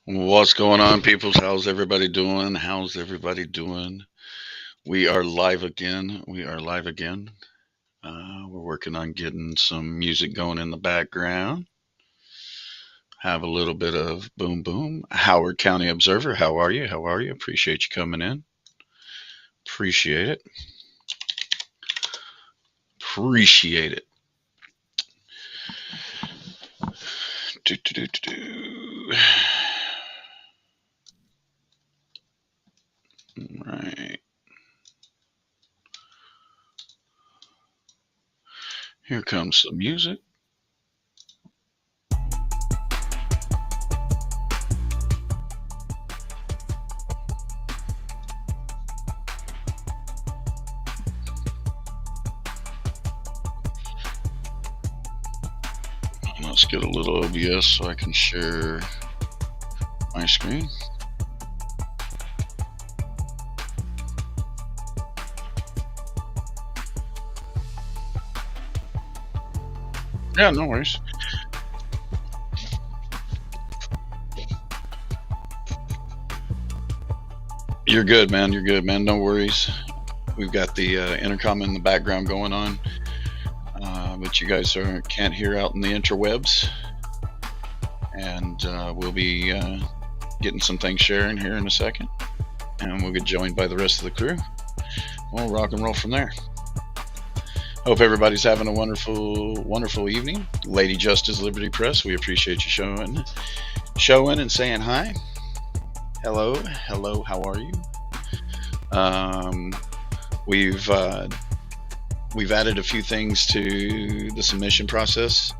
What's going on, peoples? How's everybody doing? How's everybody doing? We are live again. We are live again. We're working on getting some music going in the background. Have a little bit of boom boom. Howard County Observer, how are you? How are you? Appreciate you coming in. Appreciate it. Appreciate it. Do, do, do, do, do. Right. Here comes some music. Let's get a little OBS so I can share my screen. Yeah, no worries. You're good, man. You're good, man. No worries. We've got the intercom in the background going on, but you guys can't hear out in the interwebs. And we'll be getting some things sharing here in a second. And we'll get joined by the rest of the crew. We'll rock and roll from there. Hope everybody's having a wonderful, wonderful evening. Lady Justice Liberty Press, we appreciate you showing and saying hi. Hello, hello, how are you? We've added a few things to the submission process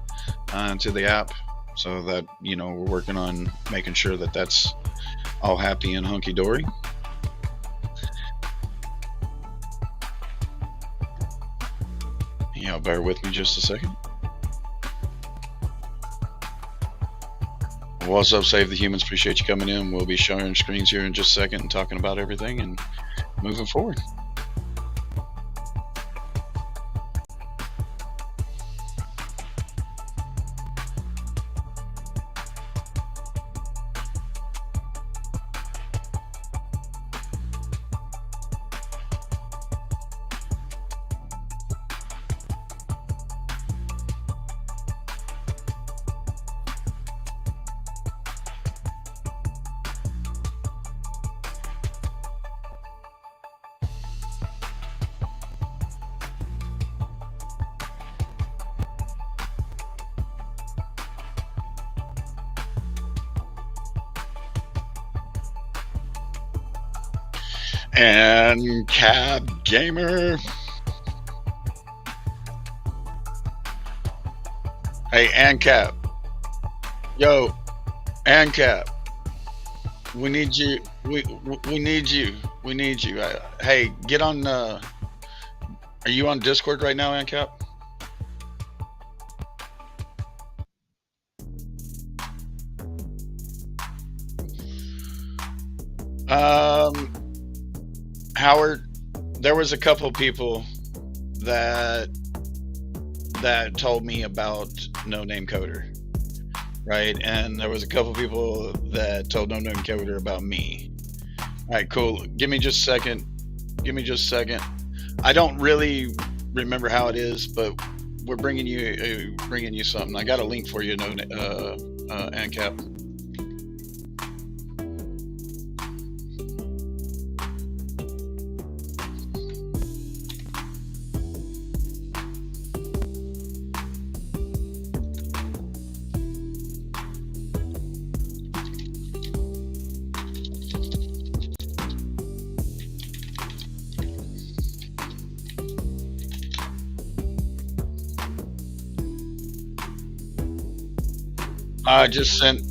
to the app, so that we're working on making sure that that's all happy and hunky dory. Yeah, bear with me just a second. What's up, Save the Humans? Appreciate you coming in. We'll be sharing screens here in just a second and talking about everything and moving forward. And Cab Gamer. Hey, ANCAP. Yo, ANCAP. We need you. We need you. We need you. Hey, get on. Are you on Discord right now, ANCAP? Um, Howard, there was a couple people that told me about No Name Coder, right? And there was a couple people that told No Name Coder about me. All right, cool. Give me just a second. Give me just a second. I don't really remember how it is, but we're bringing you something. I got a link for you, ANCAP. I just sent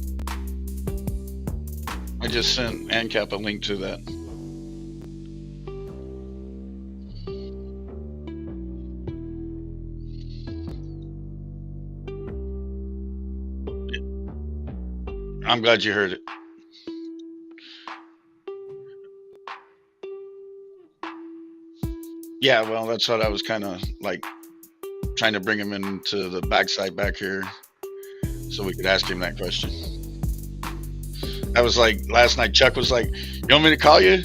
ANCAP a link to that. I'm glad you heard it. Yeah, well, that's what I was kind of like trying to bring him into the backside back here so we could ask him that question. I was like, last night, Chuck was like, "You want me to call you?"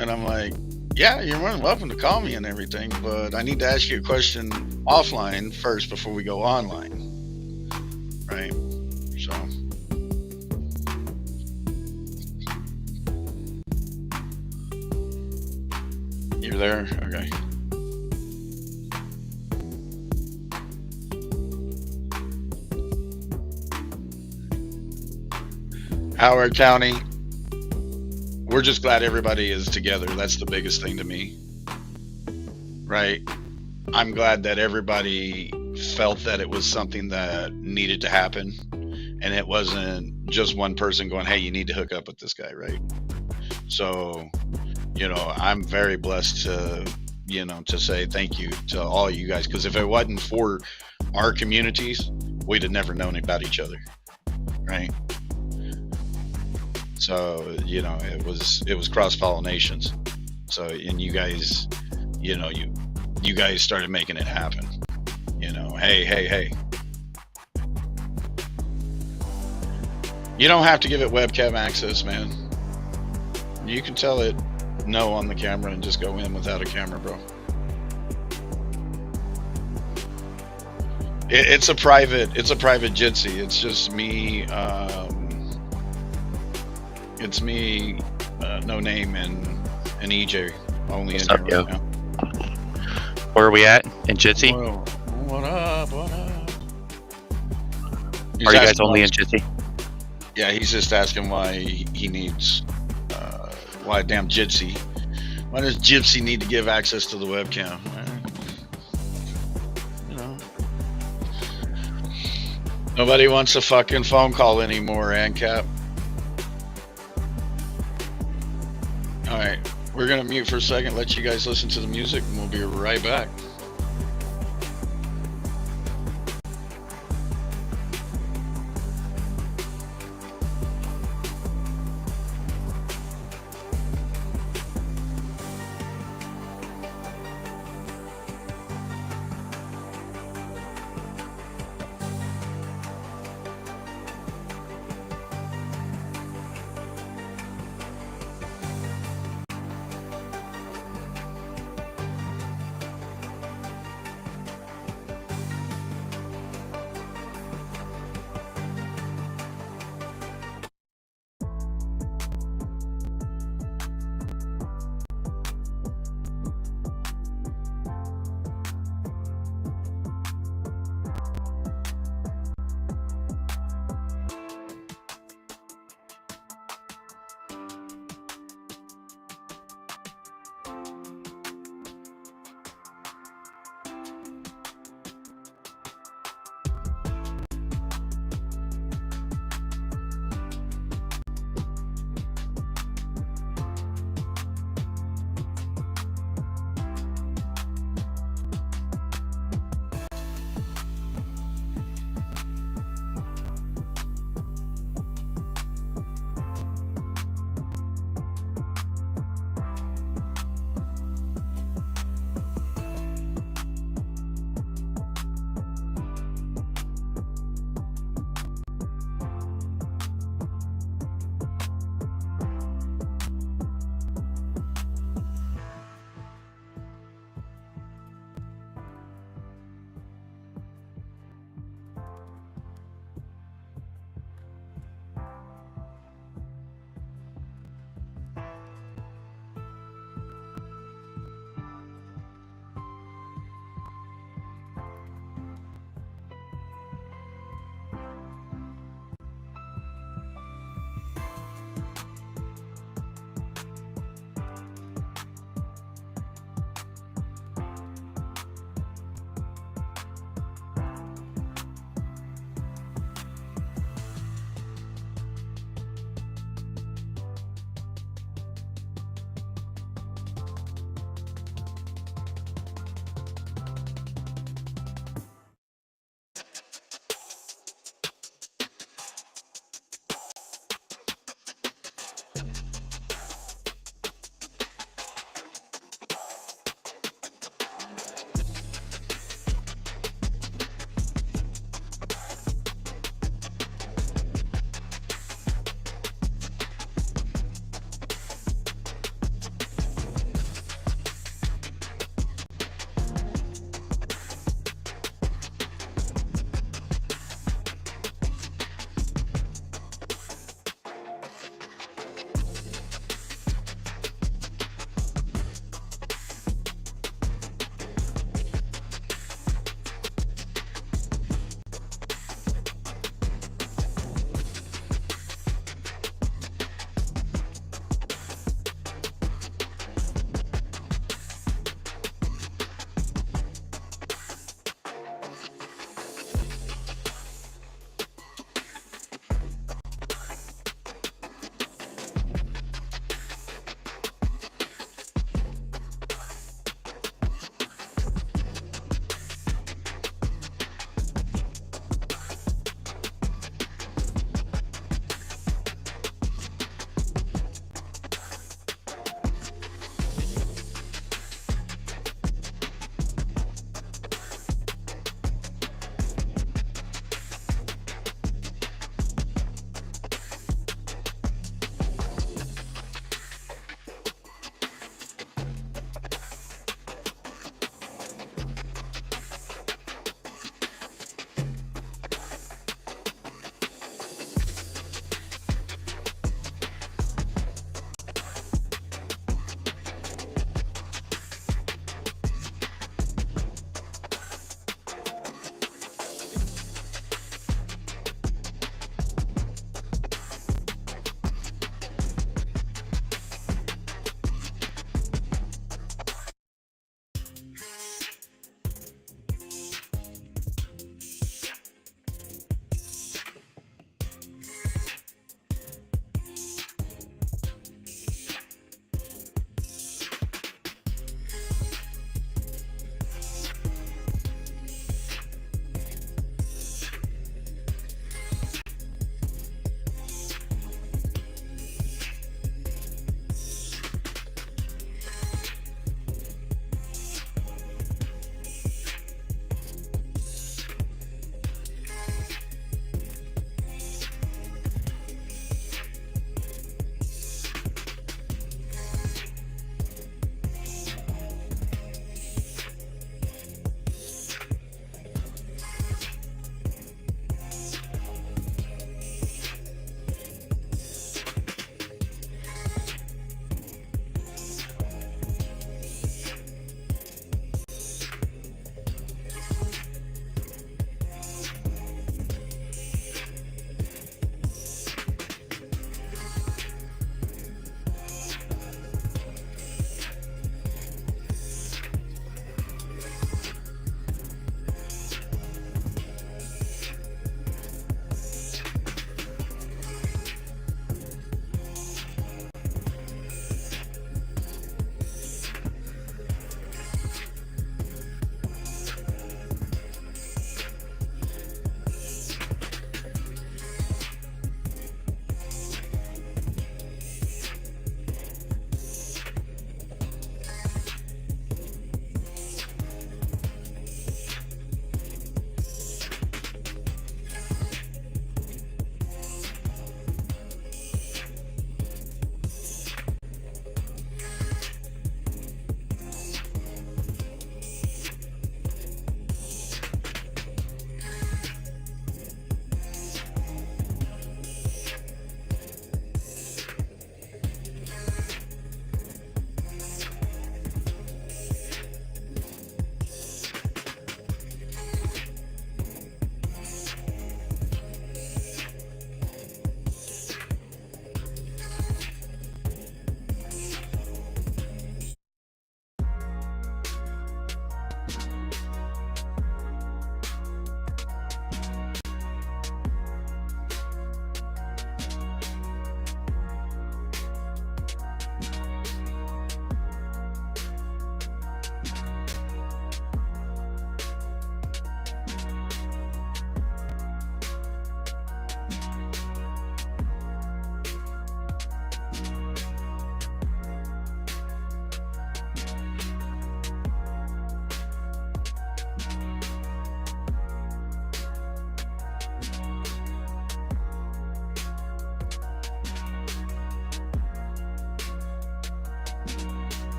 And I'm like, "Yeah, you're more than welcome to call me and everything, but I need to ask you a question offline first before we go online." Right? So, you're there? Okay. Howard County, we're just glad everybody is together. That's the biggest thing to me, right? I'm glad that everybody felt that it was something that needed to happen, and it wasn't just one person going, "Hey, you need to hook up with this guy," right? So, I'm very blessed to say thank you to all you guys, because if it wasn't for our communities, we'd have never known about each other, right? So, it was cross pollinations. So, and you guys, you guys started making it happen. Hey, hey, hey. You don't have to give it webcam access, man. You can tell it no on the camera and just go in without a camera, bro. It's a private Jitsi. It's just me. It's me, No Name, and EJ only What's in up, here yo? right now. Where are we at? In Jitsi? Whoa, what up? What up? He's Are you guys asking only why- in Jitsi? Yeah, he's just asking why he needs why damn Jitsi. Why does Gypsy need to give access to the webcam? You know, nobody wants a fucking phone call anymore, ANCAP. All right, we're gonna mute for a second, let you guys listen to the music, and we'll be right back.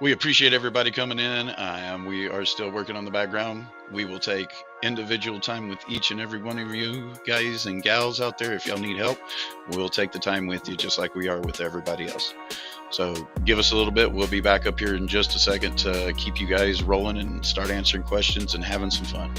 We appreciate everybody coming in. We are still working on the background. We will take individual time with each and every one of you guys and gals out there. If y'all need help, we'll take the time with you just like we are with everybody else. So give us a little bit. We'll be back up here in just a second to keep you guys rolling and start answering questions and having some fun.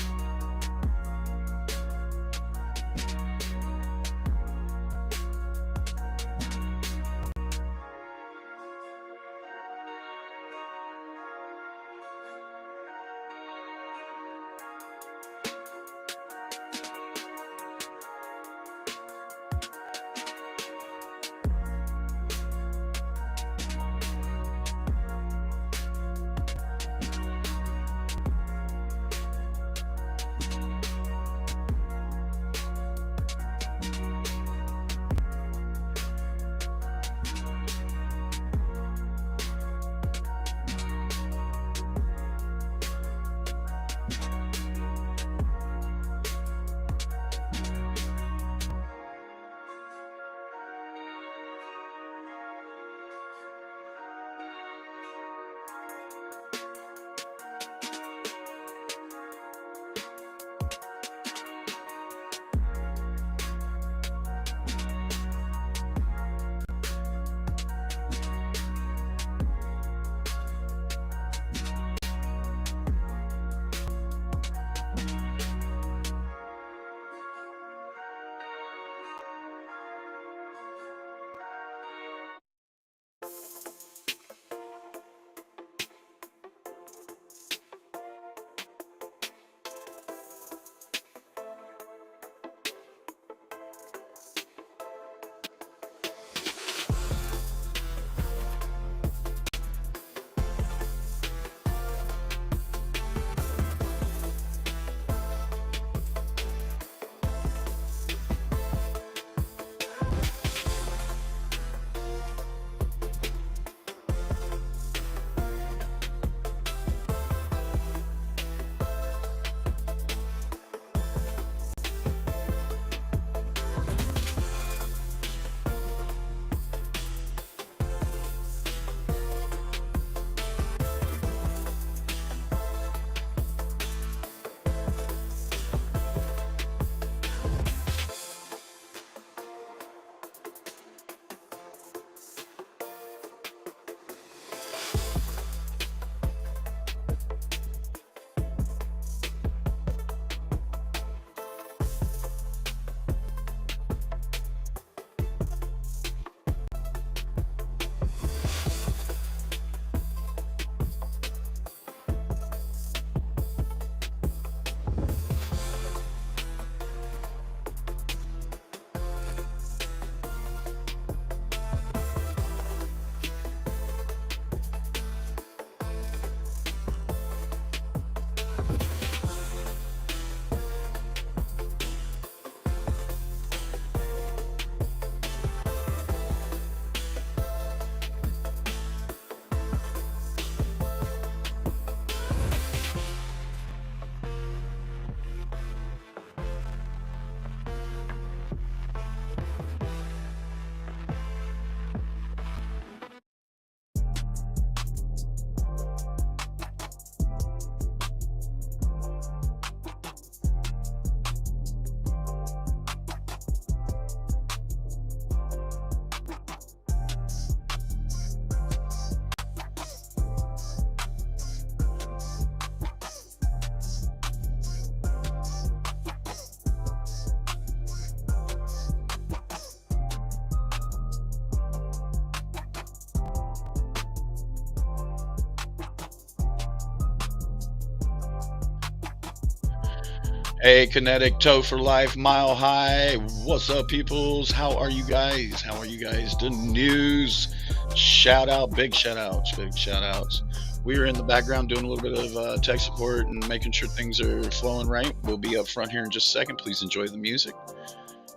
Hey, Kinetic Toe for Life, Mile High. What's up, peoples? How are you guys? How are you guys? The news. Shout out, big shout outs, big shout outs. We are in the background doing a little bit of tech support and making sure things are flowing right. We'll be up front here in just a second. Please enjoy the music,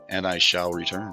and I shall return.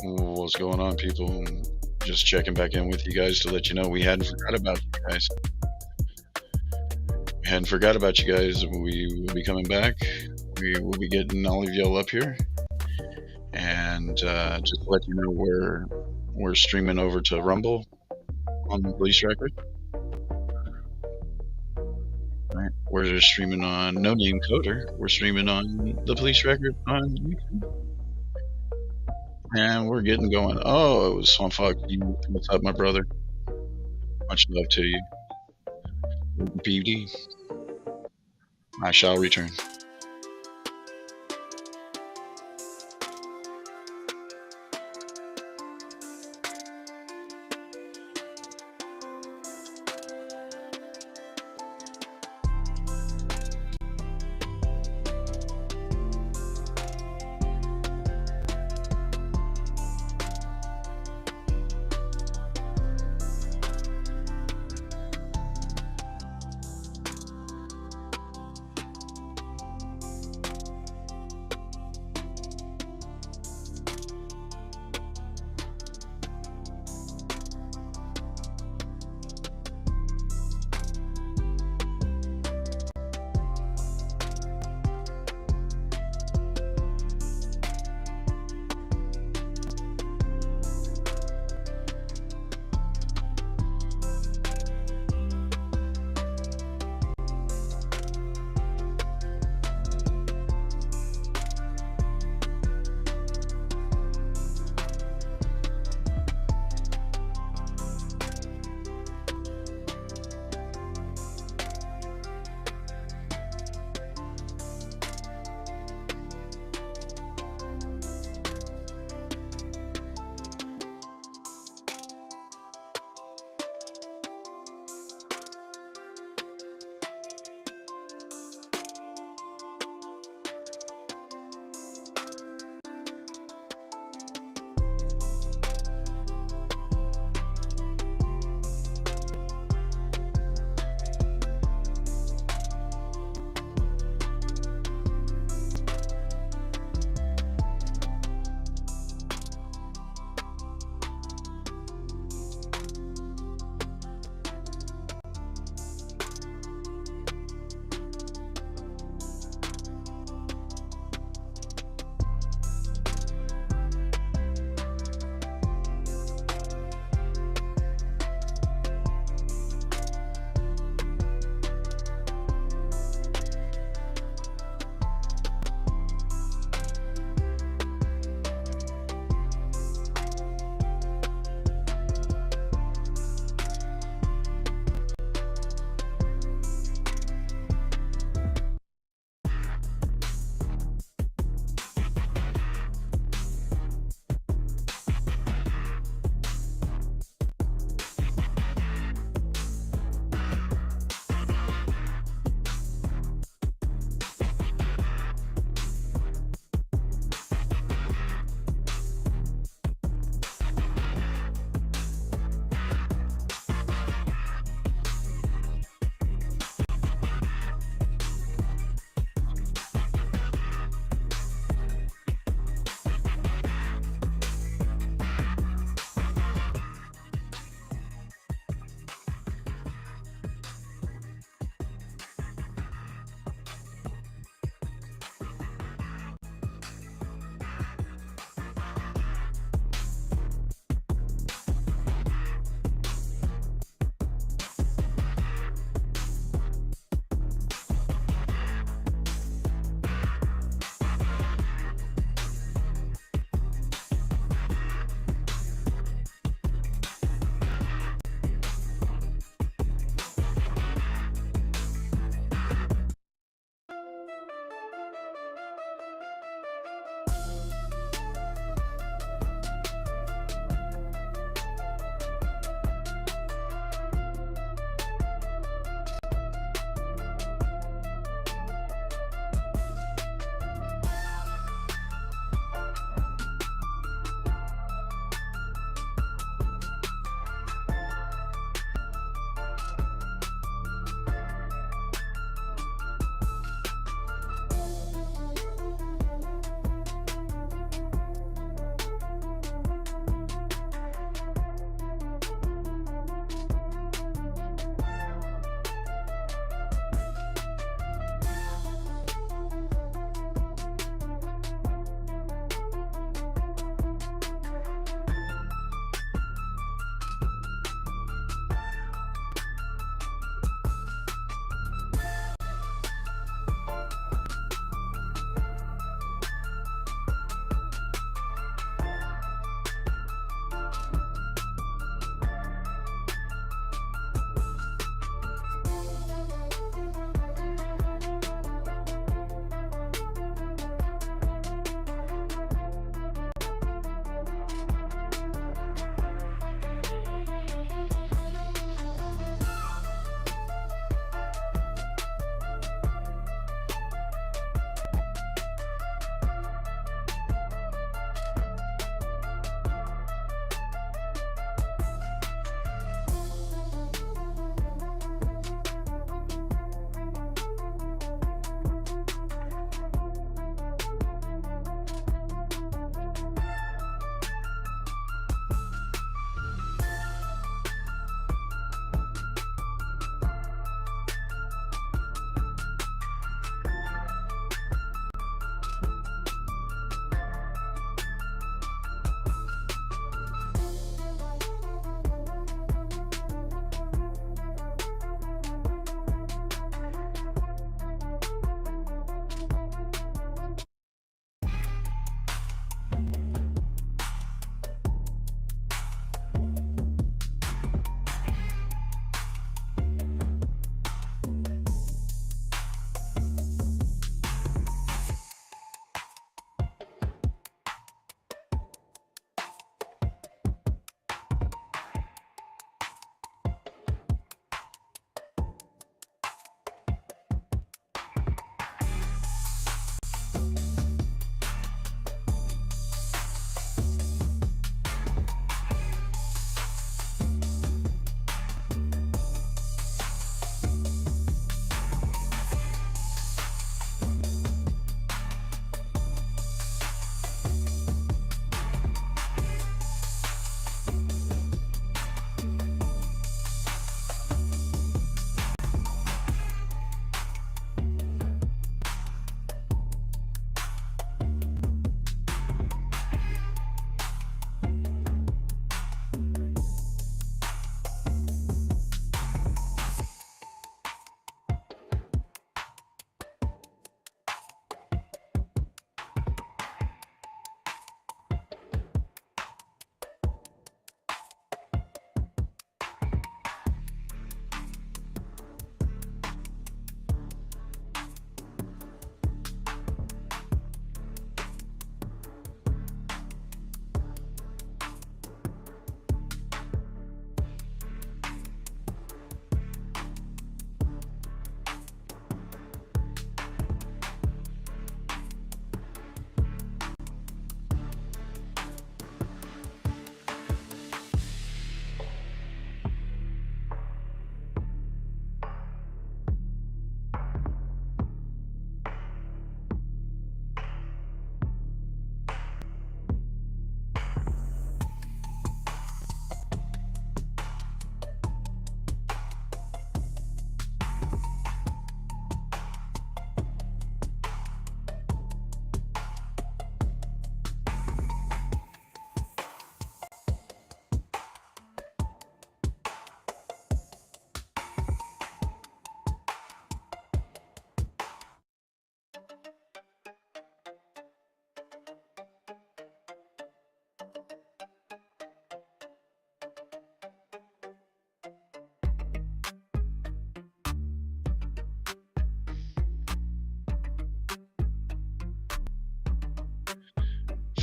What's going on, people? Just checking back in with you guys to let you know we hadn't forgot about you guys. We hadn't forgot about you guys. We will be coming back. We will be getting all of y'all up here. And just to let you know, we're streaming over to Rumble on the police record. Right. We're just streaming on No Name Coder. We're streaming on the police record on YouTube. And we're getting going. Oh, it was Swamp Fog. What's up, my brother? Much love to you. BD. I shall return.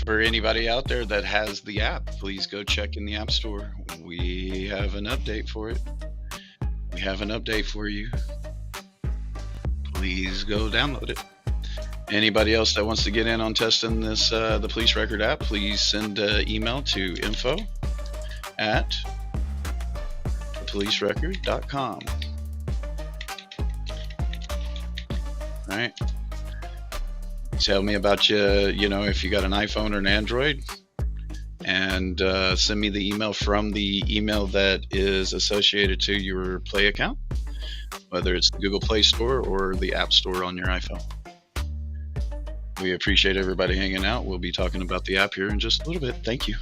for anybody out there that has the app, please go check in the App Store. We have an update for it. We have an update for you. Please go download it. Anybody else that wants to get in on testing this the police record app, please send an email to info@thepolicerecord.com. All right. Tell me about if you got an iPhone or an Android, and send me the email from the email that is associated to your Play account, whether it's the Google Play Store or the App Store on your iPhone. We appreciate everybody hanging out. We'll be talking about the app here in just a little bit. Thank you.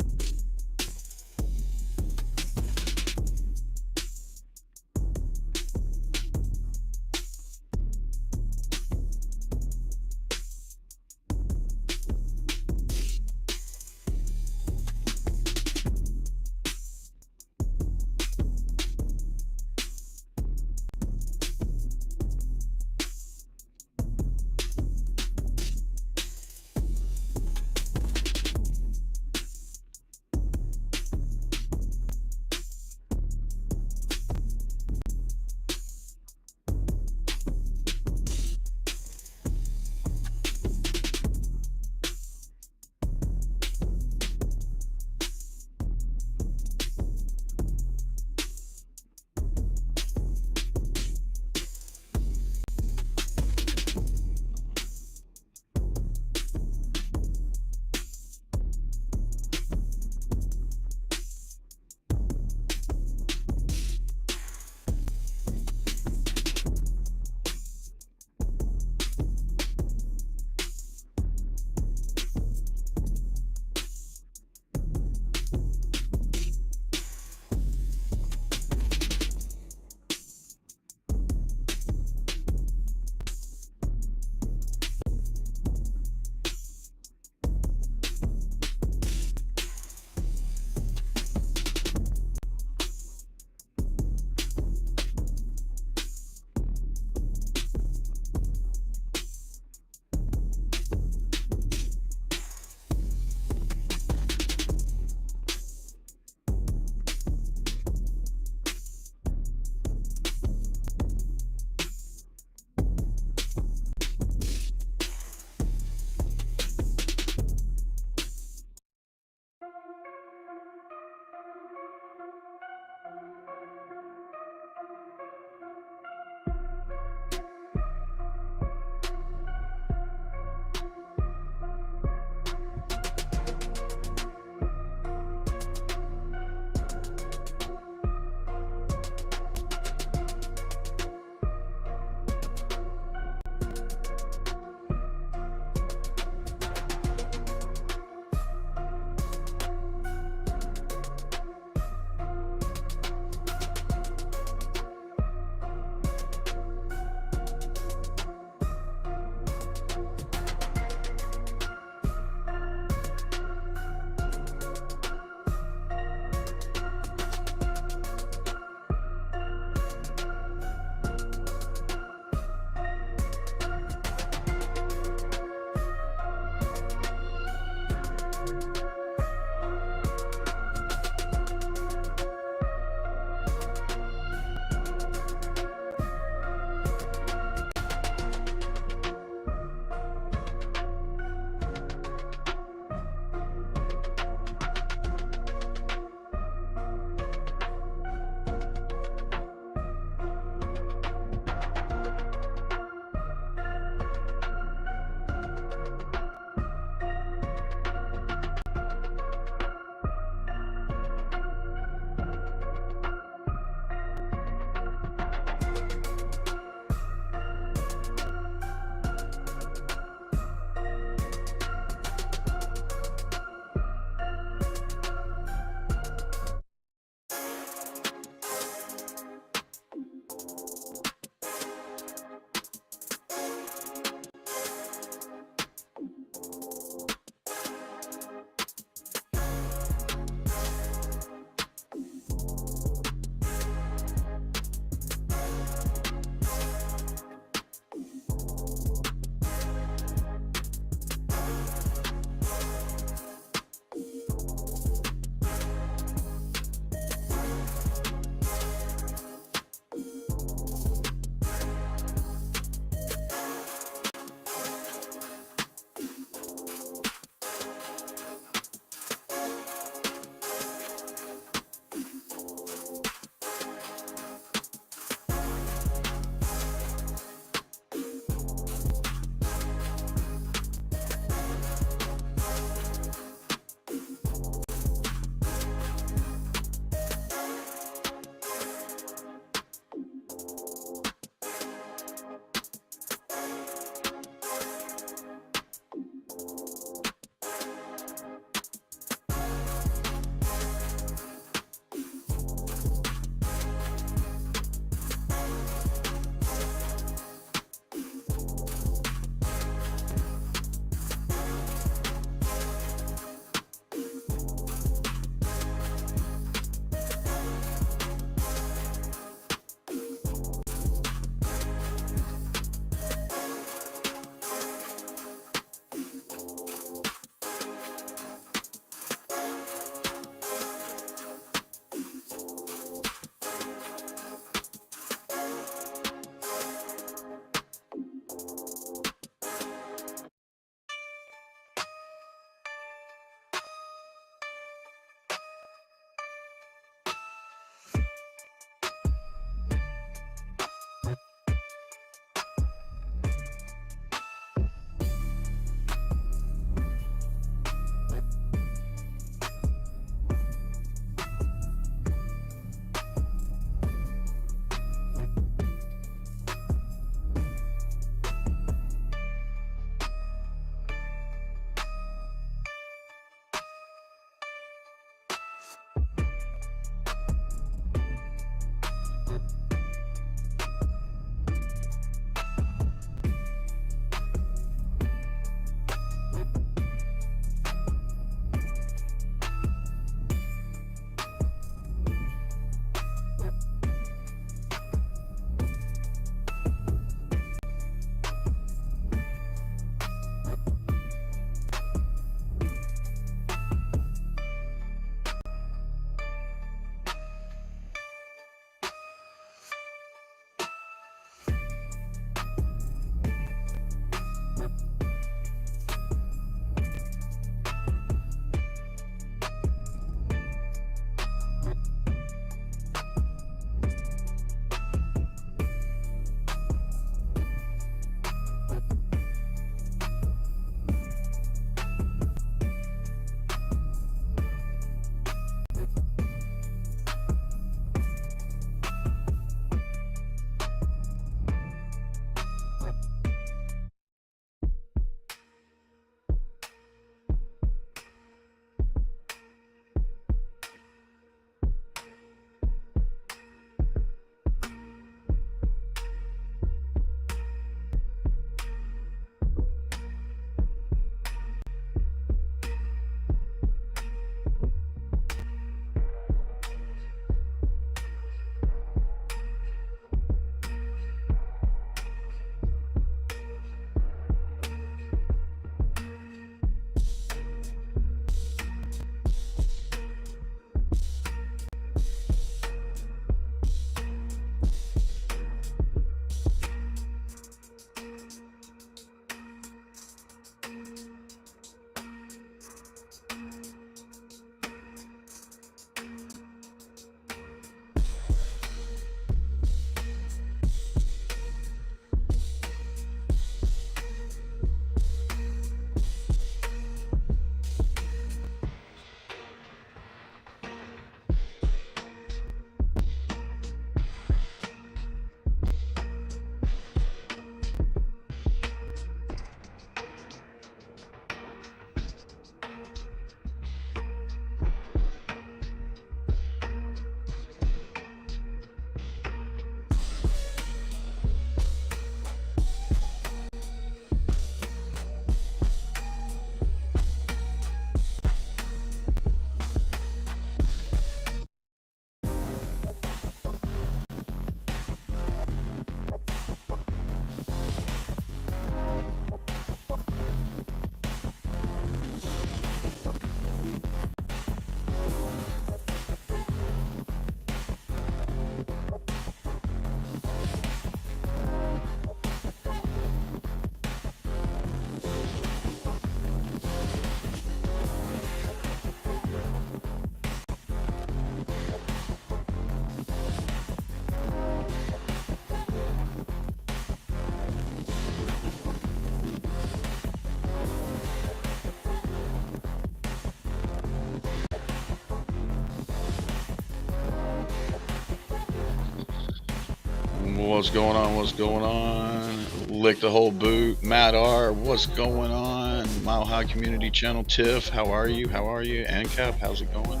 What's going on? What's going on? Lick the whole boot. Matt R. What's going on? Mile High Community Channel. Tiff, how are you? How are you? ANCAP, how's it going?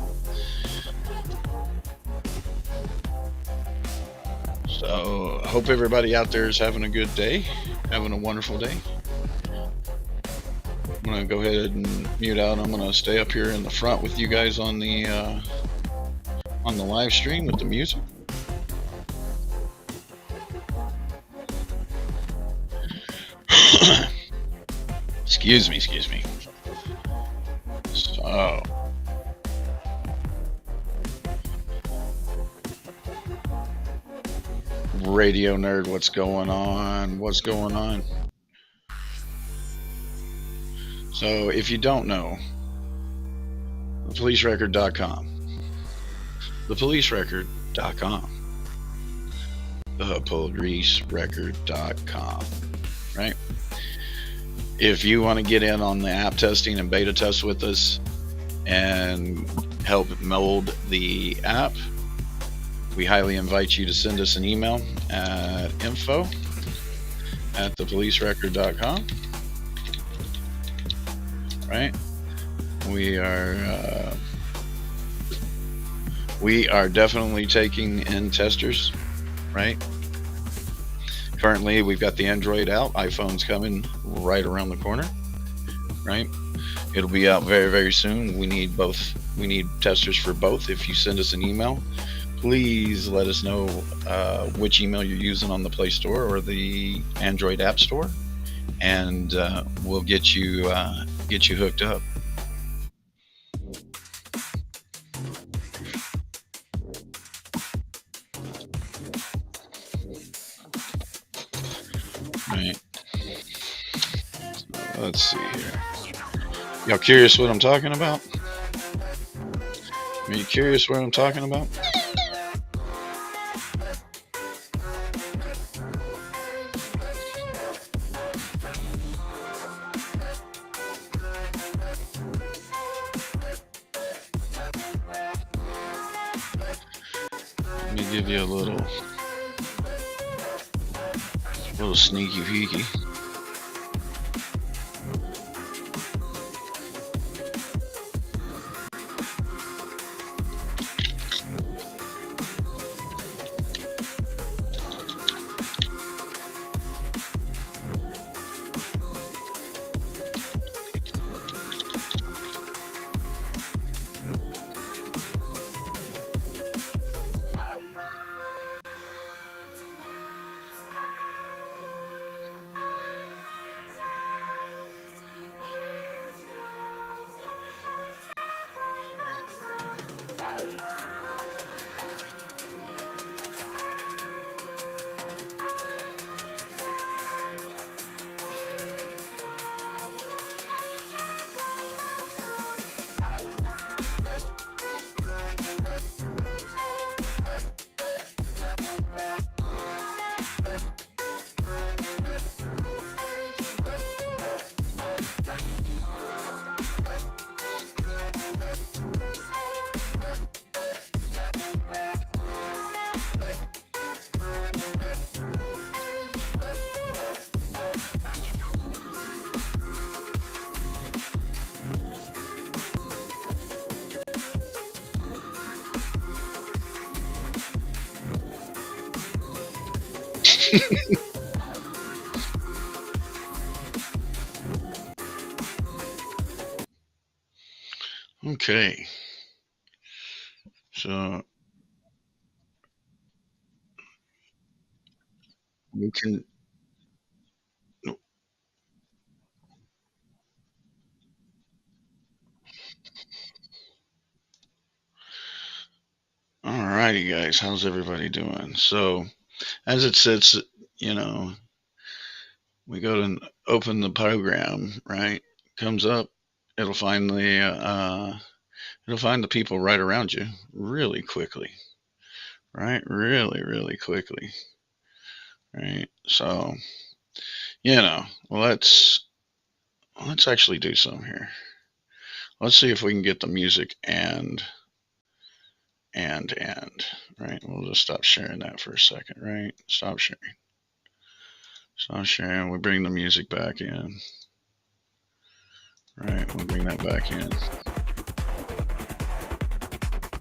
So, hope everybody out there is having a good day, having a wonderful day. I'm gonna go ahead and mute out. I'm gonna stay up here in the front with you guys on the live stream with the music. Excuse me. So, Radio Nerd, what's going on? What's going on? So, if you don't know, thepolicerecord.com. Thepolicerecord.com. Thepolicerecord.com. Right? If you want to get in on the app testing and beta test with us and help mold the app, we highly invite you to send us an email at info@thepolicerecord.com. Right? We are definitely taking in testers, right? Currently, we've got the Android out. iPhone's coming right around the corner, right? It'll be out very, very soon. We need both. We need testers for both. If you send us an email, please let us know which email you're using on the Play Store or the Android App Store, and we'll get you hooked up. Right. Let's see here. Y'all curious what I'm talking about? Are you curious what I'm talking about? Let me give you a little sneaky peeky. Okay. So we can. Alrighty, guys. How's everybody doing? So, as it sits, you know, we go to open the program, right? Comes up, it'll find the people right around you really quickly, right? Really, really quickly, right? So, let's actually do some here. Let's see if we can get the music and right. We'll just stop sharing that for a second, right? Stop sharing. Stop sharing. We bring the music back in. Right, we'll bring that back in.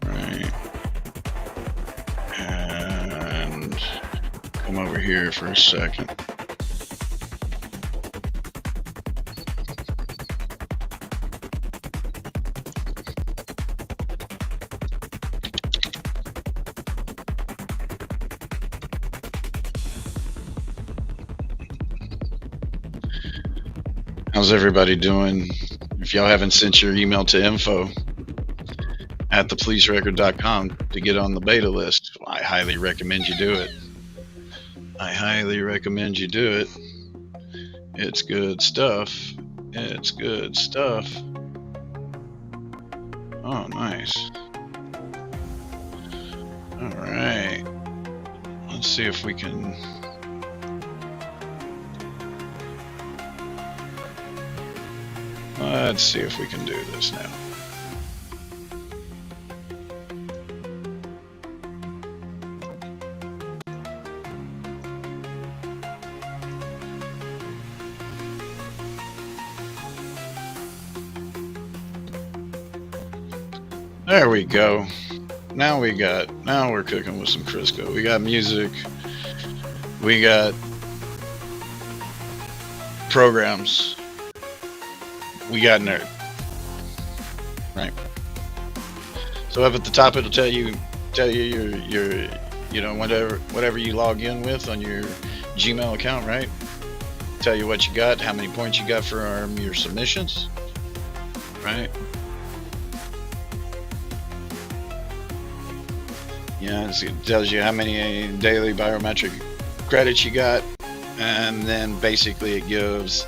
Right. And come over here for a second. How's everybody doing? If y'all haven't sent your email to info@thepolicerecord.com to get on the beta list, I highly recommend you do it. I highly recommend you do it. It's good stuff. It's good stuff. Oh, nice. All right. Let's see if we can. Let's see if we can do this now. There we go. Now we're cooking with some Crisco. We got music. We got programs. We got nerd. Right. So up at the top it'll tell you your whatever you log in with on your Gmail account, right? Tell you what you got, how many points you got for your submissions, right? Yeah, it tells you how many daily biometric credits you got, and then basically it gives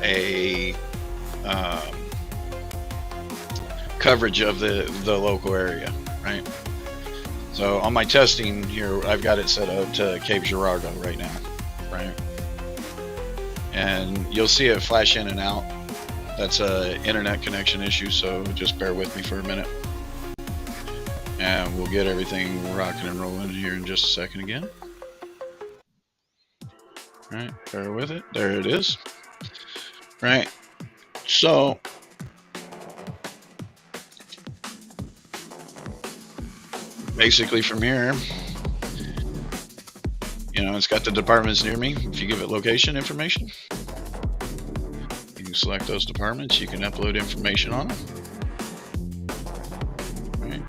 a coverage of the local area, right? So on my testing here, I've got it set up to Cape Girardeau right now, right? And you'll see it flash in and out. That's a internet connection issue, so just bear with me for a minute. And we'll get everything rocking and rolling here in just a second again. Right, bear with it. There it is. Right. So basically from here, it's got the departments near me. If you give it location information, you can select those departments. You can upload information on them. Right.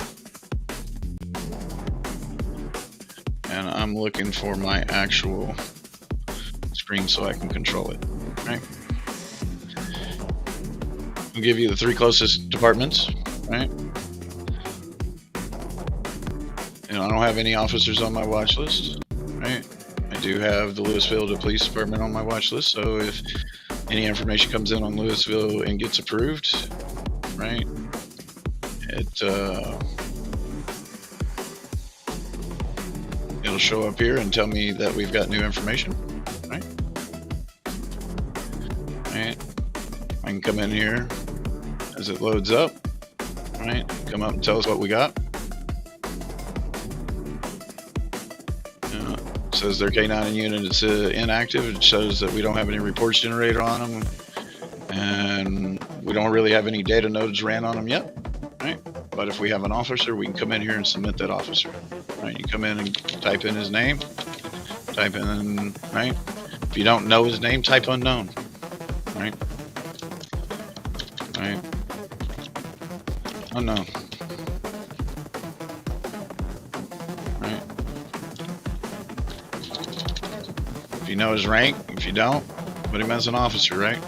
And I'm looking for my actual screen so I can control it. Right. I'll give you the 3 closest departments. Right. I don't have any officers on my watch list, right? I do have the Louisville Police Department on my watch list, so if any information comes in on Louisville and gets approved, right, it'll show up here and tell me that we've got new information, right? Right. I can come in here as it loads up, right? Come up and tell us what we got. Says their K9 unit is inactive. It shows that we don't have any reports generated on them, and we don't really have any data nodes ran on them yet, right? But if we have an officer, we can come in here and submit that officer, right? You come in and type in his name, type in, right? If you don't know his name, type unknown, right? Right? Unknown. If you know his rank, if you don't, put him as an officer, right?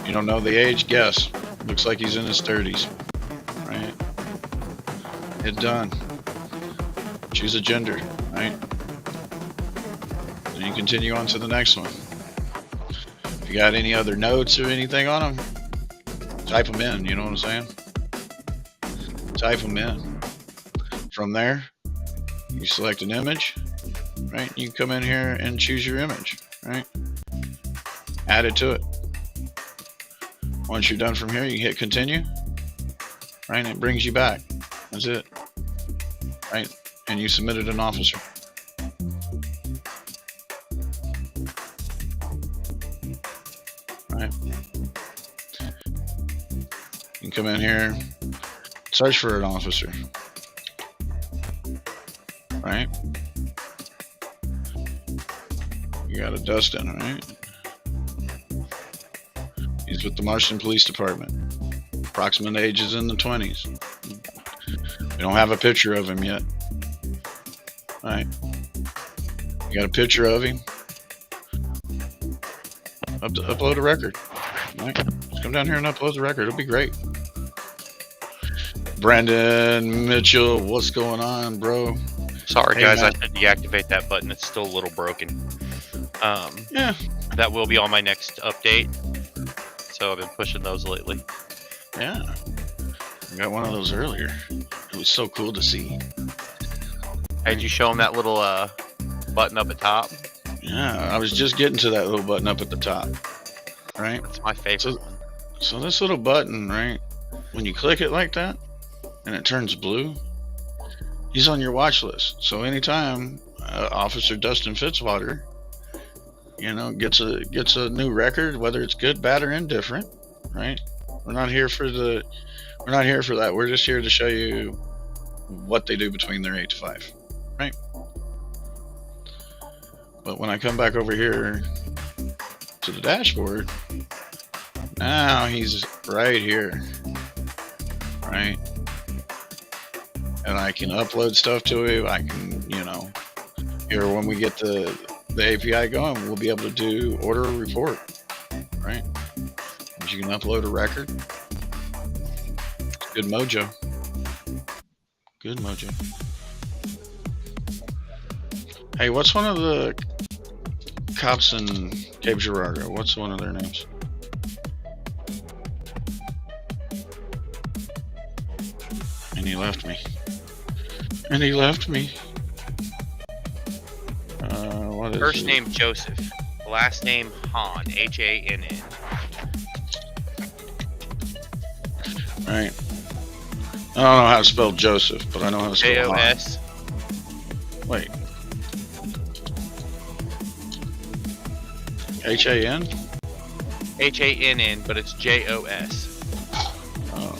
You don't know the age, guess. Looks like he's in his 30s, right? Hit done. Choose a gender, right? Then you continue on to the next one. If you got any other notes or anything on them, type them in, you know what I'm saying? Type them in. From there, you select an image. Right, you come in here and choose your image, right? Add it to it. Once you're done from here, you hit continue, right? And it brings you back, That's it. Right? And you submitted an officer. Right? You can come in here, search for an officer. Right? You got a Dustin, right? He's with the Marston Police Department. Approximate age is in the 20s. We don't have a picture of him yet. Right? You got a picture of him? Upload a record. Right? Just come down here and upload the record. It'll be great. Brandon Mitchell, what's going on, bro? Sorry, Hey, guys, man. I should deactivate that button. It's still a little broken. Yeah. That will be on my next update. So I've been pushing those lately. Yeah. I got one of those earlier. It was so cool to see. Hey, did you show them that little button up at top? Yeah, I was just getting to that little button up at the top. Right? That's my favorite one. So this little button, right? When you click it like that, and it turns blue, he's on your watch list. So anytime Officer Dustin Fitzwater, gets a new record, whether it's good, bad, or indifferent, right? We're not here for that. We're just here to show you what they do between their 8 to 5, right? But when I come back over here to the dashboard, now he's right here, right? And I can upload stuff to him. I can, here when we get the API going, we'll be able to do order a report, right? You can upload a record. Good mojo. Good mojo. Hey, what's one of the cops in Cape Girardeau? What's one of their names? And he left me. What is First it? name Joseph. Last name Han. Hann. Right. I don't know how to spell Joseph, but I know how to spell Han. JOS. Wait. HAN? HANN, but it's JOS. Oh.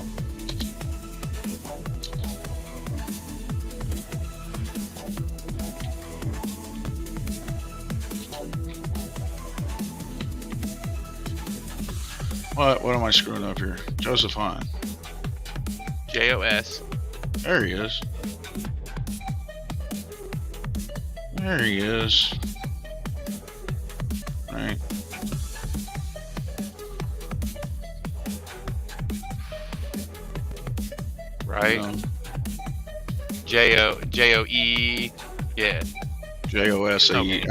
What am I screwing up here? Joseph Hahn. JOS. There he is. There he is. Right. Right. JOE. Yeah. JOSE. Okay.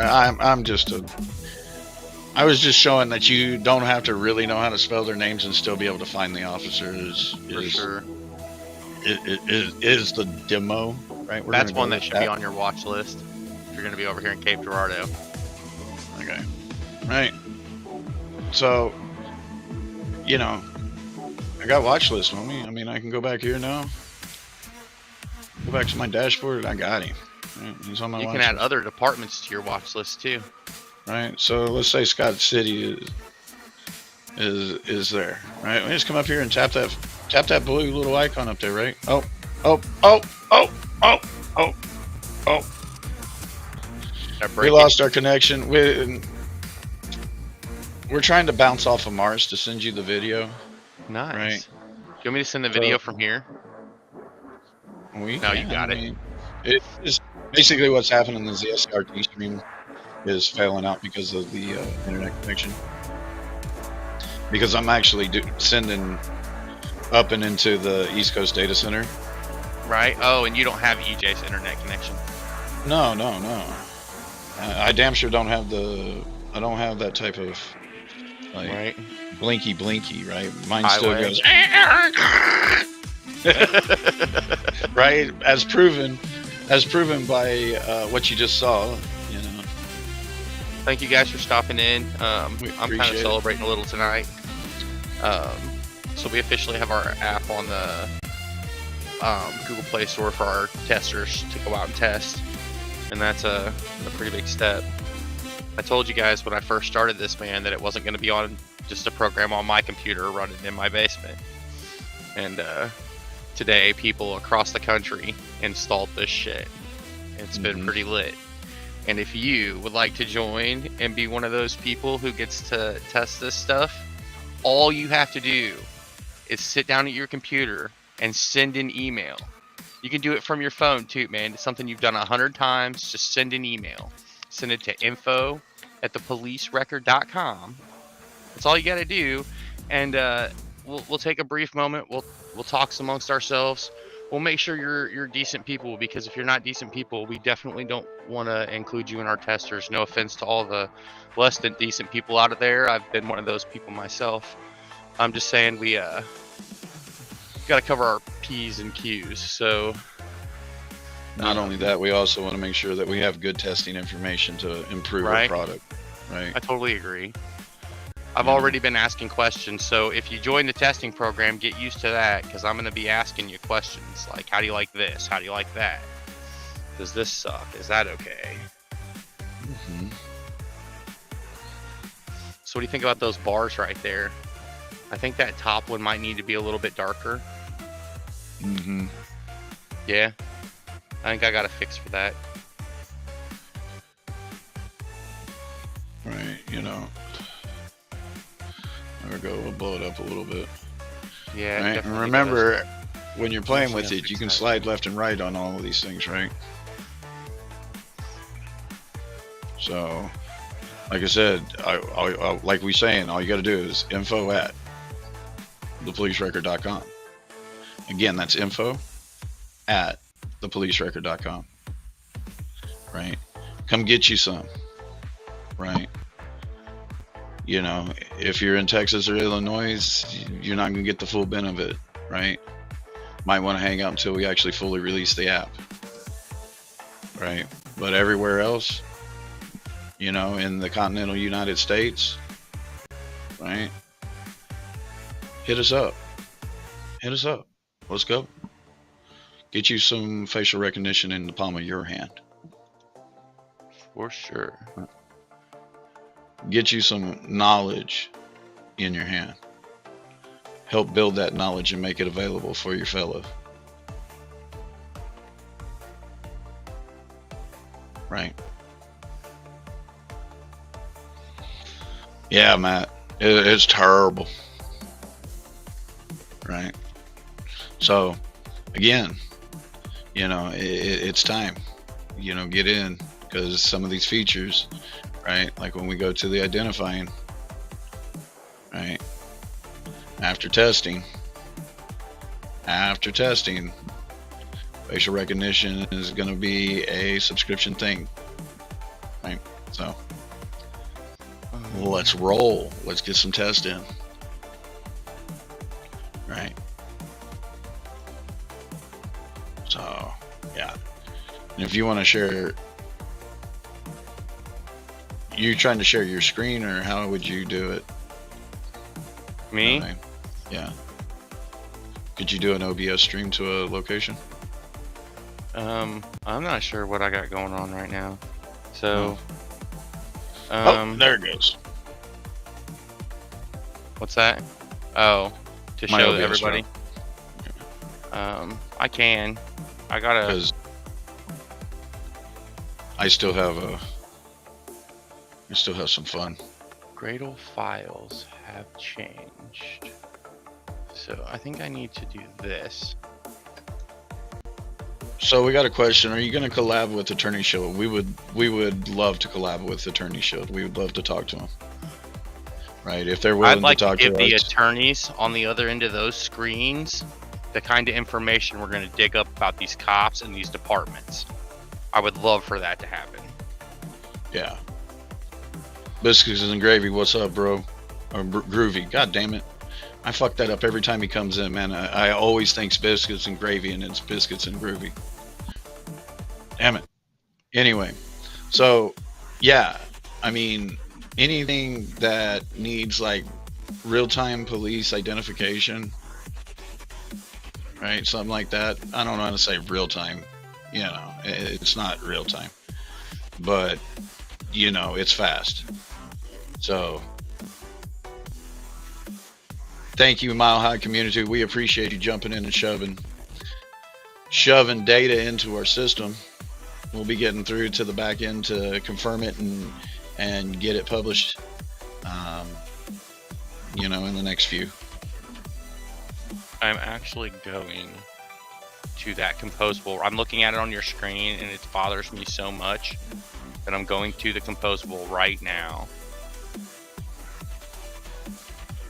I was just showing that you don't have to really know how to spell their names and still be able to find the officers. For sure. It is the demo, right? That's one that should be on your watch list if you're going to be over here in Cape Girardeau. Okay. Right. So, I got watch list on me. I mean, I can go back here now. Go back to my dashboard. I got him. Right? He's on my You watch can add list. other departments to your watch list too. Right. So let's say Scott City is there. Right. We just come up here and tap that blue little icon up there. Right. Oh. We lost our connection. We're trying to bounce off of Mars to send you the video. Nice. Right. Do you want me to send the video from here? No, you got it. It's basically what's happening is the SRT stream is failing out because of the internet connection. Because I'm actually sending up and into the East Coast data center. Right. Oh, and you don't have EJ's internet connection. No. I damn sure don't have I don't have that type of Right. blinky, right? Mine Highway. still goes right, as proven by what you just saw. Thank you guys for stopping in. We I'm kind of appreciate it. celebrating a little tonight. So we officially have our app on the Google Play Store for our testers to go out and test, and that's a pretty big step. I told you guys when I first started this, man, that it wasn't going to be on just a program on my computer running in my basement. And today, people across the country installed this shit. It's been pretty lit. And if you would like to join and be one of those people who gets to test this stuff, all you have to do is sit down at your computer and send an email. You can do it from your phone too, man. It's something you've done 100 times. Just send an email. Send it to info@thepolicerecord.com. That's all you got to do. And we'll take a brief moment. We'll talk amongst ourselves. We'll make sure you're decent people, because if you're not decent people, we definitely don't want to include you in our testers. No offense to all the less than decent people out there. I've been one of those people myself. I'm just saying we got to cover our P's and Q's. So not only that, we also want to make sure that we have good testing information to improve our product. Right. I totally agree. I've already been asking questions, so if you join the testing program, get used to that, because I'm going to be asking you questions like, how do you like this? How do you like that? Does this suck? Is that okay? So what do you think about those bars right there? I think that top one might need to be a little bit darker. Yeah? I think I got a fix for that. Right, there we go. We'll blow it up a little bit. Yeah. Right? And remember, when you're playing with it, you can slide left and right on all of these things, right? So, like I said, I like we saying, all you got to do is info@thepolicerecord.com. Again, that's info@thepolicerecord.com. Right? Come get you some. Right? If you're in Texas or Illinois, you're not going to get the full benefit, right? Might want to hang out until we actually fully release the app, right? But everywhere else, in the continental United States, right? Hit us up. Let's go. Get you some facial recognition in the palm of your hand. For sure. Get you some knowledge in your hand. Help build that knowledge and make it available for your fellow. Right. Yeah, Matt. It's terrible. Right. So, again, it's time. Get in, because some of these features, right? Like when we go to the identifying, right? After testing, facial recognition is going to be a subscription thing, right? So let's roll. Let's get some tests in, right? So, yeah. And if you want to share, you trying to share your screen, or how would you do it? Me? Yeah. Could you do an OBS stream to a location? I'm not sure what I got going on right now. So, there it goes. What's that? Oh, to My show OBS everybody. I can. I gotta. Because I still have some fun. Gradle files have changed. So I think I need to do this. So we got a question. Are you going to collab with Attorney Shield? We would love to collab with Attorney Shield. We would love to talk to them. Right? If they're willing I'd like to talk to give to the us. attorneys on the other end of those screens the kind of information we're going to dig up about these cops and these departments. I would love for that to happen. Yeah. Biscuits and Gravy, what's up, bro? Or Groovy. God damn it. I fuck that up every time he comes in, man. I always think Biscuits and Gravy, and it's Biscuits and Groovy. Damn it. Anyway, so, yeah. I mean, anything that needs, like, real-time police identification, right? Something like that. I don't know how to say real time. You know, it's not real time, but you know, it's fast. So thank you, Mile High community. We appreciate you jumping in and shoving data into our system. We'll be getting through to the back end to confirm it and get it published. You know, in the next few. I'm actually going to that composable. I'm looking at it on your screen, and it bothers me so much that I'm going to the composable right now.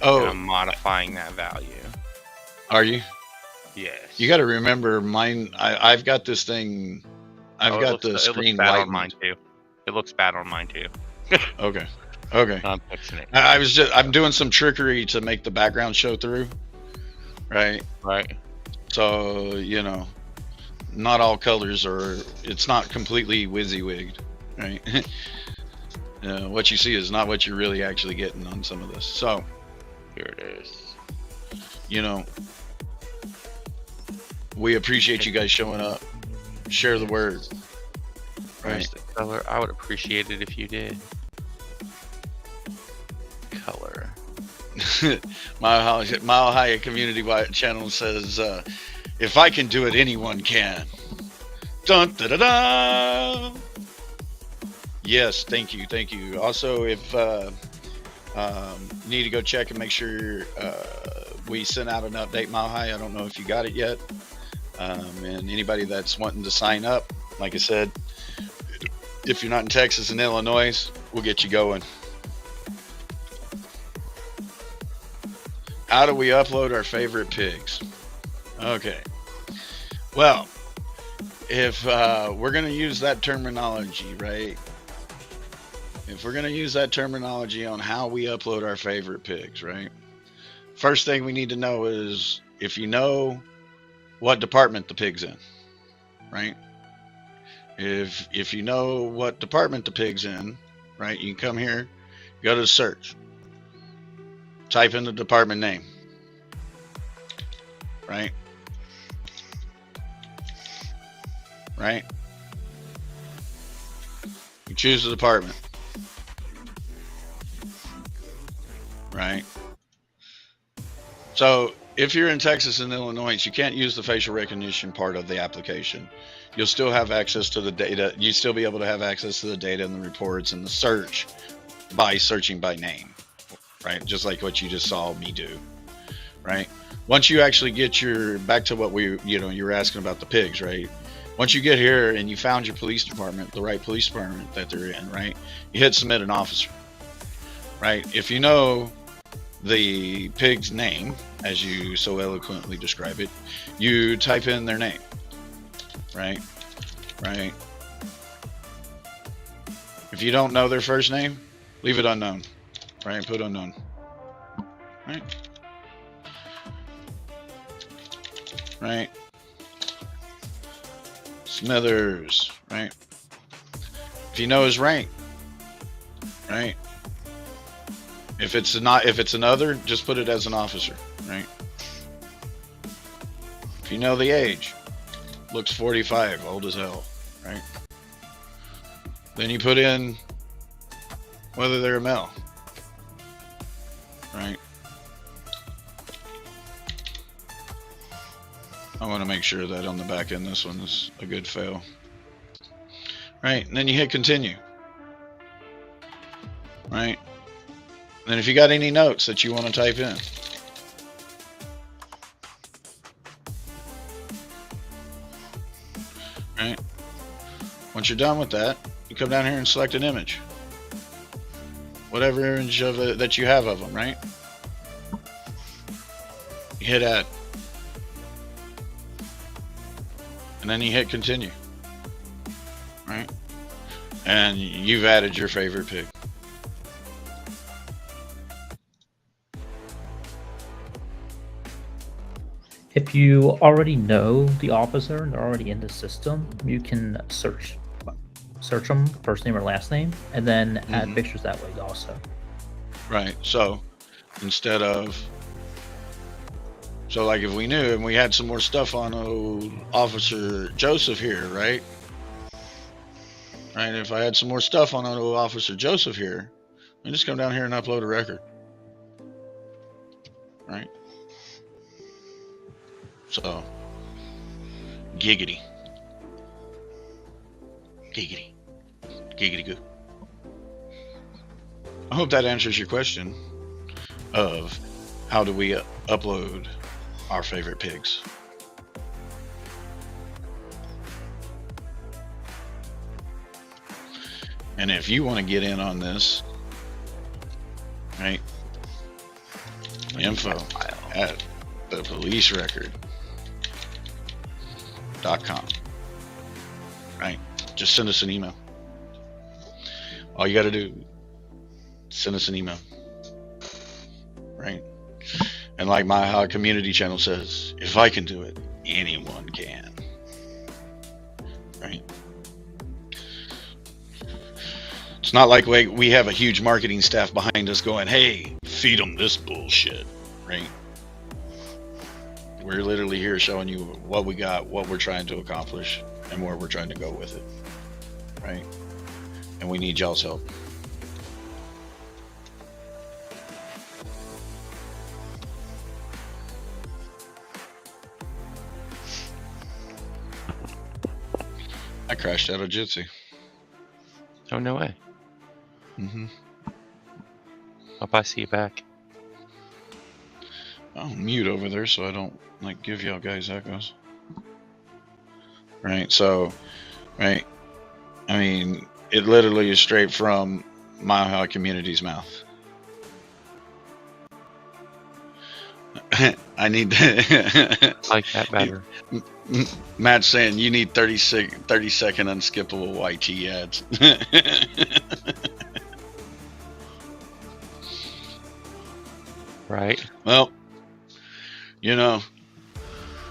Oh, and I'm modifying that value. Are you? Yes. You got to remember, mine. I've got this thing. I've got the screen bad lightened. on mine too. It looks bad on mine too. Okay. Okay. I'm fixing it. I'm doing some trickery to make the background show through. Right. Right. So, you know, not all colors are, it's not completely WYSIWYG'd, right? What you see is not what you're really actually getting on some of this. So, here it is. You know, we appreciate you guys showing up. Share the word. Right. The color. I would appreciate it if you did. Color. Mile High Community Channel says, if I can do it, anyone can. Dun da da da. Yes, thank you. Also, if need to go check and make sure we sent out an update, Mile High. I don't know if you got it yet. And anybody that's wanting to sign up, like I said, if you're not in Texas and Illinois, we'll get you going. How do we upload our favorite pigs? Okay. Well, if we're going to use that terminology, right? If we're going to use that terminology on how we upload our favorite pigs, right? First thing we need to know is if you know what department the pig's in, right? If you know what department the pig's in, right? You can come here, go to search, type in the department name, right? Right? You choose the department, right? So if you're in Texas and Illinois, you can't use the facial recognition part of the application. You'll still have access to the data. You still be able to have access to the data and the reports and the search by searching by name, right? Just like what you just saw me do, right? Once you actually get back to what you were asking about the pigs, right? Once you get here and you found your police department, the right police department that they're in, right? You hit submit an officer, right? If you know the pig's name, as you so eloquently describe it, you type in their name, right? Right. If you don't know their first name, leave it unknown, right? Put unknown, right? Right. Smithers, right? If you know his rank, right? If it's another, just put it as an officer, right? If you know the age, looks 45, old as hell, right? Then you put in whether they're a male, right? I want to make sure that on the back end, this one is a good fail, right? And then you hit continue, right? Then if you got any notes that you want to type in, right? Once you're done with that, you come down here and select an image, whatever image of it that you have of them, right? You hit add, and then you hit continue, right? And you've added your favorite pig. If you already know the officer and they're already in the system, you can search them, first name or last name, and then add pictures that way also. Right. So instead of So, like, if we knew and we had some more stuff on Officer Joseph here, right? Right. If I had some more stuff on Officer Joseph here, I just come down here and upload a record. Right. So, giggity, giggity, giggity goo. I hope that answers your question of how do we upload our favorite pigs. And if you want to get in on this, right, info at thepolicerecord.com, right? Just send us an email. All you got to do, send us an email, right? And like my How community channel says, if I can do it, anyone can, right? It's not like we have a huge marketing staff behind us going, hey, feed them this bullshit, right? We're literally here showing you what we got, what we're trying to accomplish, and where we're trying to go with it, right? And we need y'all's help. I crashed out of Jitsi. Oh, no way. Mm-hmm. Hope I see you back. I'll mute over there so I don't like give y'all guys echoes. Right, so, right, I mean, it literally is straight from Mile High Community's mouth. I need I like that better. Matt's saying you need 30 second unskippable YT ads. Right. Well, you know,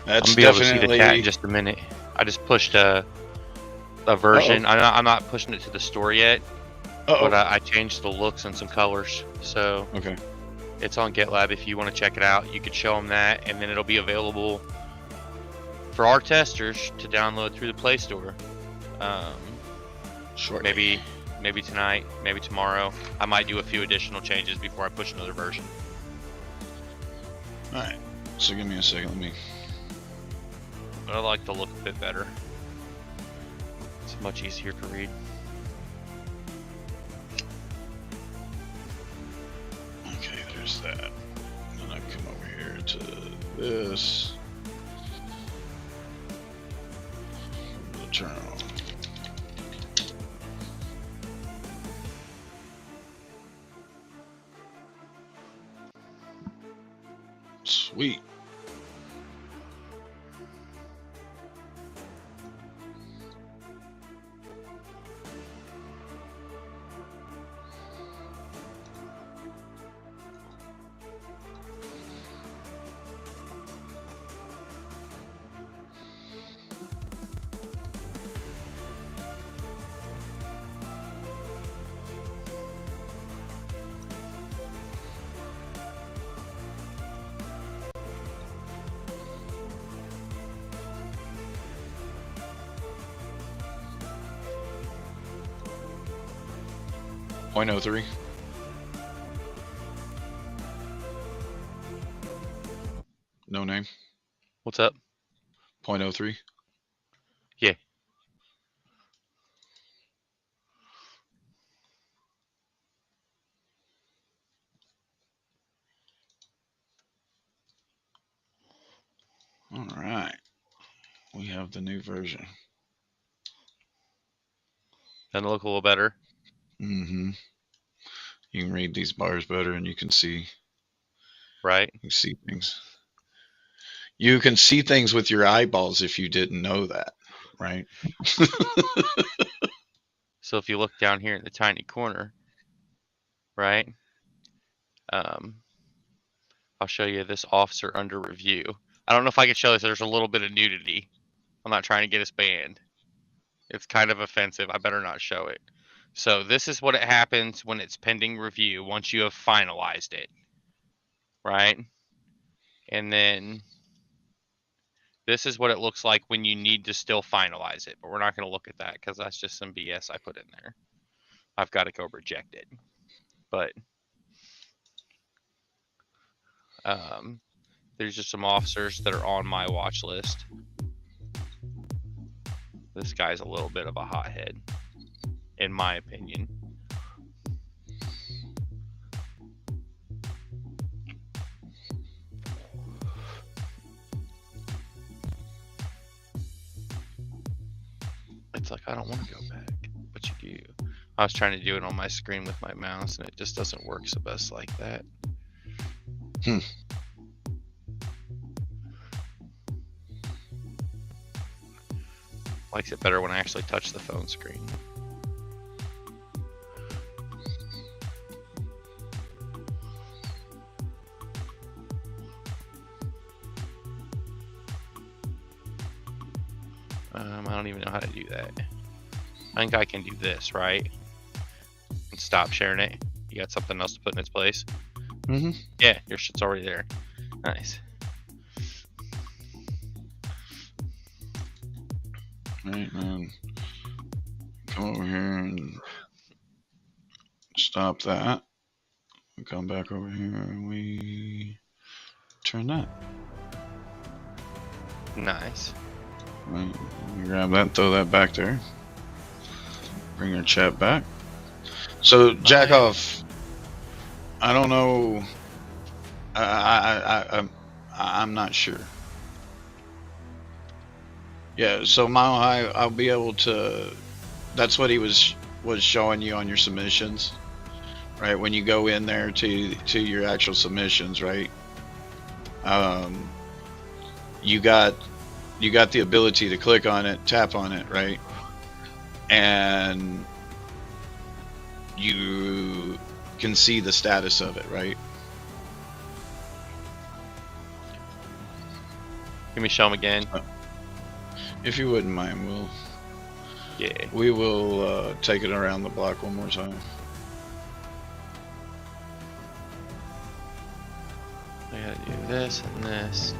that's I'm gonna be able to see the definitely. chat in just a minute. I just pushed a version. I'm not pushing it to the store yet, but I changed the looks and some colors. So Okay. it's on GitLab. If you want to check it out, you could show them that, and then it'll be available for our testers to download through the Play Store. Short. Maybe tonight, maybe tomorrow. I might do a few additional changes before I push another version. All right. So give me a second. Let me. But I like the look a bit better. It's much easier to read. Okay, there's that. And then I come over here to this. The journal. Sweet. .03. No name. What's up? .03. Yeah. All right. We have the new version. Doesn't it look a little better? Mm-hmm. You can read these bars better, and you can see. Right. You see things. You can see things with your eyeballs if you didn't know that, right? So if you look down here in the tiny corner, right? I'll show you this officer under review. I don't know if I can show this. There's a little bit of nudity. I'm not trying to get us banned. It's kind of offensive. I better not show it. So this is what it happens when it's pending review once you have finalized it, right? And then this is what it looks like when you need to still finalize it. But we're not going to look at that because that's just some BS I put in there. I've got to go reject it. But there's just some officers that are on my watch list. This guy's a little bit of a hothead, in my opinion. It's like, I don't want to go back, but you do. I was trying to do it on my screen with my mouse, and it just doesn't work so best like that. Likes it better when I actually touch the phone screen. I don't even know how to do that. I think I can do this, right? And stop sharing it. You got something else to put in its place? Mm-hmm. Yeah, your shit's already there. Nice. Right, man. Come over here and stop that. Come back over here and we turn that. Nice. Right. Grab that, throw that back there. Bring your chat back. So, jack off. I don't know. I'm not sure. Yeah, so Mile High, I'll be able to. That's what he was showing you on your submissions, right? When you go in there to your actual submissions, right? You got the ability to click on it, tap on it, right? And you can see the status of it, right? Can we show them again? If you wouldn't mind, Yeah. we will take it around the block one more time. I gotta do this and this,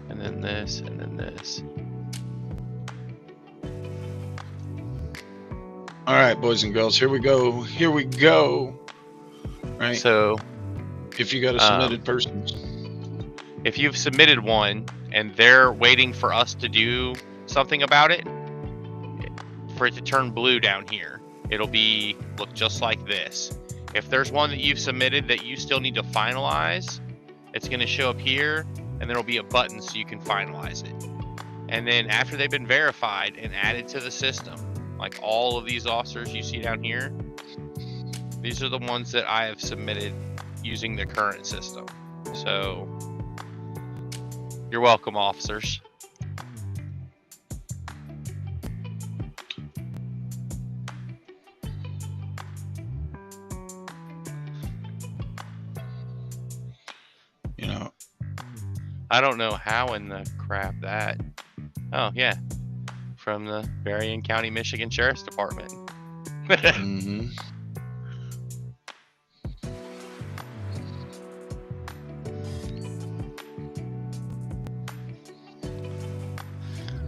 and then this, and then this. All right, boys and girls, here we go. Here we go. Right. So, if you got a submitted person, if you've submitted one and they're waiting for us to do something about it, for it to turn blue down here, it'll look just like this. If there's one that you've submitted that you still need to finalize, it's going to show up here, and there'll be a button so you can finalize it. And then after they've been verified and added to the system, like all of these officers you see down here, these are the ones that I have submitted using the current system. So, you're welcome, officers. you know, I don't know how in the crap that. Oh, yeah. From the Berrien County, Michigan Sheriff's Department. mm-hmm.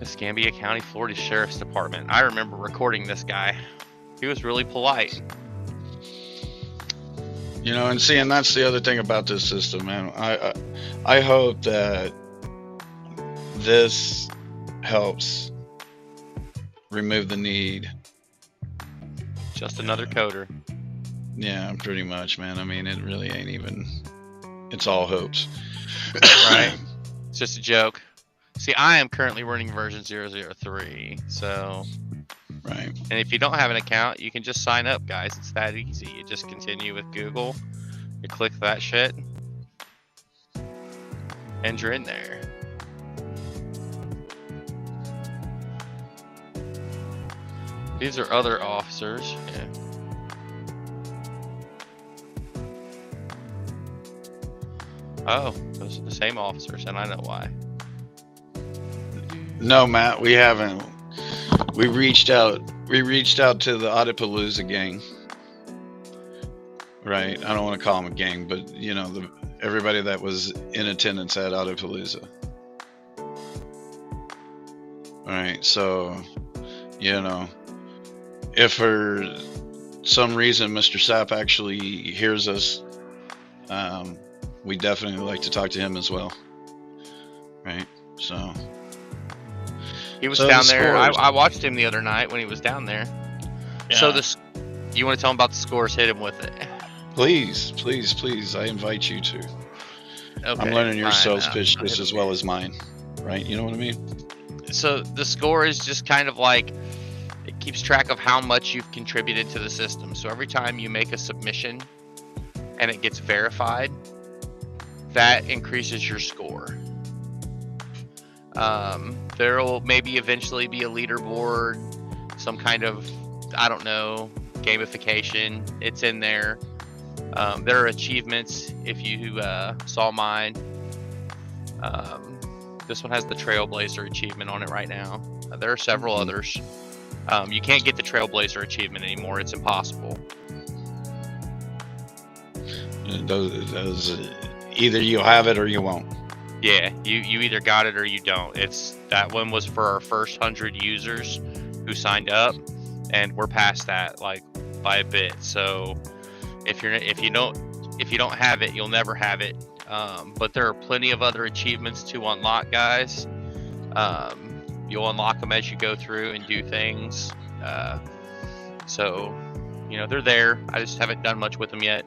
Escambia County, Florida Sheriff's Department. I remember recording this guy. He was really polite. You know, and see, and that's the other thing about this system, man. I hope that this helps remove the need. Just another coder. Yeah, pretty much, man. I mean, it really ain't even. It's all hopes, Right? It's just a joke. See, I am currently running version 003, so. Right. And if you don't have an account, you can just sign up, guys. It's that easy. You just continue with Google. You click that shit. And you're in there. These are other officers. Yeah. Oh, those are the same officers, and I know why. No, Matt, we haven't. We reached out. We reached out to the Audipalooza gang. Right. I don't want to call them a gang, but you know, everybody that was in attendance at Autopalooza. All right, so if for some reason Mr. Sapp actually hears us, we definitely like to talk to him as well. Right, so he was down there. I watched him the other night when he was down there. Yeah. So you want to tell him about the scores? Hit him with it. Please. I invite you to. Okay, I'm learning your sales pitch just as well as mine. Right? You know what I mean? So the score is just kind of like, it keeps track of how much you've contributed to the system. So every time you make a submission and it gets verified, that increases your score. There will maybe eventually be a leaderboard, some kind of, I don't know, gamification. It's in there. There are achievements if you saw mine. This one has the Trailblazer achievement on it right now. There are several others. You can't get the Trailblazer achievement anymore. It's impossible. Those either you have it or you won't. Yeah, you either got it or you don't. That one was for our first 100 users who signed up, and we're past that like by a bit. So if you don't have it, you'll never have it. But there are plenty of other achievements to unlock, guys. You'll unlock them as you go through and do things. So they're there. I just haven't done much with them yet.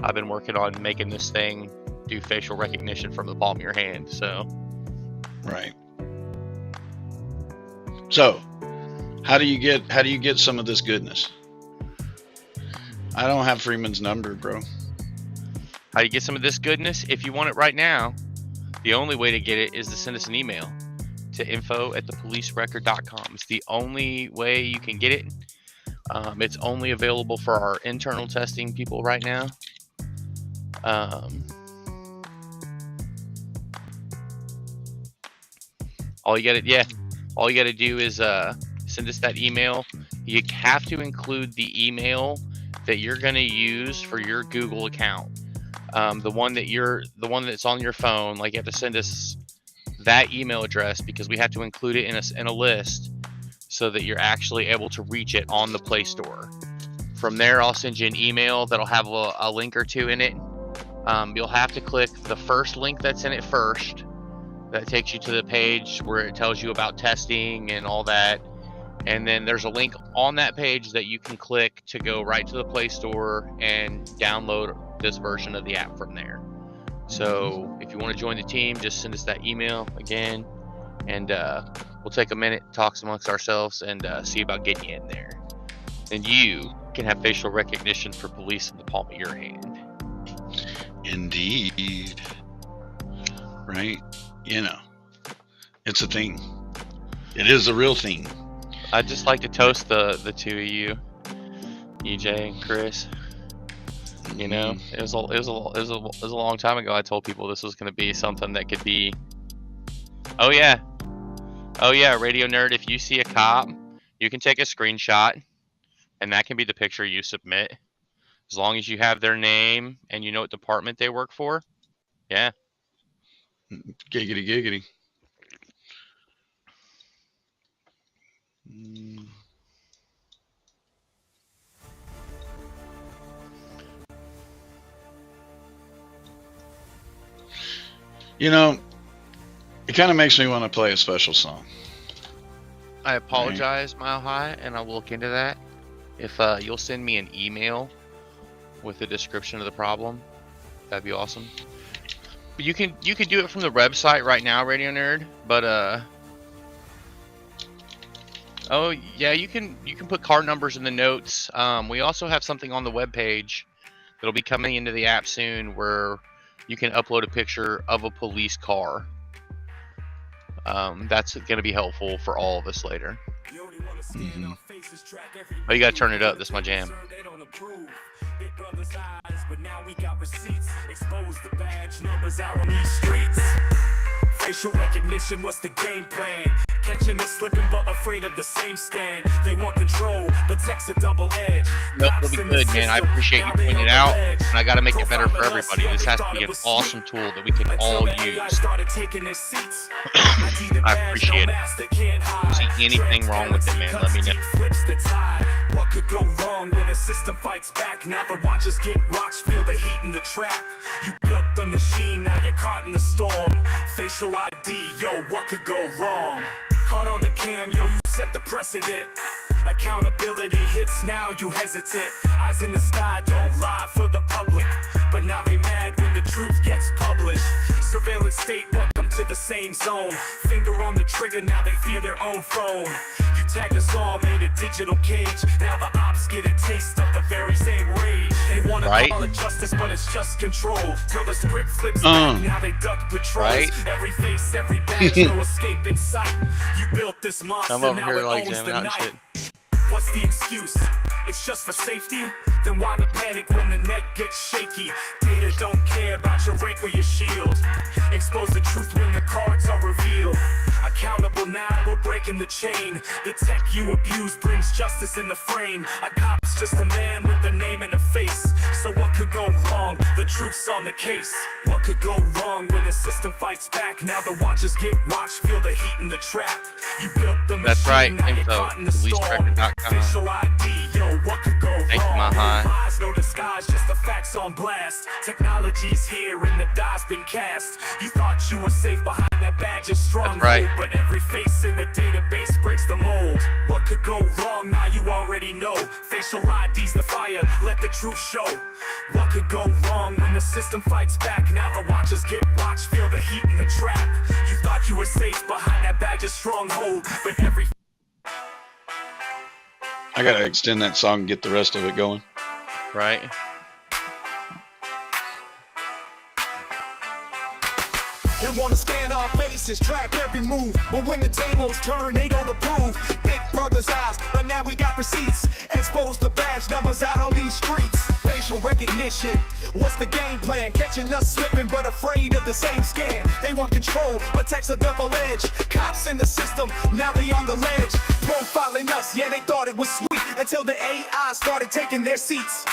I've been working on making this thing do facial recognition from the palm of your hand. So right. So how do you get some of this goodness? I don't have Freeman's number, bro. How do you get some of this goodness? If you want it right now, the only way to get it is to send us an email to info@thepolicerecord.com. It's the only way you can get it. It's only available for our internal testing people right now. All you gotta do is send us that email. You have to include the email that you're gonna use for your Google account. The one that's on your phone. Like, you have to send us that email address because we have to include it in a list so that you're actually able to reach it on the Play Store. From there, I'll send you an email that'll have a link or two in it. You'll have to click the first link that's in it first. That takes you to the page where it tells you about testing and all that. And then there's a link on that page that you can click to go right to the Play Store and download this version of the app from there. So if you want to join the team, just send us that email again, and we'll take a minute, talk amongst ourselves, and see about getting you in there. And you can have facial recognition for police in the palm of your hand. Indeed. Right? It's a thing. It is a real thing. I'd just like to toast the two of you, EJ and Chris. It was a long time ago. I told people this was going to be something that could be. Oh yeah, Radio Nerd. If you see a cop, you can take a screenshot, and that can be the picture you submit, as long as you have their name and you know what department they work for. Yeah. Giggity giggity. It kind of makes me want to play a special song. I apologize, Mile High, and I'll look into that. If you'll send me an email with a description of the problem, that'd be awesome. But you can do it from the website right now, Radio Nerd. But oh yeah, you can put car numbers in the notes. We also have something on the webpage that'll be coming into the app soon where you can upload a picture of a police car. That's going to be helpful for all of us later. Mm-hmm. Oh, you got to turn it up. That's my jam. Facial recognition, what's the game plan? Catching us slipping but afraid of the same stand. They want control, but tech's a double edge. Nope, it'll be good, man. I appreciate you pointing it out, and I got to make it better for everybody. This has to be an awesome tool that we can all use. I appreciate it. If you see anything wrong with it, man, let me know. What could go wrong when the system fights back? Now the watchers get watched, feel the heat in the trap. You built the machine, now you're caught in the storm. Facial ID, yo, what could go wrong? Caught on the cam, yo, you set the precedent. Accountability hits, now you hesitate. Eyes in the sky, don't lie for the public. But now they mad when the truth gets published. Surveillance state, welcome to the same zone. Finger on the trigger, now they fear their own phone. You tagged us all, made a digital cage. Now the ops get a taste of the very same rage. They wanna call it justice, but it's just control. Till the script flips back, now they duck patrols. Every face, every badge, no escape in sight. You built this monster, now it owns the night. What's the excuse? It's just for safety? Then why the panic when the net gets shaky? Data don't care about your rank or your shield. Expose the truth when the cards are revealed. Accountable now, we're breaking the chain. The tech you abuse brings justice in the frame. A cop's just a man with a name and a face. So what could go wrong? The truth's on the case. What could go wrong when the system fights back? Now the watchers get watched, feel the heat in the trap. You built the machine, That's right, now you're info, caught in the storm. Facial ID, yo, what could go wrong? Lies, no disguise, just the facts on blast. Technology's here and the die's been cast. You thought you were safe behind that badge of stronghold, but every face in the database breaks the mold. What could go wrong? Now you already know. Facial ID's the fire, let the truth show. What could go wrong when the system fights back? Now the watchers get watched, feel the heat in the trap. You thought you were safe behind that badge of stronghold, but every I gotta extend that song and get the rest of it going. Right. They wanna scan our faces, track every move. But when the tables turn, they don't approve. Big brother's eyes, but now we got receipts. Expose the badge numbers out on these streets. Facial recognition, what's the game plan? Catching us slipping, but afraid of the same scan. They want control, but tech's a double edge. Cops in the system, now they on the ledge. Profiling us, yeah, they thought it was sweet. Until the AI started taking their seats.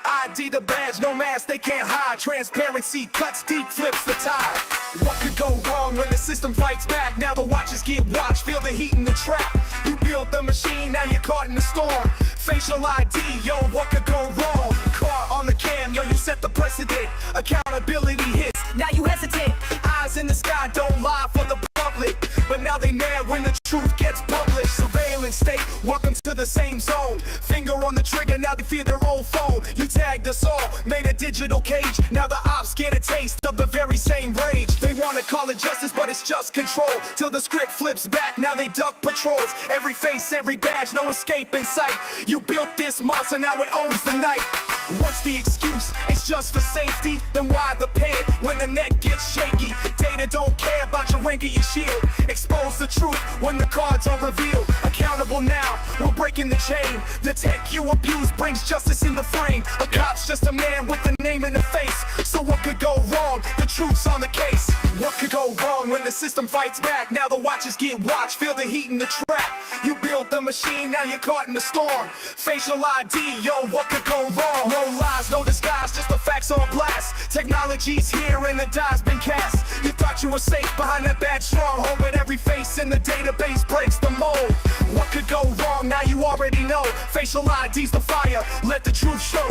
ID the badge, no mask, they can't hide. Transparency cuts deep, flips the tide. What could go wrong when the system fights back? Now the watchers get watched, feel the heat in the trap. You built the machine, now you're caught in the storm. Facial ID, yo, what could go wrong? Caught on the cam, yo, you set the precedent. Accountability hits, now you hesitate. Eyes in the sky, don't lie for the public. But now they mad when the truth gets published. Surveillance state, welcome to the same zone. Finger on the trigger, now they fear their own phone. You tagged us all, made a digital cage. Now the ops get a taste of the very same rage. They wanna call it justice, but it's just control. Till the script flips back, now they duck patrols. Every face, every badge, no escape in sight. You built this monster, now it owns the night. What's the excuse? It's just for safety. Then why the panic when the net gets shaky? Data don't care about your rank or your shield. Expose the truth when the cards are revealed. Accountable now, we're breaking the chain. The tech you abuse brings justice in the frame. A cop's just a man with a name and a face. So what could go wrong? The truth's on the case. What could go wrong when the system fights back? Now the watchers get watched, feel the heat in the trap. You built the machine, now you're caught in the storm. Facial ID, yo, what could go wrong? No lies, no disguise, just the facts on blast. Technology's here and the die's been cast. You thought you were safe behind that bad stronghold, but every face in the database breaks the mold. What could go wrong? Now you already know. Facial ID's the fire, let the truth show.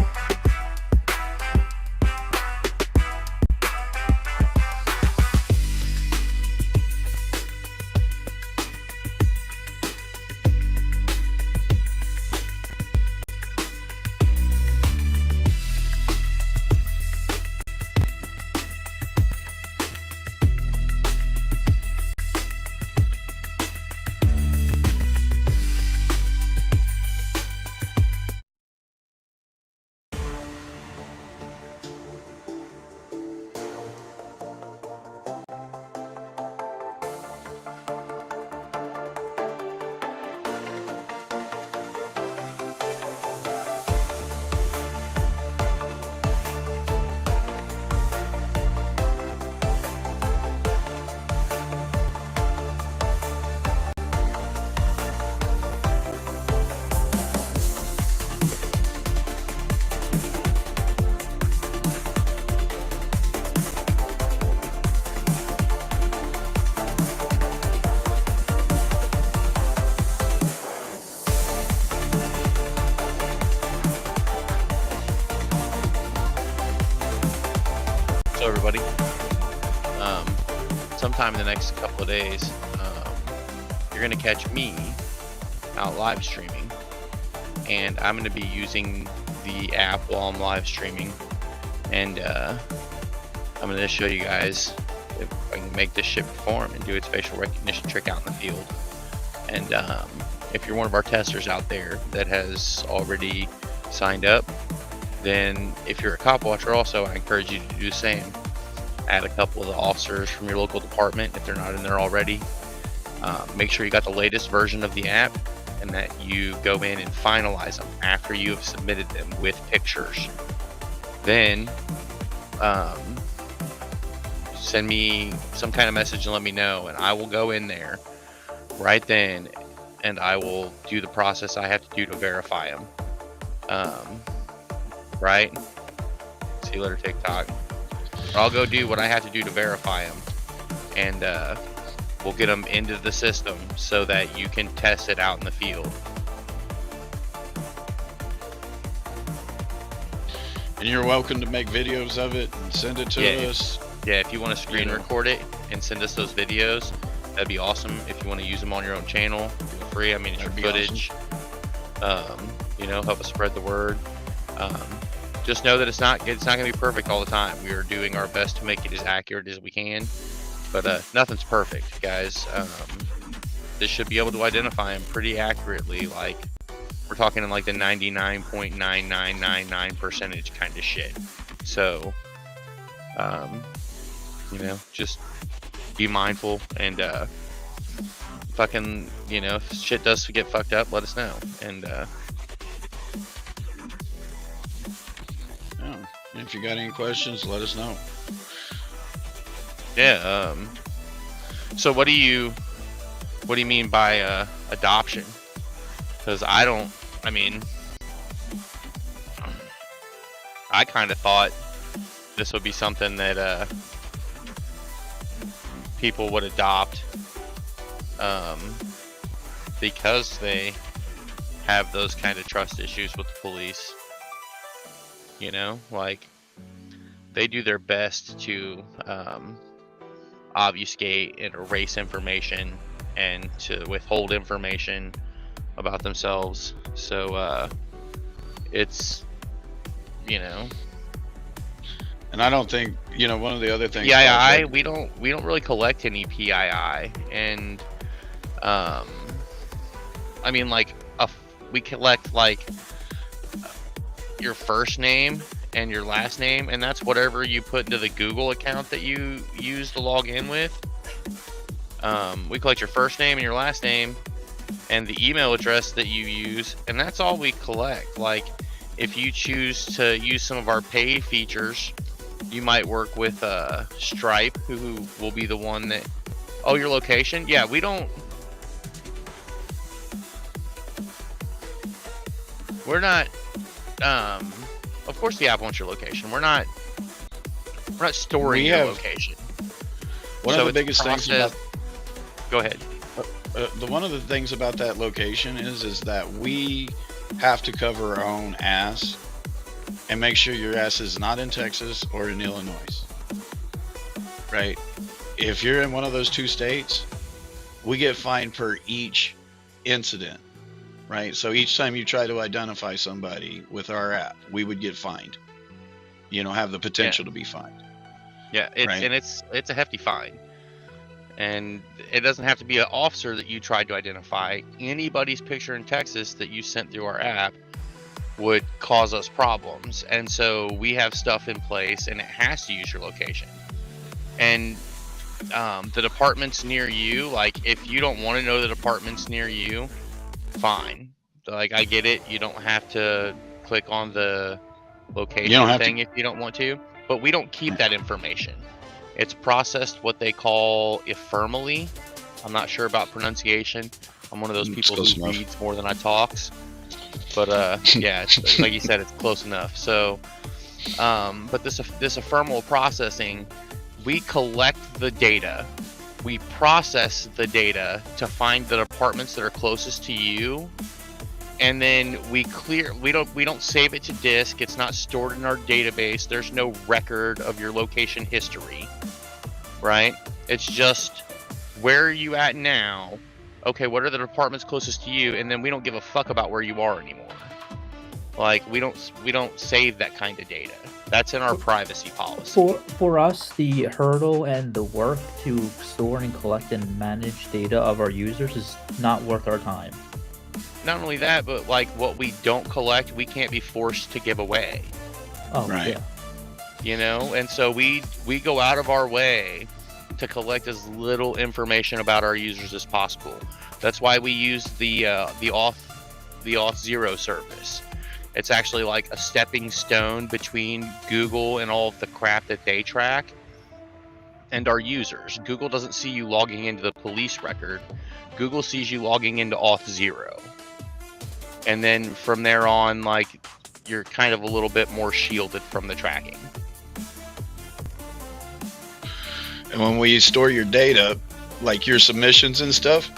sometime in the next couple of days, you're gonna catch me out live streaming, and I'm gonna be using the app while I'm live streaming, and I'm gonna show you guys if I can make this shit perform and do its facial recognition trick out in the field. And if you're one of our testers out there that has already signed up, then if you're a cop watcher also, I encourage you to do the same. Add a couple of the officers from your local department if they're not in there already. Make sure you got the latest version of the app and that you go in and finalize them after you have submitted them with pictures. Then send me some kind of message and let me know, and I will go in there right then and I will do the process I have to do to verify them. Right? See you later, TikTok. I'll go do what I have to do to verify them, and we'll get them into the system so that you can test it out in the field. And you're welcome to make videos of it and send it to us. Yeah, if you want to screen record it and send us those videos, that'd be awesome. If you want to use them on your own channel, feel free. I mean, it's your footage. Awesome. Help us spread the word. Just know that it's not going to be perfect all the time. We are doing our best to make it as accurate as we can, but nothing's perfect, guys. This should be able to identify them pretty accurately. Like, we're talking in like the 99.9999% kind of shit. So, just be mindful and fucking, if shit does get fucked up, let us know. And if you got any questions, let us know. Yeah. So what do you mean by adoption? Because I kind of thought this would be something that people would adopt because they have those kind of trust issues with the police. Like, they do their best to obfuscate and erase information and to withhold information about themselves. So it's, And I don't think, one of the other things. PII, we don't really collect any PII, and we collect like your first name and your last name, and that's whatever you put into the Google account that you use to log in with. We collect your first name and your last name and the email address that you use, and that's all we collect. Like, if you choose to use some of our paid features, you might work with Stripe, who will be the one that... Oh, your location? Yeah, we don't... We're not... of course the app wants your location. We're not storing your location. One of the biggest things about... Go ahead. One of the things about that location is that we have to cover our own ass and make sure your ass is not in Texas or in Illinois. Right? If you're in one of those two states, we get fined per each incident. Right? So each time you try to identify somebody with our app, we would get fined. Have the potential to be fined. Yeah, it's a hefty fine. And it doesn't have to be an officer that you tried to identify. Anybody's picture in Texas that you sent through our app would cause us problems. And so we have stuff in place, and it has to use your location. And the departments near you, like, if you don't want to know the departments near you, fine. Like, I get it. You don't have to click on the location thing if you don't want to. But we don't keep that information. It's processed what they call ephemerally. I'm not sure about pronunciation. I'm one of those people who reads more than I talks. But yeah, like you said, it's close enough. So, but this ephemeral processing, we collect the data, we process the data to find the departments that are closest to you, and then we don't save it to disk. It's not stored in our database. There's no record of your location history, right? It's just, where are you at now? Okay, what are the departments closest to you? And then we don't give a fuck about where you are anymore. Like, we don't save that kind of data. That's in our privacy policy. For us, the hurdle and the work to store and collect and manage data of our users is not worth our time. Not only that, but like what we don't collect, we can't be forced to give away. Oh, Right. yeah. You know, and so we go out of our way to collect as little information about our users as possible. That's why we use the auth 0 service. It's actually like a stepping stone between Google and all of the crap that they track and our users. Google doesn't see you logging into the police record. Google sees you logging into auth 0. And then from there on, like, you're kind of a little bit more shielded from the tracking. And when we store your data, like your submissions and stuff,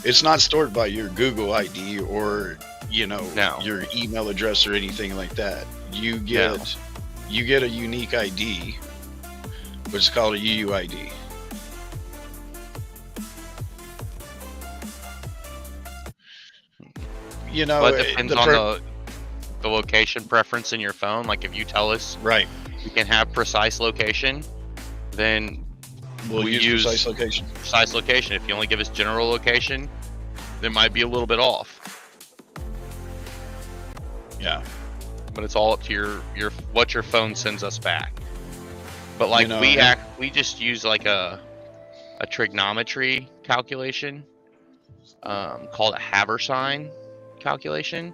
it's not stored by your Google ID or, you know, No. your email address or anything like that. You get a unique ID, which is called a UUID. You know, But it depends on the location preference in your phone. Like, if you tell us right. you can have precise location, then We'll we use use precise location. precise location. If you only give us general location, there might be a little bit off. Yeah. But it's all up to your what your phone sends us back. But like, You know, we just use like a trigonometry calculation called a Haversine calculation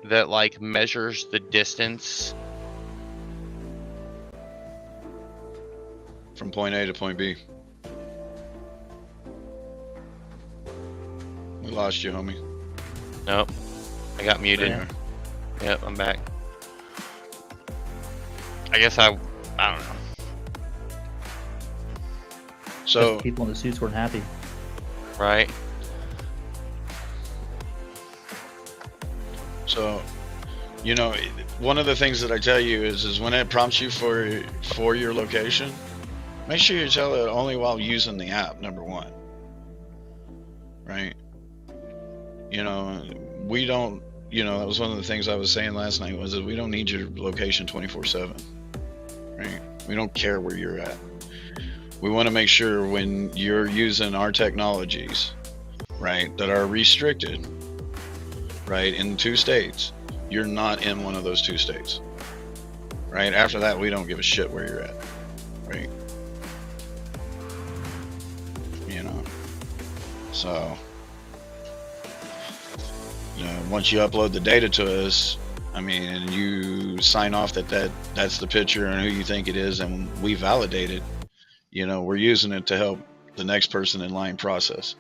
that like measures the distance From point A to point B. We lost you, homie. Nope, I got muted. There. Yep, I'm back. I guess I don't know. So People in the suits weren't happy. Right? So, you know, one of the things that I tell you is when it prompts you for your location, make sure you tell it only while using the app. Number one, right? You know, we don't. You know, that was one of the things I was saying last night was that we don't need your location 24/7, right? We don't care where you're at. We want to make sure when you're using our technologies, right, that are restricted, right, in 2 states, you're not in one of those 2 states, right? After that, we don't give a shit where you're at, right? You know, so, you know, once you upload the data to us, I mean, and you sign off that's the picture and who you think it is, and we validate it, you know, we're using it to help the next person in line process,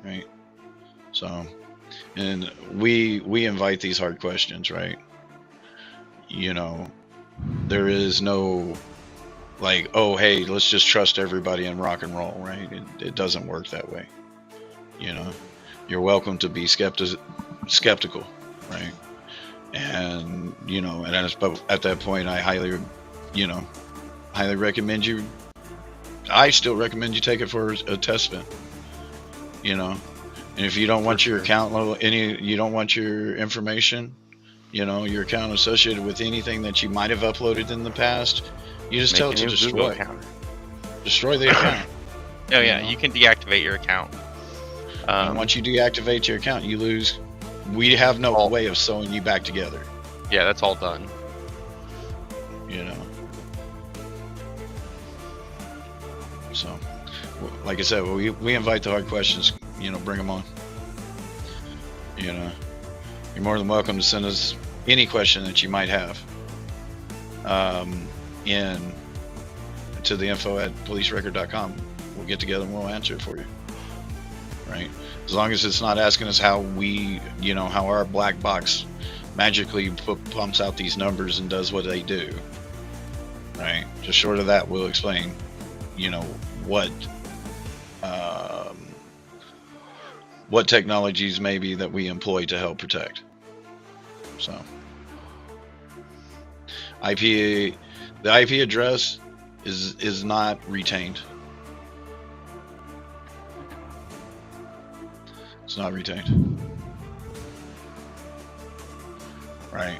right? So, and we invite these hard questions, right? You know, there is no like, oh, hey, let's just trust everybody and rock and roll, right? It doesn't work that way. You know, you're welcome to be skeptical, right? And, you know, and at that point, I highly recommend you. I still recommend you take it for a test spin, you know. And if you don't want your account you don't want your information, you know, your account associated with anything that you might have uploaded in the past, you just tell it to destroy the account. Oh yeah, you can deactivate your account. And once you deactivate your account, you lose. We have no way of sewing you back together. Yeah, that's all done. You know. So, like I said, we invite the hard questions. You know, bring them on. You know, you're more than welcome to send us any question that you might have. In to the info@policerecord.com. We'll get together and we'll answer it for you. Right? As long as it's not asking us how how our black box magically pumps out these numbers and does what they do. Right? Just short of that, we'll explain, you know, what technologies maybe that we employ to help protect. So, the IP address is not retained. It's not retained. Right.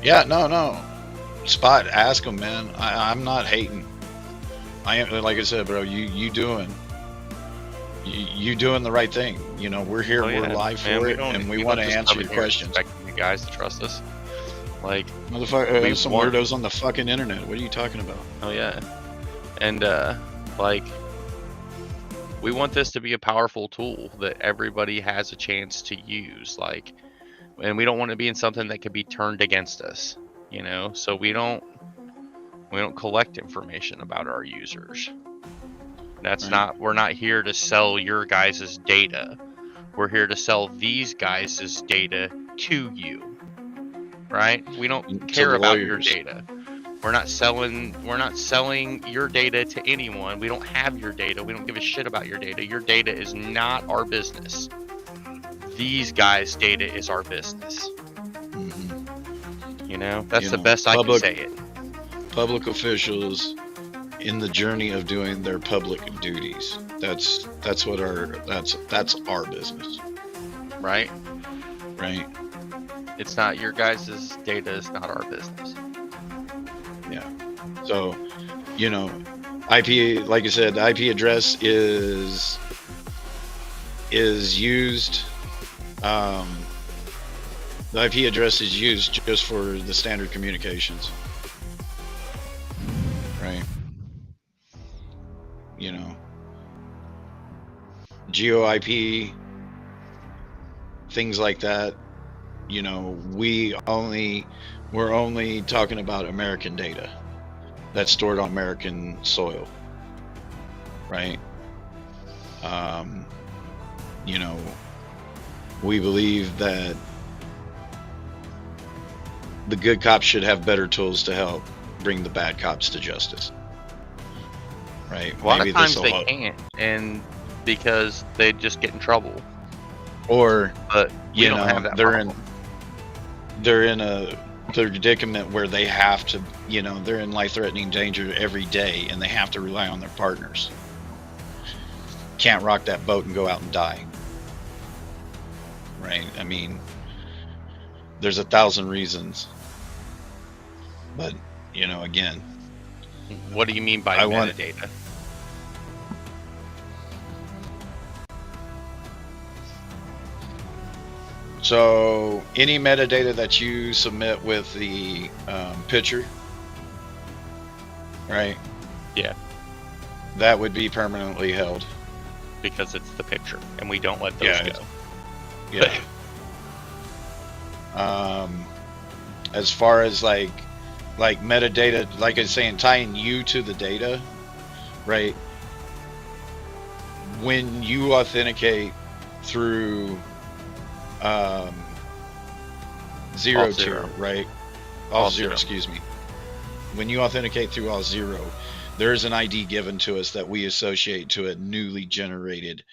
Yeah, no. Spot, ask them, man. I'm not hating. I am, like I said, bro. You doing the right thing. You know, we're here, we're live man, for it, and we want to answer your questions. Expecting you guys to trust us, like motherfucker. Some weirdos on the fucking internet. What are you talking about? Oh yeah, and like we want this to be a powerful tool that everybody has a chance to use. Like, and we don't want it being something that could be turned against us. You know, so we don't collect information about our users. That's Right. we're not here to sell your guys' data. We're here to sell these guys' data to you. Right? We don't care about your data. We're not selling your data to anyone. We don't have your data. We don't give a shit about your data. Your data is not our business. These guys' data is our business. Mm-hmm. You know, that's the best I can say it. Public officials in the journey of doing their public duties. That's what that's our business. Right? Right. It's not your guys' data is not our business. Yeah. So, you know, IP, like I said, the IP address is used. The IP address is used just for the standard communications. Right. You know, geo IP, things like that. You know, we're only talking about American data that's stored on American soil. Right. You know, we believe that the good cops should have better tools to help bring the bad cops to justice. Right. A lot of times they can't, and because they just get in trouble. Or, but you know, they're in a predicament where they have to, you know, they're in life-threatening danger every day, and they have to rely on their partners. Can't rock that boat and go out and die. Right. I mean, there's 1,000 reasons, but you know, again, what do you mean by metadata? So any metadata that you submit with the picture, right? Yeah, that would be permanently held because it's the picture, and we don't let those go. Yeah. As far as like metadata, like I was saying, tying you to the data, right? When you authenticate through zero tier, right? All zero, excuse me. When you authenticate through all zero, there is an ID given to us that we associate to a newly generated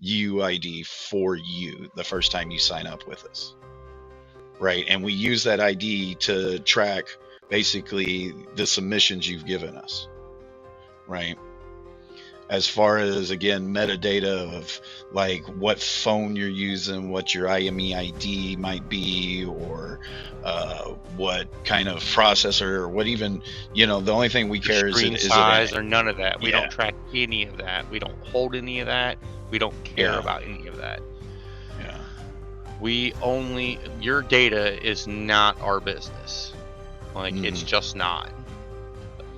UID for you the first time you sign up with us. Right, and we use that ID to track basically the submissions you've given us. Right. As far as, again, metadata of like what phone you're using, what your IME ID might be, or what kind of processor, or what even, you know, the only thing we care is screen size or none of that. We don't track any of that. We don't hold any of that. We don't care about any of that. Yeah. Your data is not our business. Like, it's just not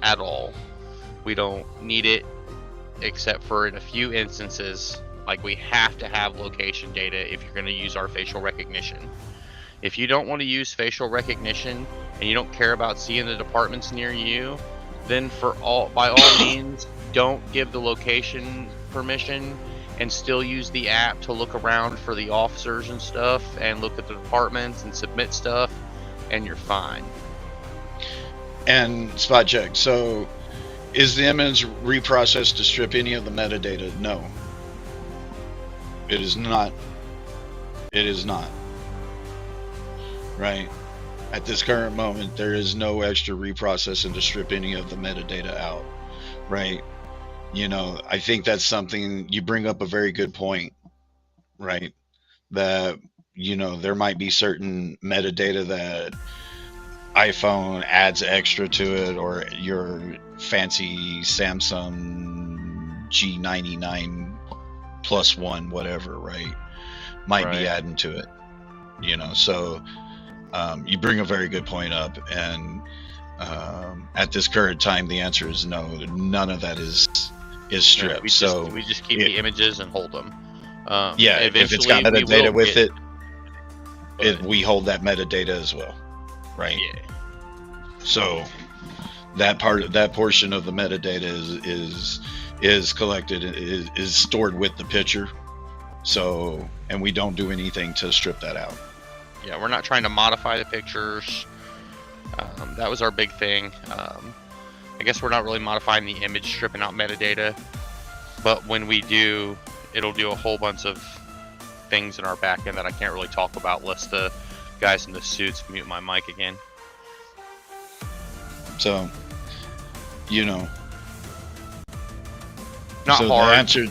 at all. We don't need it, except for in a few instances. Like, we have to have location data if you're going to use our facial recognition. If you don't want to use facial recognition and you don't care about seeing the departments near you, then by all means, don't give the location permission and still use the app to look around for the officers and stuff and look at the departments and submit stuff, and you're fine. And spot check. So is the image reprocessed to strip any of the metadata? No. It is not. It is not. Right? At this current moment, there is no extra reprocessing to strip any of the metadata out. Right? I think that's something you bring up, a very good point, right? That, there might be certain metadata that iPhone adds extra to it, or your fancy Samsung G99 plus one, whatever, right? Might be Right. adding to it, so you bring a very good point up, and at this current time, the answer is no. None of that is stripped. So we just keep it- the images and hold them. yeah, if it's got eventually we metadata will with get- it, we hold that metadata as well, right? Yeah. So that portion of the metadata is collected, is stored with the picture. So, and we don't do anything to strip that out. Yeah, we're not trying to modify the pictures. That was our big thing. I guess we're not really modifying the image, stripping out metadata. But when we do, it'll do a whole bunch of things in our backend that I can't really talk about unless the guys in the suits mute my mic again. So, Not so hard, the answer,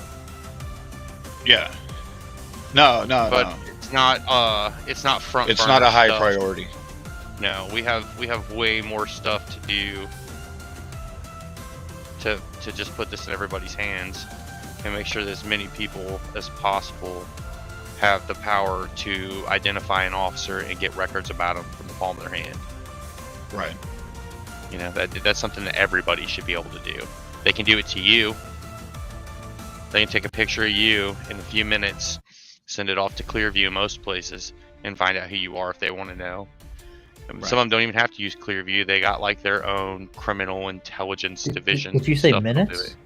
yeah, no, but it's not front. it's not a burner high stuff. priority. No, we have way more stuff to do to just put this in everybody's hands and make sure that as many people as possible have the power to identify an officer and get records about them from the palm of their hand. Right. That's something that everybody should be able to do. They can do it to you. They can take a picture of you in a few minutes, send it off to Clearview most places, and find out who you are if they want to know. Right. Some of them don't even have to use Clearview. They got like their own criminal intelligence division. Did you say stuff that'll do minutes?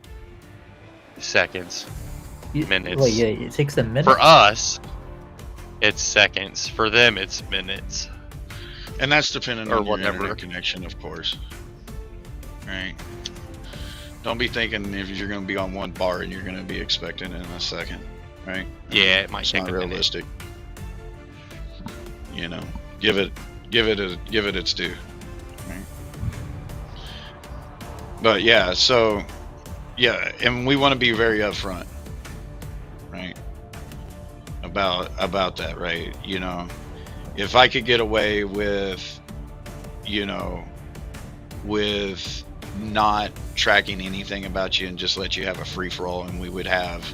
it. Seconds. Minutes. Wait, yeah, it takes them minutes. For us, it's seconds. For them, it's minutes. And that's dependent Or on your whatever. internet connection, of course. Right. Don't be thinking if you're going to be on one bar and you're going to be expecting it in a second, right? Yeah, it might It's take not a minute. realistic. Give it its due. Right? But yeah, so yeah, and we want to be very upfront, right? About that, right? If I could get away with, with not tracking anything about you and just let you have a free for all, and we would have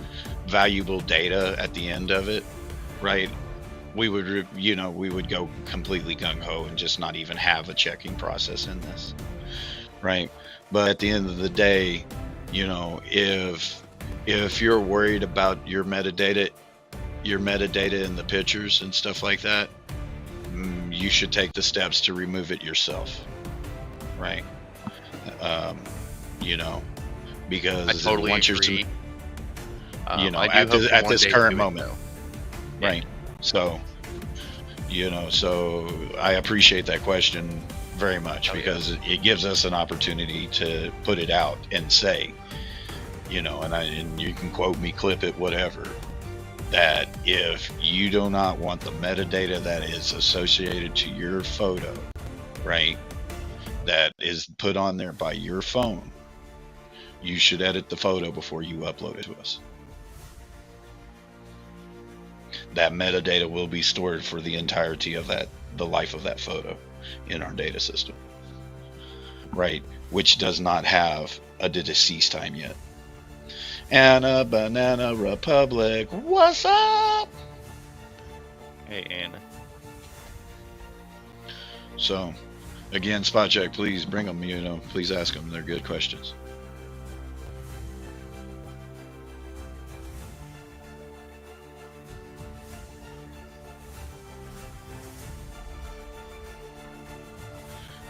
valuable data at the end of it, right? We would, we would go completely gung ho and just not even have a checking process in this, right? But at the end of the day, if you're worried about your metadata in the pictures and stuff like that, you should take the steps to remove it yourself, right? Because I totally once agree. I do I do hope at one this day current do it, moment, though. right? So, so I appreciate that question very much, Oh, yeah. because it gives us an opportunity to put it out and say, and you can quote me, clip it, whatever, that if you do not want the metadata that is associated to your photo, right, that is put on there by your phone, you should edit the photo before you upload it to us. That metadata will be stored for the entirety of the life of that photo in our data system, right? Which does not have a deceased time yet. Anna Banana Republic, what's up? Hey, Anna. So, again, spot check, please bring them, please ask them. They're good questions.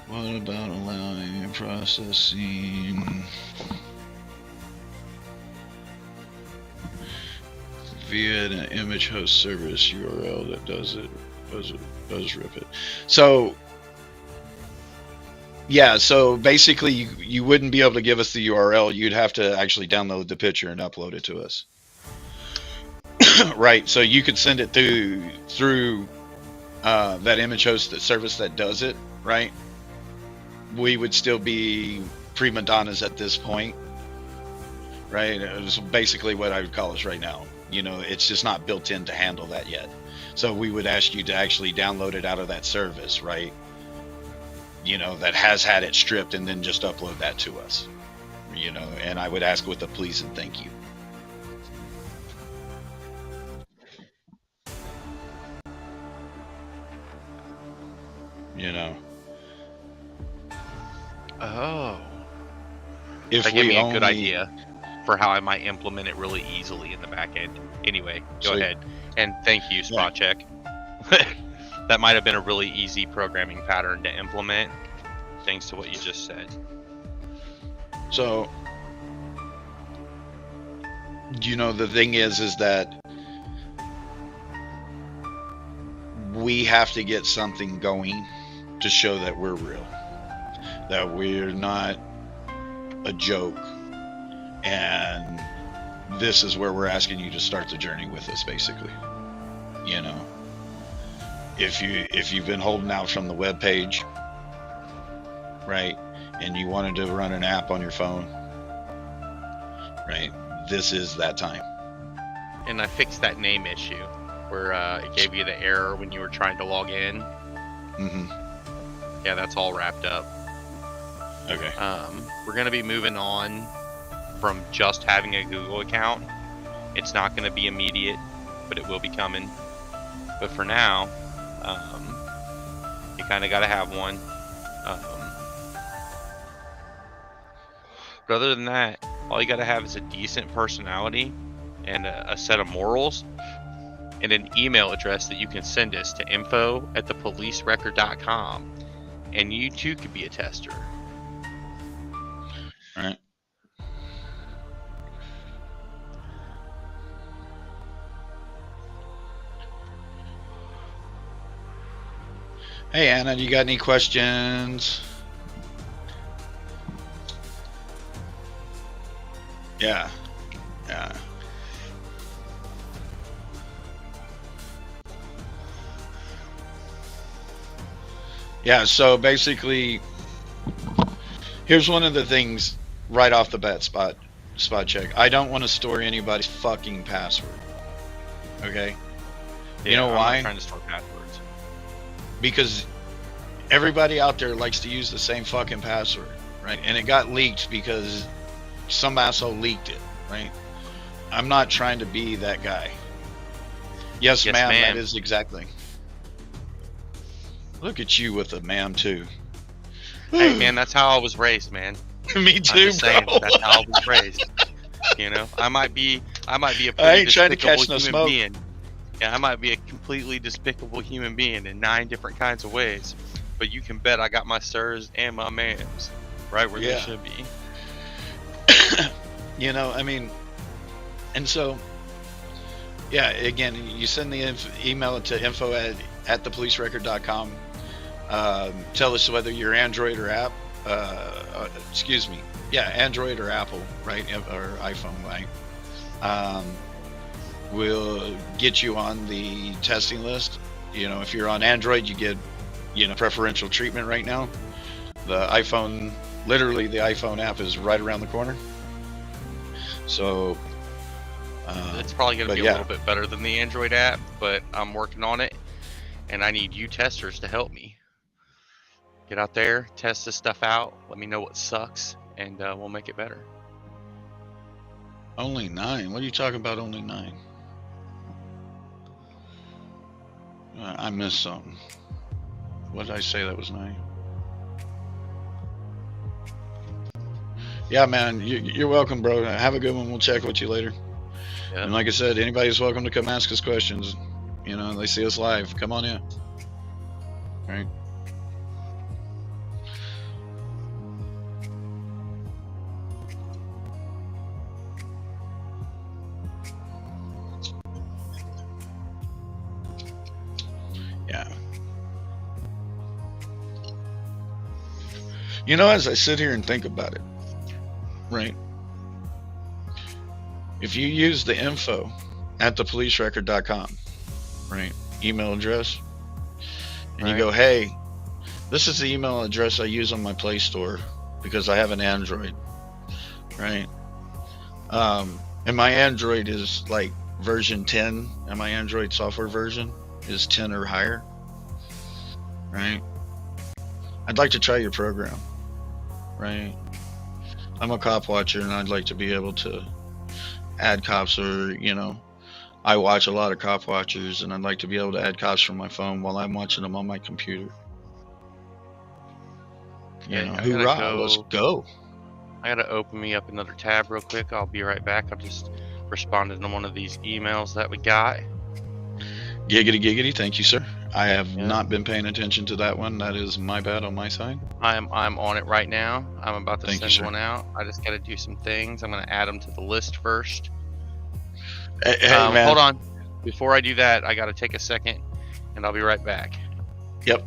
What about allowing processing via an image host service URL that does rip it? So yeah, so basically you wouldn't be able to give us the URL. You'd have to actually download the picture and upload it to us. Right, so you could send it through that image host service that does it, right? We would still be prima donnas at this point, right? It's basically what I would call us right now. You know, it's just not built in to handle that yet. So we would ask you to actually download it out of that service, right? You know, that has had it stripped, and then just upload that to us. You know, and I would ask with a please and thank you. You know. Oh. If That gave we me a only, good idea for how I might implement it really easily in the back end. Anyway, go Sweet. ahead. And thank you, Spot Check. That might have been a really easy programming pattern to implement, thanks to what you just said. So, you know, the thing is that we have to get something going to show that we're real, that we're not a joke, and this is where we're asking you to start the journey with us, basically. You know, if you've been holding out from the web page, right, and you wanted to run an app on your phone, right, this is that time. And I fixed that name issue where it gave you the error when you were trying to log in. Mm-hmm. Yeah, that's all wrapped up. Okay. We're going to be moving on from just having a Google account. It's not going to be immediate, but it will be coming. But for now, you kind of got to have one. But other than that, all you got to have is a decent personality and a set of morals and an email address that you can send us to info@thepolicerecord.com, and you too could be a tester. All right. Hey Anna, you got any questions? Yeah. Yeah. Yeah, so basically, here's one of the things right off the bat, spot check. I don't want to store anybody's fucking password. Okay? You know I'm why? not trying to store passwords. Because everybody out there likes to use the same fucking password, right? And it got leaked because some asshole leaked it, right? I'm not trying to be that guy. Yes, ma'am, that is exactly. Look at you with a ma'am too. Hey man, that's how I was raised, man. Me too, I'm just saying, bro. that's how I was raised. You know, I might be a pretty I ain't trying to despicable catch no human smoke. being. Yeah, I might be a completely despicable human being in 9 different kinds of ways. But you can bet I got my sirs and my ma'ams right where they should be. You know, I mean, and so, yeah, again, you send the email to info@thepolicerecord.com. Tell us whether you're Android or app. Excuse me. Yeah, Android or Apple, right? Or iPhone, right? We'll get you on the testing list. You know, if you're on Android, you get, you know, preferential treatment right now. The iPhone, literally the iPhone app is right around the corner. So it's probably going to be a little bit better than the Android app, but I'm working on it, and I need you testers to help me. Get out there, test this stuff out, let me know what sucks, and we'll make it better. Only 9? What are you talking about, only 9? I missed something. What did I say that was 9? Yeah, man, you're welcome, bro. Have a good one. We'll check with you later. Yep. And like I said, anybody's welcome to come ask us questions. You know, they see us live. Come on in. All right. Yeah. You know, as I sit here and think about it, right? If you use the info@thepolicerecord.com, right, email address, and you go, hey, this is the email address I use on my Play Store because I have an Android, right? And my Android is like version 10, and my Android software version is 10 or higher. Right? I'd like to try your program. Right? I'm a cop watcher, and I'd like to be able to add cops, or I watch a lot of cop watchers, and I'd like to be able to add cops from my phone while I'm watching them on my computer. Okay, I gotta hoorah, let's go. I gotta open me up another tab real quick. I'll be right back. I'm just responding to one of these emails that we got. Giggity, giggity. Thank you, sir. I have Yeah. not been paying attention to that one. That is my bad on my side. I'm on it right now. I'm about to Thank you, send sir. one out. I just gotta do some things. I'm gonna add them to the list first. Hey, man. Hold on. Before I do that, I gotta take a second, and I'll be right back. Yep.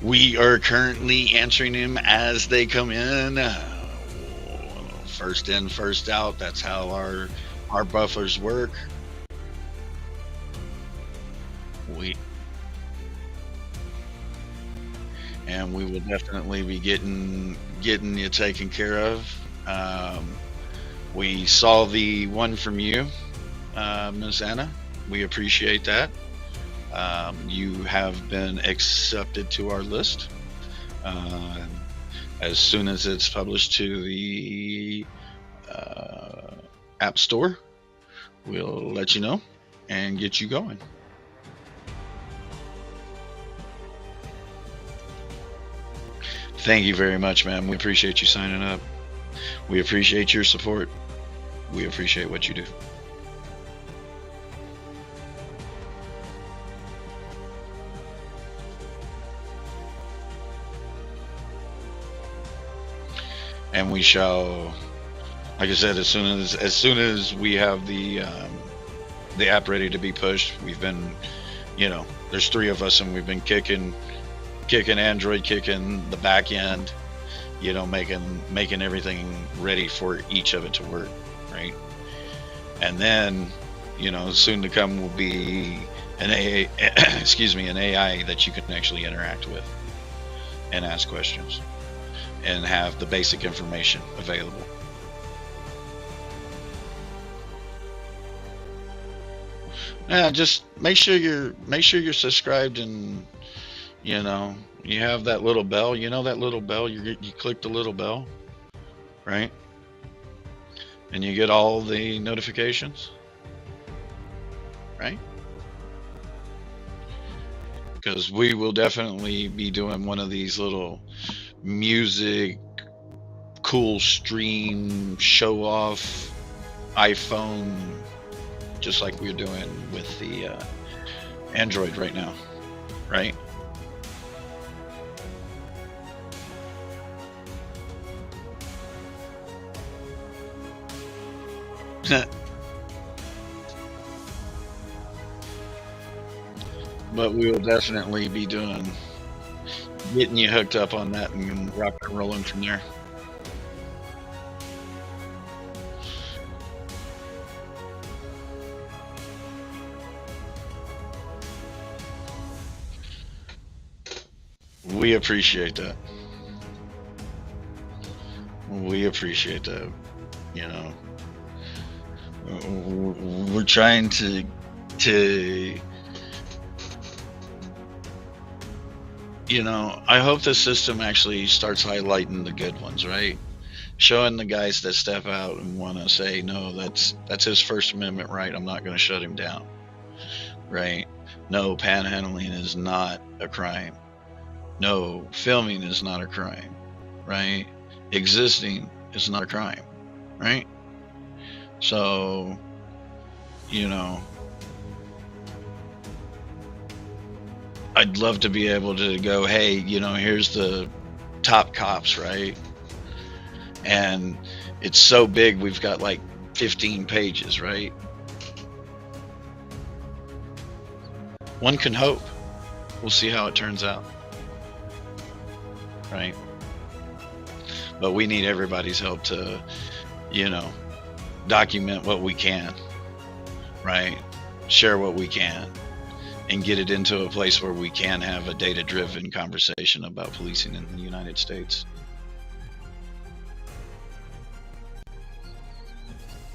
We are currently answering them as they come in. First in, first out. That's how our buffers work. We will definitely be getting you taken care of. We saw the one from you, Ms. Anna. We appreciate that. You have been accepted to our list. As soon as it's published to the App Store, we'll let you know and get you going. Thank you very much, man. We appreciate you signing up. We appreciate your support. We appreciate what you do. And we shall, like I said, as soon as we have the app ready to be pushed, we've been, there's 3 of us, and we've been kicking Android, kicking the back end, making everything ready for each of it to work, right? And then, soon to come will be an AI, an AI that you can actually interact with and ask questions and have the basic information available. Yeah, just make sure you're subscribed, and you have that little bell. That little bell. You click the little bell, right? And you get all the notifications, right? Because we will definitely be doing one of these little music cool stream show off iPhone just like we're doing with the Android right now, right? But we will definitely be getting you hooked up on that and rocking and rolling from there. We appreciate that. We appreciate that. You know, we're trying to you know, I hope the system actually starts highlighting the good ones, right? Showing the guys that step out and want to say, no, that's his First Amendment right. I'm not going to shut him down, right? No, panhandling is not a crime. No, filming is not a crime, right? Existing is not a crime, right? So, you know, I'd love to be able to go, hey, you know, here's the top cops, right? And it's so big, we've got like 15 pages, right? One can hope. We'll see how it turns out, right? But we need everybody's help to, you know, document what we can, right? Share what we can, and get it into a place where we can have a data-driven conversation about policing in the United States.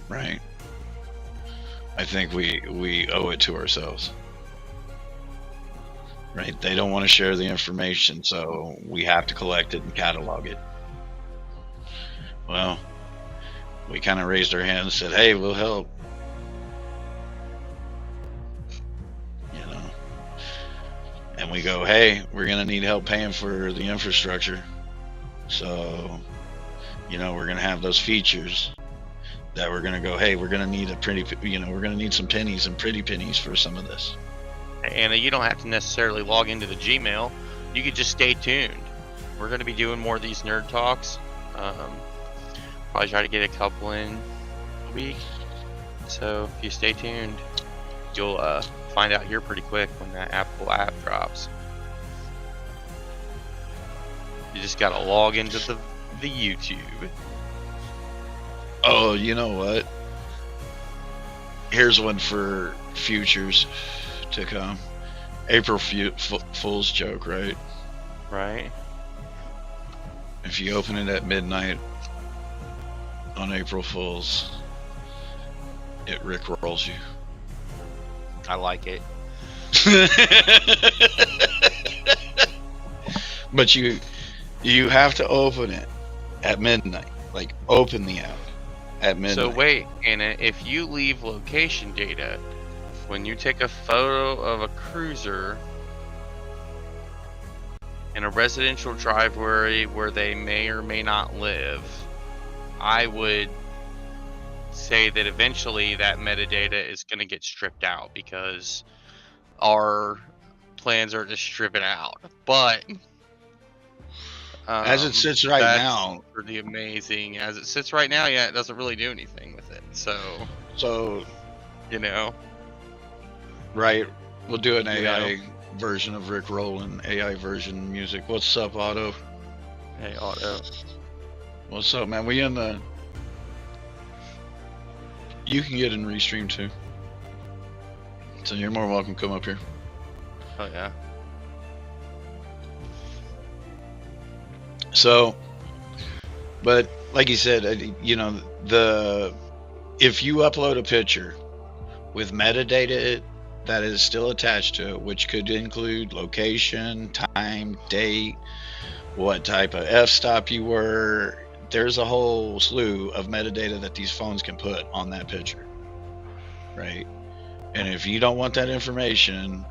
Right? I think we owe it to ourselves. Right? They don't want to share the information, so we have to collect it and catalog it. Well, we kind of raised our hand and said, hey, we'll help. And we go, hey, we're going to need help paying for the infrastructure. So, you know, we're going to have those features that we're going to go, hey, we're going to need we're going to need some pennies and pretty pennies for some of this. And you don't have to necessarily log into the Gmail. You could just stay tuned. We're going to be doing more of these nerd talks. Probably try to get a couple in a week. So if you stay tuned, you'll find out here pretty quick when that Apple app drops. You just gotta log into the YouTube. Oh, you know what? Here's one for futures to come. April Fool's joke, right? Right. If you open it at midnight on April Fool's, it rickrolls you. I like it. But you have to open it at midnight. Like, open the app at midnight. So wait, Anna, if you leave location data, when you take a photo of a cruiser in a residential driveway where they may or may not live, I would say that eventually that metadata is going to get stripped out because our plans are to strip it out. But as it sits right now, pretty amazing. As it sits right now, yeah, it doesn't really do anything with it. So you know, right? We'll do an AI version of Rick Rowland, AI version music. What's up, Otto? Hey, Otto. What's up, man? We in the. You can get in Restream too. So you're more welcome. Come up here. Oh yeah. So, but like you said, you know, if you upload a picture with metadata that is still attached to it, which could include location, time, date, what type of f-stop you were, there's a whole slew of metadata that these phones can put on that picture, right? And if you don't want that information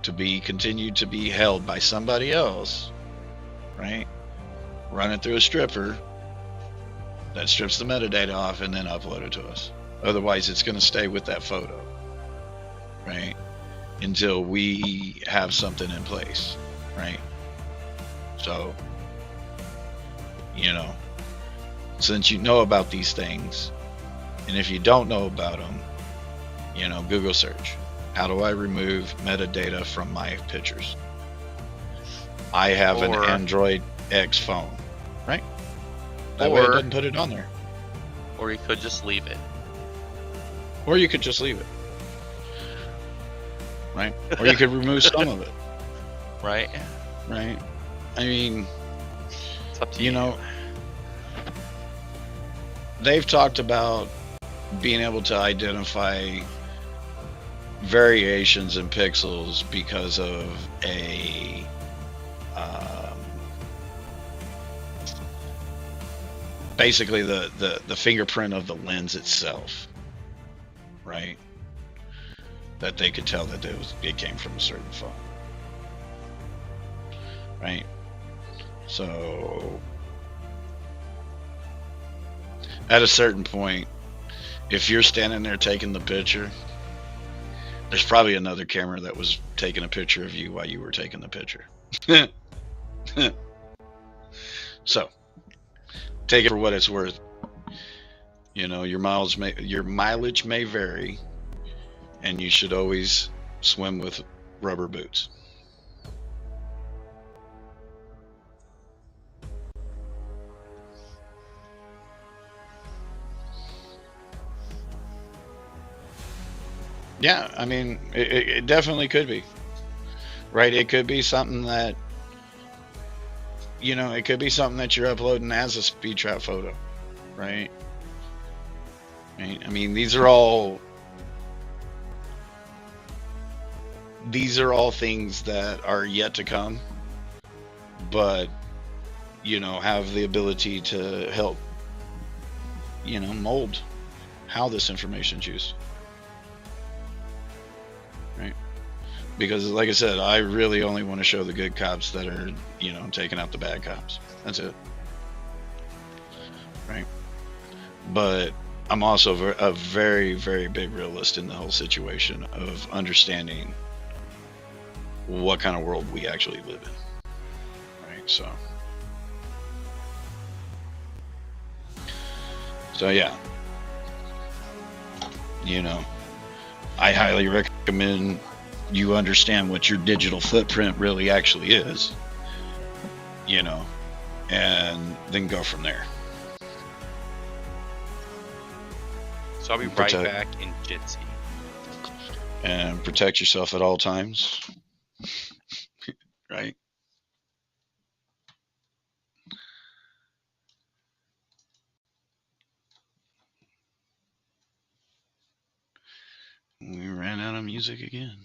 to be continued to be held by somebody else, right, run it through a stripper that strips the metadata off and then upload it to us. Otherwise, it's going to stay with that photo, right? Until we have something in place, right? So, you know, since you know about these things, and if you don't know about them, you know, Google search. How do I remove metadata from my pictures? I have an Android X phone, right? That way it doesn't put it on there. Or you could just leave it. Or you could just leave it. Right? Or you could remove some of it. Right? Right? I mean, It's up to you know, they've talked about being able to identify variations in pixels because of a basically the fingerprint of the lens itself, right? That they could tell that it came from a certain phone, right? So at a certain point, if you're standing there taking the picture, there's probably another camera that was taking a picture of you while you were taking the picture. So take it for what it's worth. You know, your mileage may vary, and you should always swim with rubber boots. Yeah, I mean, it definitely could be, right? It could be something that, you know, it could be something that you're uploading as a speed trap photo, right? Right? I mean, these are all things that are yet to come, but, you know, have the ability to help, you know, mold how this information is used. Right? Because, like I said, I really only want to show the good cops that are, you know, taking out the bad cops. That's it. Right? But I'm also a very, very big realist in the whole situation of understanding what kind of world we actually live in. Right? So yeah. You know, I highly recommend you understand what your digital footprint really actually is, you know, and then go from there. So I'll be right back in Jitsi. And protect yourself at all times. Right? We ran out of music again.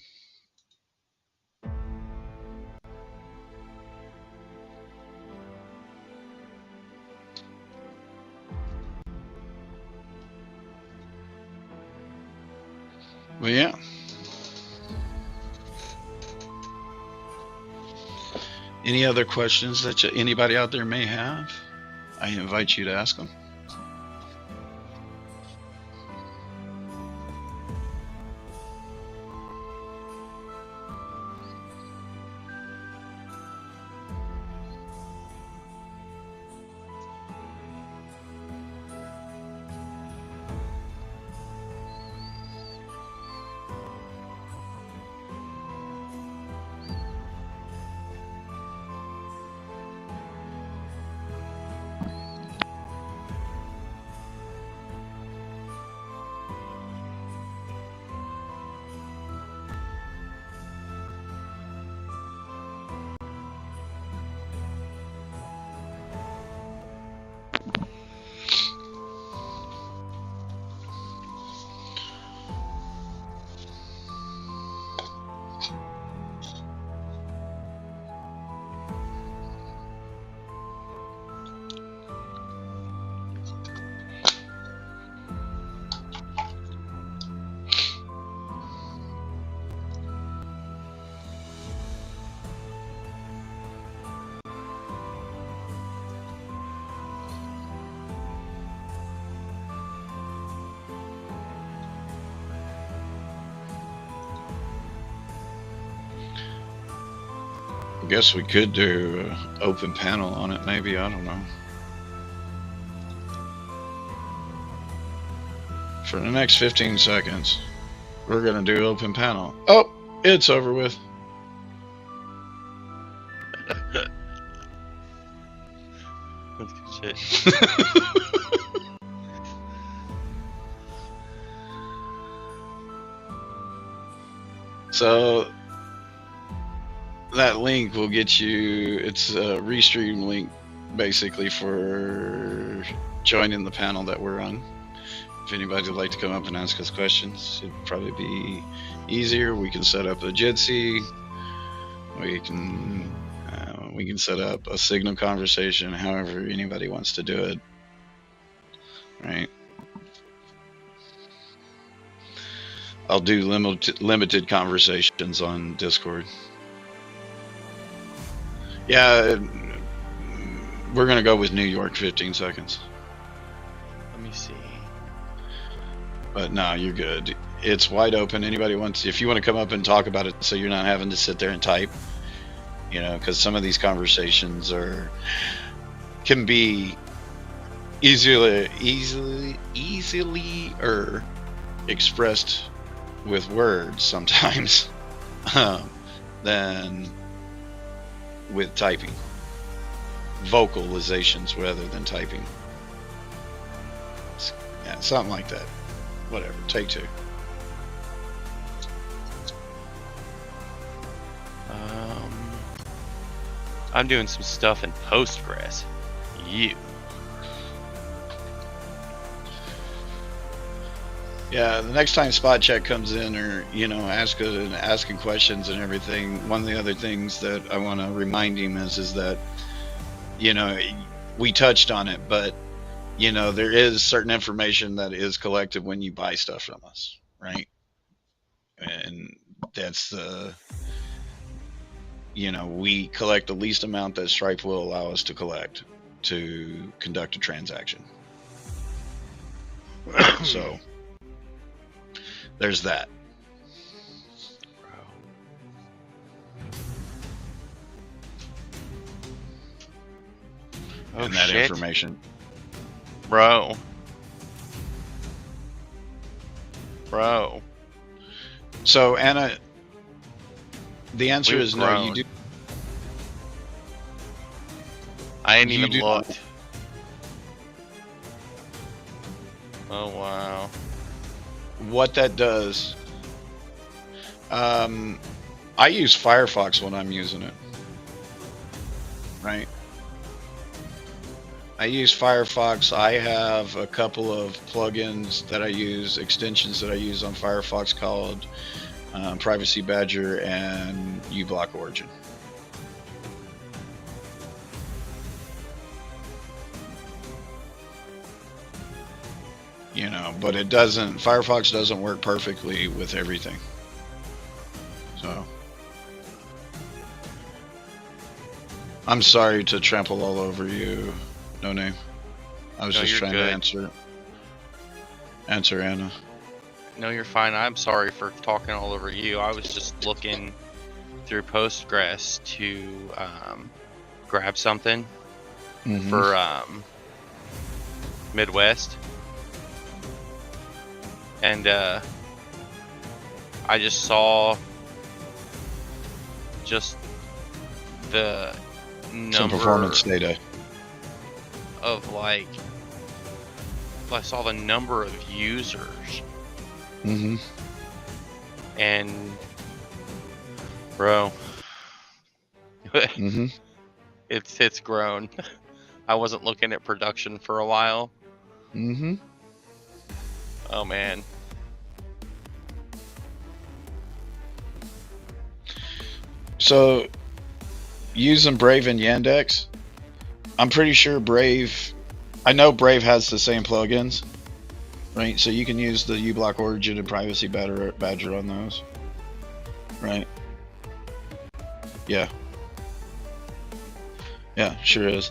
Well, yeah. Any other questions that anybody out there may have? I invite you to ask them. I guess we could do an open panel on it, maybe. I don't know. For the next 15 seconds, we're going to do open panel. Oh, it's over with. That's good shit. So that link will get you, it's a restream link basically for joining the panel that we're on. If anybody would like to come up and ask us questions, it'd probably be easier. We can set up a Jitsi. We can set up a signal conversation, however anybody wants to do it. Right. I'll do limited conversations on Discord. Yeah, we're gonna go with New York 15 seconds. Let me see. But no, you're good. It's wide open. Anybody wants, if you want to come up and talk about it, so you're not having to sit there and type, you know, because some of these conversations can be easily expressed with words sometimes than with typing. Vocalizations rather than typing. Yeah, something like that. Whatever. Take two. I'm doing some stuff in Postgres. You. Yeah, the next time spot check comes in, or you know, asking questions and everything, one of the other things that I want to remind him is that, you know, we touched on it, but you know, there is certain information that is collected when you buy stuff from us, right? And that's you know, we collect the least amount that Stripe will allow us to collect to conduct a transaction. So there's that. Oh, and that shit. information. Bro. So Anna, the answer is no. You do. I ain't You even do not. looked. Oh wow. What that does, I use Firefox when I'm using it, right? I use Firefox. I have a couple of plugins that I use, extensions that I use on Firefox called Privacy Badger and uBlock Origin. You know, but it doesn't, Firefox doesn't work perfectly with everything. So I'm sorry to trample all over you, No Name. I was No, just you're trying good. to answer Anna. No, you're fine. I'm sorry for talking all over you. I was just looking through Postgres to grab something Mhm. for Midwest. And I just saw just the Some number performance data. of like, I saw the number of users, Mm-hmm. and bro, Mm-hmm. it's grown. I wasn't looking at production for a while. Mm-hmm. Oh man. So using Brave and Yandex, I'm pretty sure Brave, I know Brave has the same plugins, right? So you can use the uBlock Origin and Privacy Badger on those, right? Yeah. Yeah, sure is.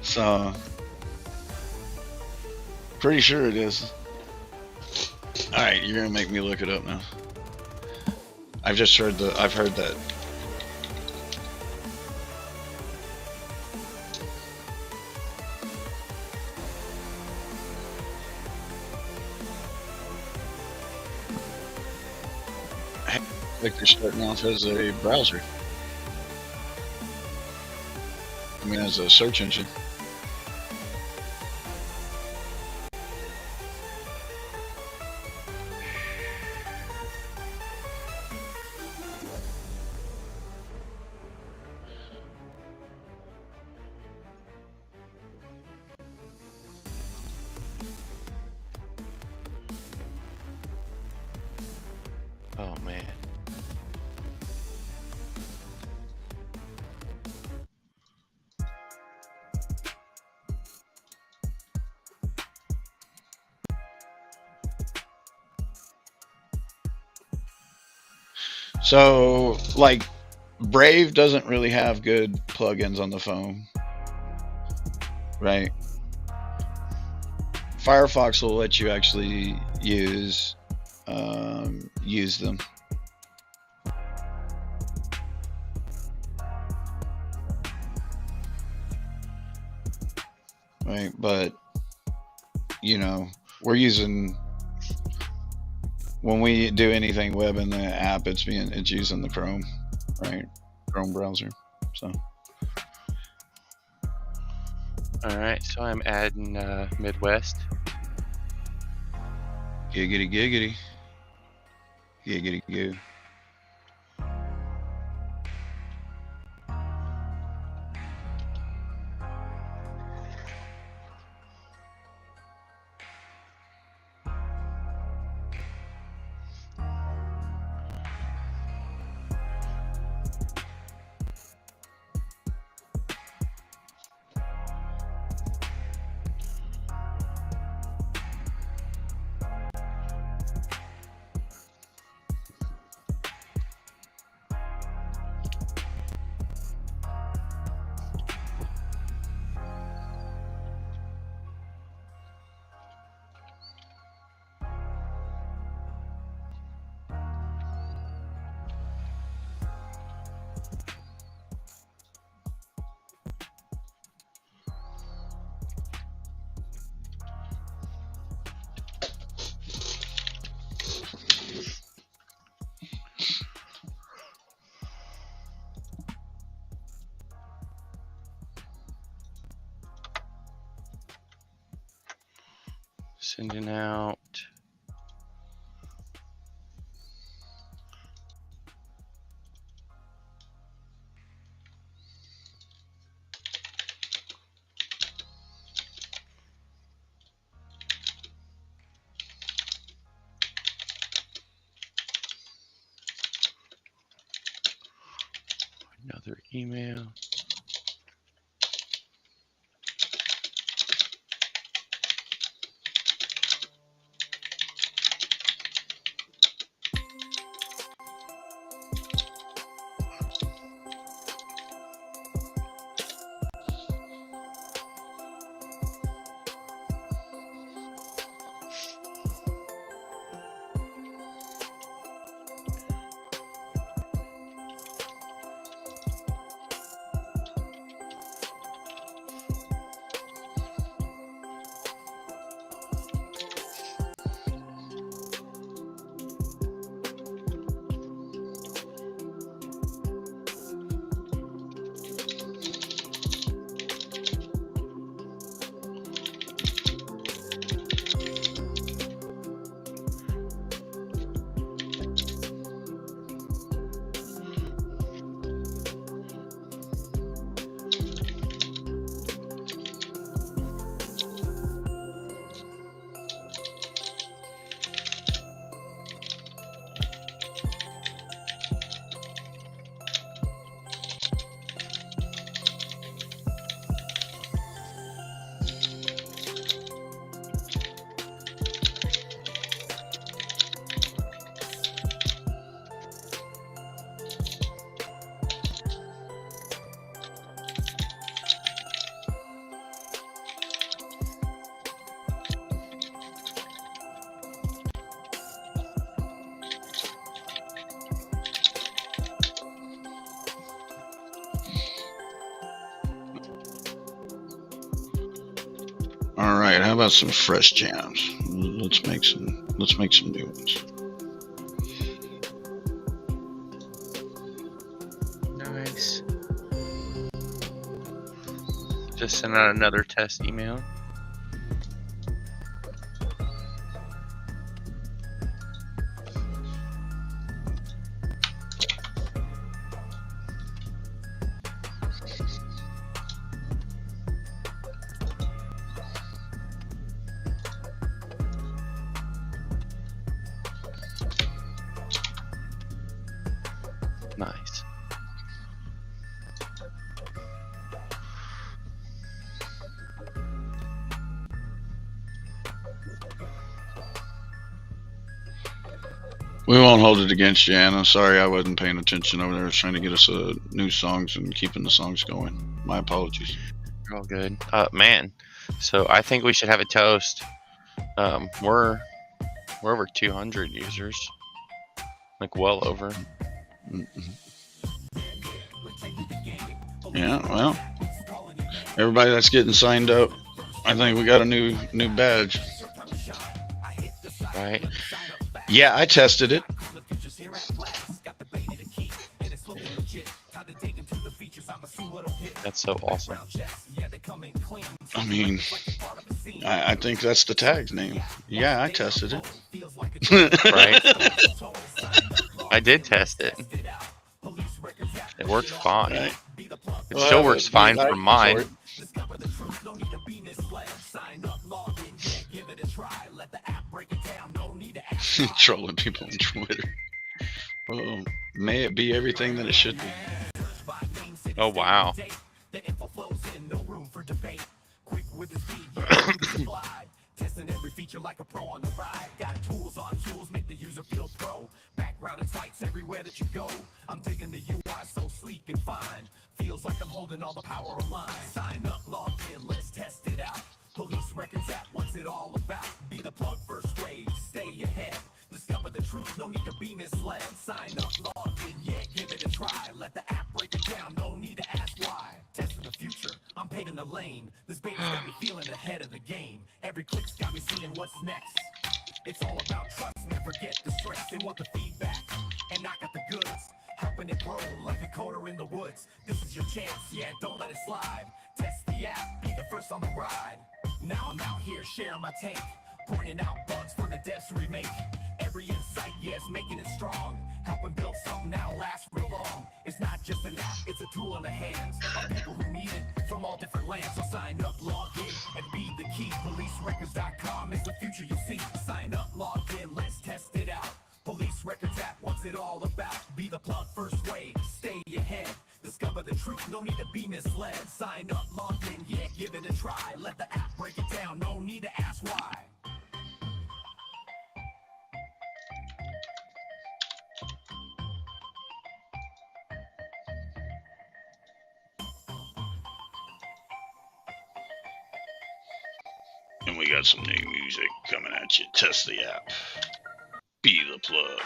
So, pretty sure it is. Alright, you're gonna make me look it up now. I've heard that. Like they're starting off as a browser. I mean, as a search engine. Oh man. So, like, Brave doesn't really have good plugins on the phone, right? Firefox will let you actually use them. Right, but you know, we're using, when we do anything web in the app, it's using the Chrome, right? Chrome browser. So All right, so I'm adding Midwest. giggity giggity. Giggity goo. Sending out. Another email. How about some fresh jams? Let's make some new ones. Nice. Just sent out another test email. Nice. We won't hold it against you, Anna. Sorry I wasn't paying attention over there. I was trying to get us new songs and keeping the songs going. My apologies. You're all good. Man. So I think we should have a toast. We're over 200 users. Like well over. Yeah, well, everybody that's getting signed up, I think we got a new badge. Right? Yeah, I tested it. That's so awesome. I mean, I think that's the tag's name. Yeah, I tested it. Right? I did test it. It worked fine. Right. It still works fine for mine. Trolling people on Twitter. Oh, may it be everything that it should be. Oh wow. Testing every feature like a pro on the ride. Got tools on tools, make the user feel pro. Background and sites everywhere that you go. I'm digging the UI so sleek and fine. Feels like I'm holding all the power aligned. Sign up, log in, let's test it out. Police records app, what's it all about? Be the plug first wave, stay ahead. Discover the truth, no need to be misled. Sign up, log in, yeah, give it a try. Let the app break it down, no need to ask why. Testing the future, I'm paving the lane. This beta's got me feeling ahead of the game. Every click's got me seeing what's next. It's all about trust, never get the stress. They want the feedback, and I got the goods. Helping it grow like a coder in the woods. This is your chance, yeah, don't let it slide. Test the app, be the first on the ride. Now I'm out here sharing my take, pointing out bugs for the devs to remake. Every insight, yes, making it strong. Helping build something that'll last real long. It's not just an app, it's a tool in the hands of people who need it from all different lands. So sign up, log in, and be the key. PoliceRecords.com is the future you'll see. Sign up, log in, let's test it out. Police Records app, what's it all about? Be the plug first wave, stay ahead. Discover the truth, no need to be misled. Sign up, log in, yeah, give it a try. Let the app break it down, no need to ask why. And we got some new music coming at you. Test the app. Be the plug.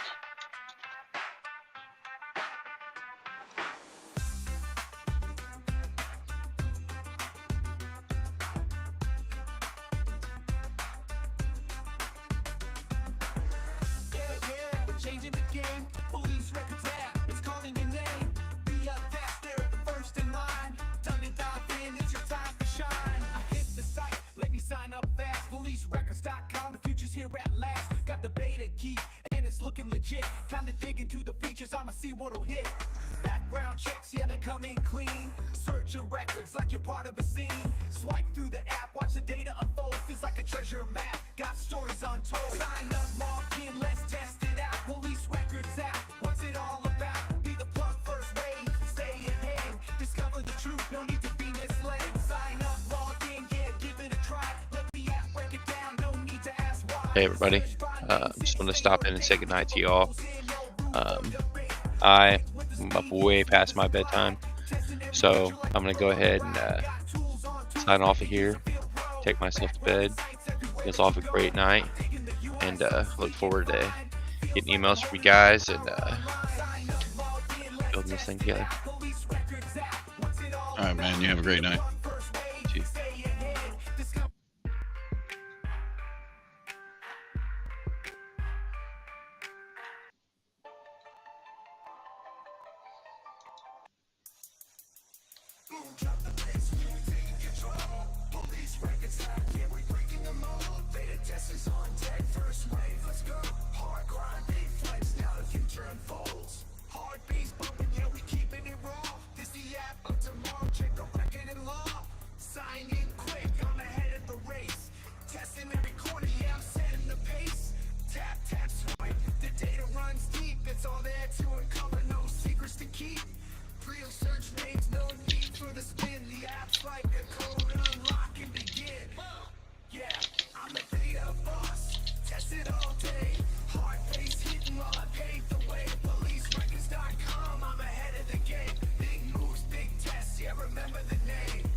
We're changing the game. Police Records app, it's calling your name. Be up faster, first in line. Time to dive in, it's your time to shine. I hit the site, let me sign up fast. PoliceRecords.com, the future's here at last. Got the beta key, and it's looking legit. Time to dig into the features, I'ma see what'll hit. Background checks, yeah, they're coming clean. Search your records like you're part of a scene. Swipe through the app, watch the data unfold. Feels like a treasure map, got stories untold. Sign up, log in, let's test it out. Police Records app, what's it all about? Be the plug first wave, stay ahead. Discover the truth, no need to be misled. Sign up, log in, yeah, give it a try. Let the app break it down, no need to ask why. Hey everybody. Just want to stop in and say goodnight to y'all. I'm up way past my bedtime, so I'm gonna go ahead and sign off of here, take myself to bed. It's off a great night, and look forward to getting emails from you guys and building this thing together. All right, man. You have a great night. You too. I'm the beta boss, test it all day. Hard face hitting while I pave the way. PoliceRecords.com, I'm ahead of the game. Big moves, big tests, yeah, remember the name.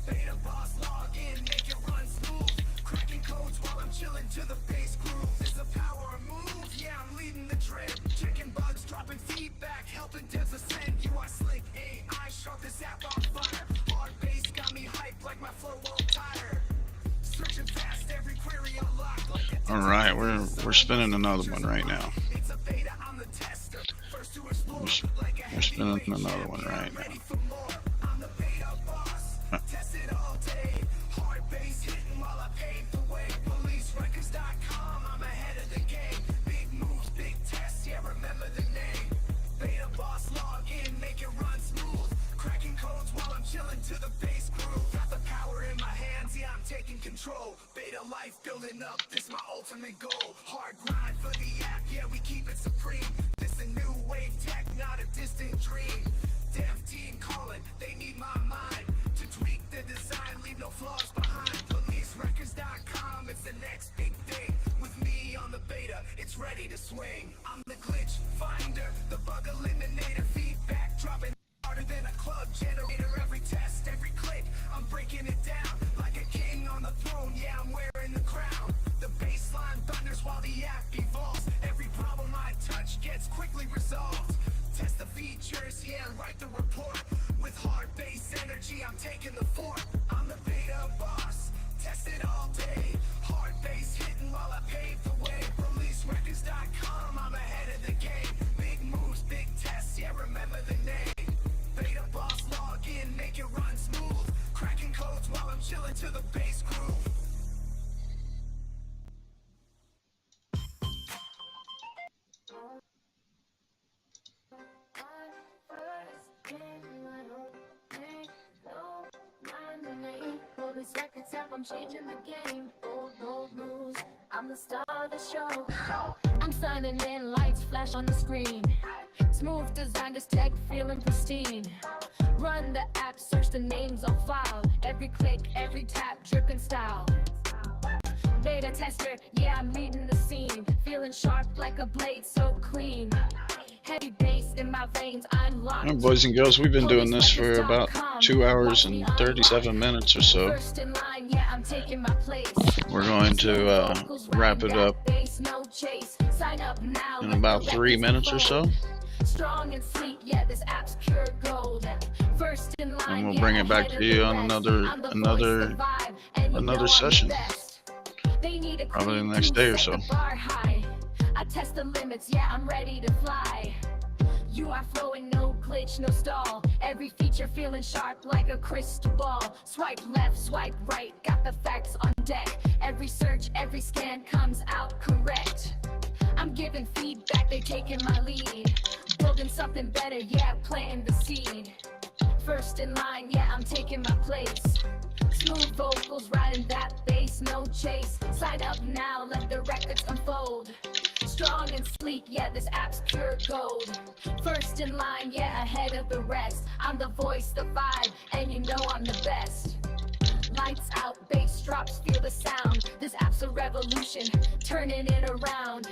Beta boss, log in, make it run smooth. Cracking codes while I'm chilling to the bass groove. There's a power move, yeah, I'm leading the trend. Checking bugs, dropping feedback, helping devs ascend. You are slick, AI, sharp this app on fire. Hard bass got me hyped like my flow won't tire. Searching fast, every query unlocked like a All right, we're spinning another one right now. it's a beta, I'm the tester. First to explore, like a We're spinning heavyweight another one champion, right I'm now. ready for more. I'm the beta boss, test it all day. Hard bass hitting while I pave the way. PoliceRecords.com, I'm ahead of the game. Big moves, big tests, yeah, remember the name. Beta boss, log in, make it run smooth. Cracking codes while I'm chilling to the bass groove. Got the power in my hands, yeah, I'm taking control. Beta life building up, this my ultimate goal. Hard grind for the app, yeah, we keep it supreme. This a new wave tech, not a distant dream. Dev team calling, they need my mind to tweak the design, leave no flaws behind. PoliceRecords.com, it's the next big thing. With me on the beta, it's ready to swing. I'm the glitch finder, the bug eliminator, feedback dropping harder than a club generator. Every test, every click, I'm breaking it down like a king on the throne. Yeah, I'm wearing the crown. The baseline thunders while the app evolves. Every problem I touch gets quickly resolved. Test the features, yeah, and write the report. With hard bass energy, I'm taking the fort. I'm the beta boss, test it all day. Hard bass hitting while I pave the way. PoliceRecords.com, I'm ahead of the game. Big moves, big tests, yeah, remember the name. Beta boss, log in, make it run smooth. Cracking codes while I'm chilling to the bass groove. I'm changing the game. Bold moves. I'm the star of the show. I'm signing in, lights flash on the screen. Smooth design, this tech feeling pristine. Run the app, search the names on file. Every click, every tap, dripping style. Beta tester, yeah, I'm leading the scene. Feeling sharp like a blade, so clean. Heavy bass in my veins, I'm locked. Well, boys and girls, we've been doing this for about 2 hours and 37 minutes or so. First in line, yeah, I'm taking my place. We're going to wrap it up in about 3 minutes or so, Strong and sleek, yeah, this app's pure gold. First in line, and we'll bring it back to you on another session, probably the next day or so. I test the limits, yeah, I'm ready to fly. You are flowing, no glitch, no stall. Every feature feeling sharp like a crystal ball. Swipe left, swipe right, got the facts on deck. Every search, every scan comes out correct. I'm giving feedback, they taking my lead. Building something better, yeah, planting the seed. First in line, yeah, I'm taking my place. Smooth vocals, riding that bass, no chase. Sign up now, let the records unfold. Strong and sleek, yeah, this app's pure gold. First in line, yeah, ahead of the rest. I'm the voice, the vibe, and you know I'm the best. Lights out, bass drops, feel the sound. This app's a revolution, turning it around.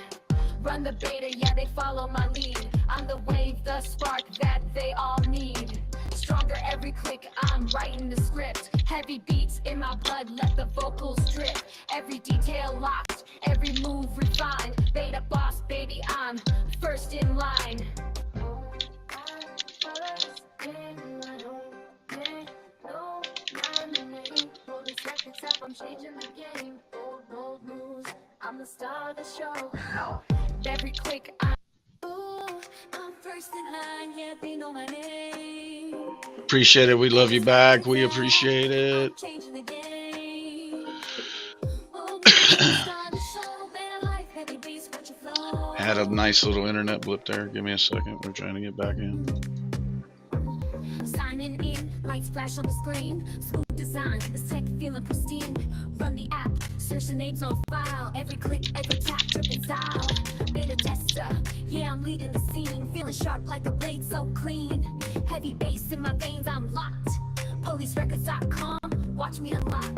Run the beta, yeah, they follow my lead. I'm the wave, the spark that they all need. Stronger every click, I'm writing the script. Heavy beats in my blood, let the vocals drip. Every detail locked, every move refined. Beta boss, baby, I'm first in line. I'm changing the game. Bold moves, I'm the star of the show. Every click, I'm first in line, yeah, they know my name. Appreciate it. We love you back. We appreciate it. Changing the game. Had a nice little internet blip there. Give me a second. We're trying to get back in. Signing in, lights flash on the screen. Smooth design, this tech feeling pristine. Run the app, search the names on file. Every click, every tap, dripping style. Beta tester, yeah, I'm leading the scene. Feeling sharp like a blade, so clean. Heavy bass in my veins, I'm locked. PoliceRecords.com, watch me unlock.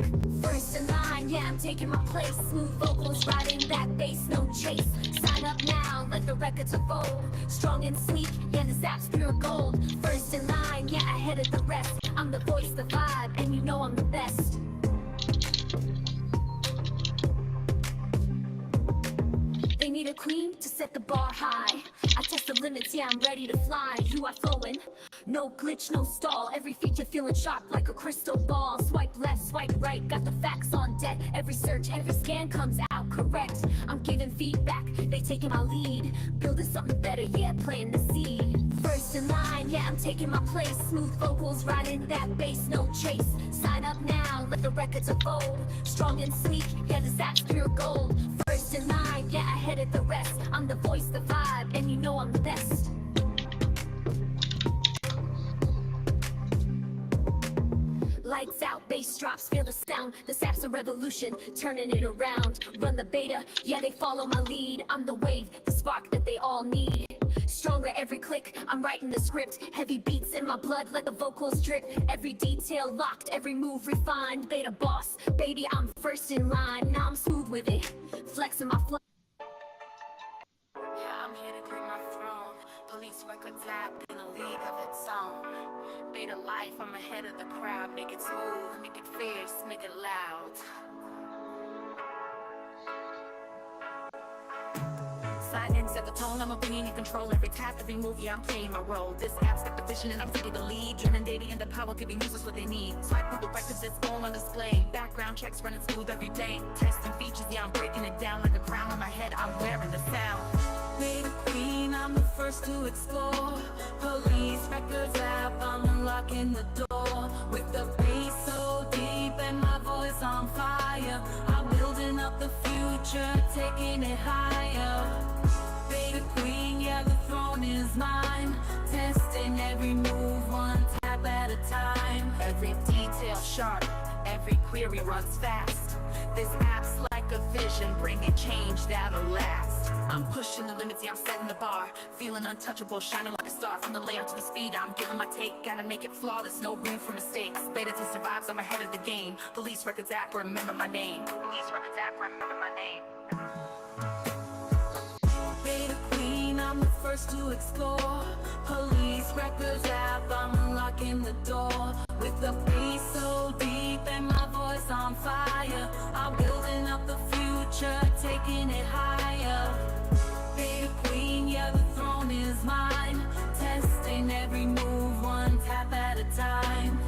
First in line, yeah, I'm taking my place. Smooth vocals, riding that bass, no chase. Sign up now, let the records unfold. Strong and sweet, yeah, this app's pure gold. First in line, yeah, ahead of the rest. I'm the voice, the vibe, and you know I'm the best. They need a queen to set the bar high. I test the limits, yeah, I'm ready to fly. You are flowing, no glitch, no stall. Every feature feeling sharp like a crystal ball. Swipe left, swipe right, got the facts on deck. Every search, every scan comes out correct. I'm giving feedback, they taking my lead. Building something better, yeah, planting the seed. First in line, yeah, I'm taking my place. Smooth vocals, riding that bass, no chase. Sign up now, let the records unfold. Strong and sweet, yeah, this app's pure gold. First in line, yeah, ahead of the rest. I'm the voice, the vibe, and you know I'm the best. Lights out, bass drops, feel the sound. This app's a revolution, turning it around. Run the beta, yeah, they follow my lead. I'm the wave, the spark that they all need. Stronger every click, I'm writing the script. Heavy beats in my blood, let the vocals drip. Every detail locked, every move refined. Beta boss, baby, I'm first in line. Now I'm smooth with it, flexing my flow. Yeah, I'm here to claim my throne. Police records app in a league of its own. Beta life, I'm ahead of the crowd. Make it smooth, make it fierce, make it loud. Sign in, set the tone, I'm bringing in control. Every tap, every move, yeah, I'm playing my role. This app's got the vision and I'm taking the lead. Dreaming data and the power, giving users what they need. Swipe through the records that's going on display. Background checks running smooth every day. Testing features, yeah, I'm breaking it down like a crown on my head. I'm wearing the sound. Beta queen, I'm the first to explore. Police records app, I'm unlocking the door. With the bass so deep and my voice on fire, I'm building up the future, taking it higher. Beta queen, yeah, the throne is mine. Testing every move, one tap at a time. Every detail sharp, every query runs fast. This app's like a vision, bringing change that'll last. I'm pushing the limits, yeah, I'm setting the bar. Feeling untouchable, shining like a star. From the layout to the speed, I'm giving my take. Gotta make it flawless, no room for mistakes. Beta to survives, I'm ahead of the game. Police records app, remember my name. Police records app, remember my name. Beta queen, I'm the first to explore. Police records app, I'm unlocking the door. With the bass so deep and my voice on fire, I'm building up the future, taking it higher. Beta queen, yeah, the throne is mine. Testing every move, one tap at a time.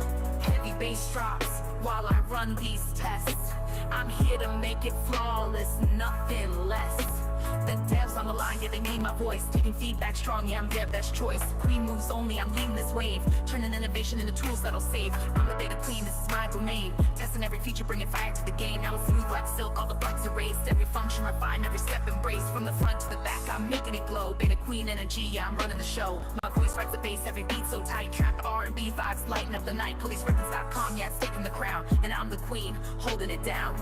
Heavy bass drops while I run these tests. I'm here to make it flawless, nothing less. The devs on the line, yeah, they made my voice. Taking feedback strong, yeah, I'm dev, that's choice. Queen moves only, I'm leading this wave. Turning innovation into tools that'll save. I'm the beta queen, this is my domain. Testing every feature, bringing fire to the game. Now it's smooth like silk, all the bugs erased. Every function refined, every step embraced. From the front to the back, I'm making it glow. Beta queen energy, yeah, I'm running the show. My voice writes the bass, every beat so tight. Trap R&B vibes, lighting up the night. PoliceRecords.com, yeah, it's taking the crown. And I'm the queen, holding it down.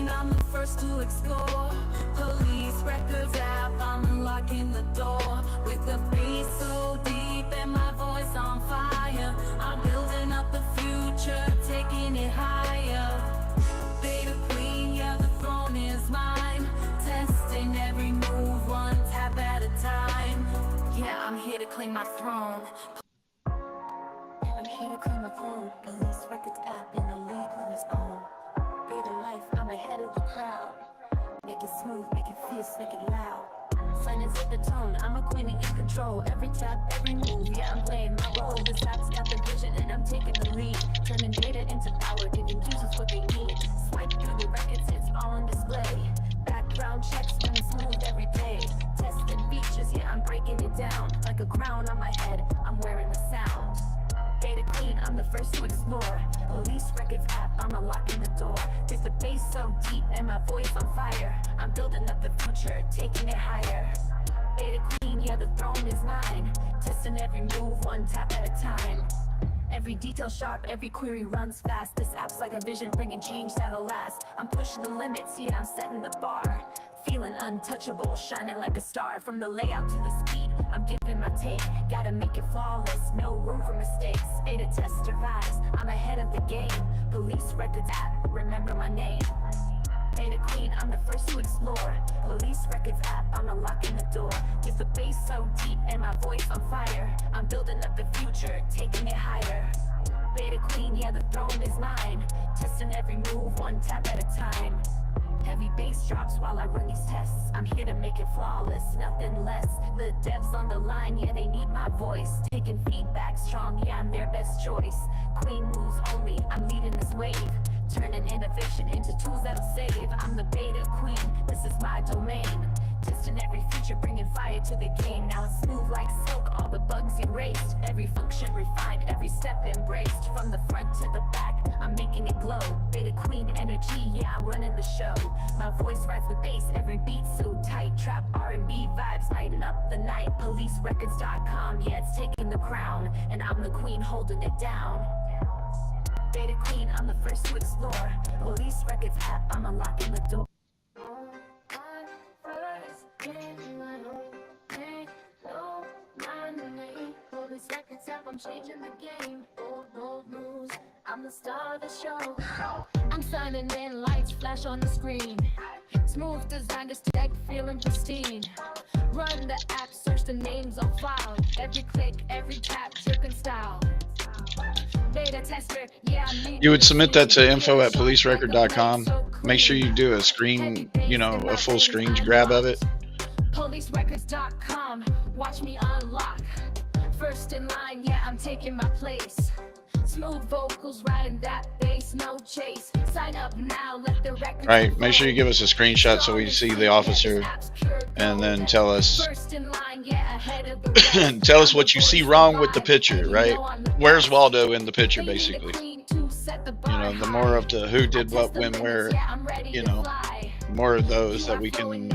I'm the first to explore. Police records app, I'm unlocking the door. With the bass so deep and my voice on fire, I'm building up the future, taking it higher. Beta queen, yeah, the throne is mine. Testing every move, one tap at a time. Yeah, I'm here to claim my throne. I'm here to claim my throne. Police records app in the league on its own. Beta life, I'm ahead of the crowd. Make it smooth, make it fierce, make it loud. Silence at the tone, I'm a queen in control. Every tap, every move, yeah, I'm playing my role. This app's got the vision and I'm taking the lead. Turning data into power, giving users what they need. Swipe through the records, it's all on display. Background checks, running smooth every day. Testing features, yeah, I'm breaking it down. Like a crown on my head, I'm wearing the sound. Beta queen, I'm the first to explore. Police records app, I'm unlocking the door. With the bass so deep and my voice on fire, I'm building up the future, taking it higher. Beta queen, yeah, the throne is mine. Testing every move, one tap at a time. Every detail sharp, every query runs fast. This app's like a vision, bringing change that'll last. I'm pushing the limits, yeah, I'm setting the bar. Feeling untouchable, shining like a star. From the layout to the speed, I'm giving my take, gotta make it flawless, no room for mistakes. Beta tester vibes, I'm ahead of the game. Police records app, remember my name. Beta queen, I'm the first to explore. Police records app, I'm unlocking the door. Get the bass so deep and my voice on fire. I'm building up the future, taking it higher. Beta queen, yeah, the throne is mine. Testing every move, one tap at a time. Heavy bass drops while I run these tests. I'm here to make it flawless, nothing less. The devs on the line, yeah, they need my voice. Taking feedback strong, yeah, I'm their best choice. Queen moves only, I'm leading this wave. Turning innovation into tools that'll save. I'm the beta queen, this is my domain. Testing every feature, bringing fire to the game. Now it's smooth like silk, all the bugs erased. Every function refined, every step embraced. From the front to the back, I'm making it glow. Beta queen energy, yeah, I'm running the show. My voice rides with bass, every beat so tight. Trap R&B vibes, lighting up the night. PoliceRecords.com, yeah, it's taking the crown. And I'm the queen holding it down. Beta queen, I'm the first to explore. Police records app, I'm unlocking the door. Police records app, I'm changing the game. Bold moves, I'm the star of the show. I'm signing in, lights flash on the screen. Smooth design, just tech feeling pristine. Run the app, search the names on file. Every click, every tap, dripping style. Beta tester, yeah, You would submit that to info@policerecord.com. Make sure you do a screen, a full screen grab of it. PoliceRecords.com, watch me unlock. First in line, yeah, I'm taking my place. Smooth vocals, riding that bass, no chase. Sign up now, let the record. Right, make sure you give us a screenshot so we see the officer, and then tell us tell us what you see wrong with the picture, right? Where's Waldo in the picture, basically? The more of the who did what, when, where, more of those that we can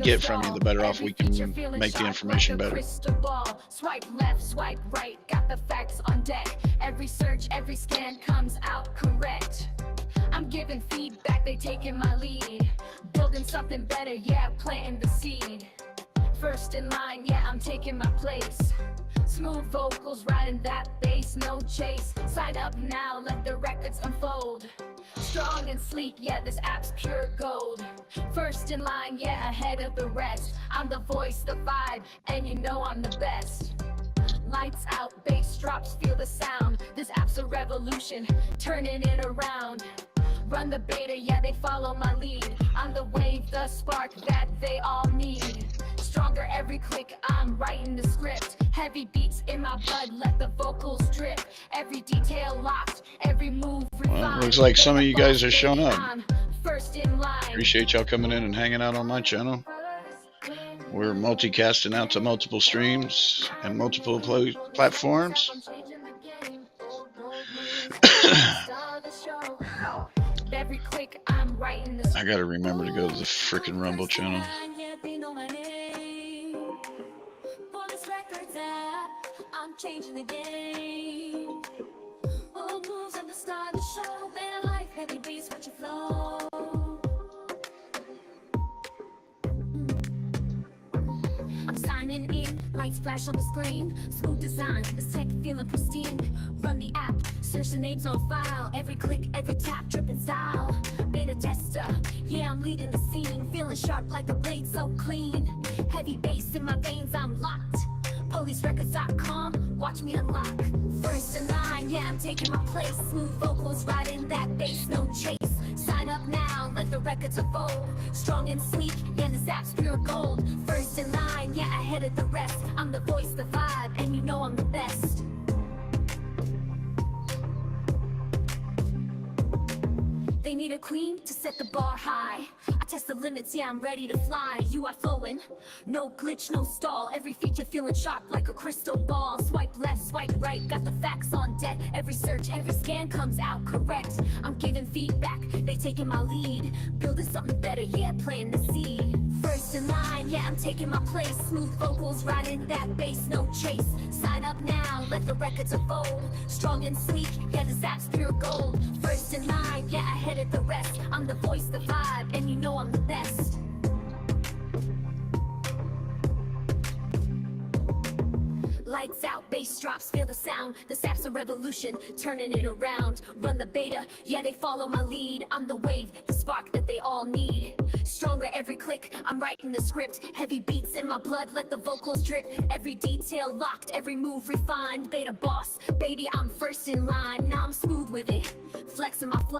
get from you, the better off we can make the information better. Swipe left, swipe right, got the facts on deck. Every search, every scan comes out correct. I'm giving feedback, they taking my lead. Building something better, yeah, planting the seed. First in line, yeah, I'm taking my place. Smooth vocals, riding that bass, no chase. Sign up now, let the records unfold. Strong and sleek, yeah, this app's pure gold. First in line, yeah, ahead of the rest. I'm the voice, the vibe, and you know I'm the best. Lights out, bass drops, feel the sound. This app's a revolution, turning it around. Run the beta, yeah, they follow my lead. I'm the wave, the spark that they all need. Stronger every click, I'm writing the script. Heavy beats in my blood, let the vocals drip. Every detail locked, every move refined. Well, looks like some of you guys are showing up. First in line. Appreciate y'all coming in and hanging out on my channel. We're multicasting out to multiple streams and multiple platforms. Every click, I'm writing the I gotta remember to go to the frickin' Rumble channel. I'm changing the game. Old moves at the start of the show. Better life, heavy beats, watch it flow. I'm signing in, lights flash on the screen. Smooth design, the tech feeling pristine. Run the app, search the names on file. Every click, every tap, dripping style. Beta tester, yeah, I'm leading the scene. Feeling sharp like a blade, so clean. Heavy bass in my veins, I'm locked. PoliceRecords.com, watch me unlock. First in line, yeah, I'm taking my place. Smooth vocals, riding that bass, no chase. Sign up now, let the records unfold. Strong and sleek, yeah, this app's pure gold. First in line, yeah, ahead of the rest. I'm the voice, the vibe, and you know I'm the best. They need a queen to set the bar high. I test the limits, yeah, I'm ready to fly. You are flowing, no glitch, no stall. Every feature feeling sharp like a crystal ball. Swipe left, swipe right, got the facts on deck. Every search, every scan comes out correct. I'm giving feedback, they taking my lead. Building something better, yeah, planting the seed. First in line, yeah, I'm taking my place. Smooth vocals, riding that bass, no chase. Sign up now, let the records unfold. Strong and sleek, yeah, this app's pure gold. First in line, yeah, ahead of the rest. I'm the voice, the vibe, and you know I'm the best. drops, feel the sound. The sap's a revolution, turning it around. Run the beta, yeah, they follow my lead. I'm the wave, the spark that they all need. Stronger every click, I'm writing the script. Heavy beats in my blood, let the vocals drip. Every detail locked, every move refined. Beta boss, baby, I'm first in line. Now I'm smooth with it, flexing my flow.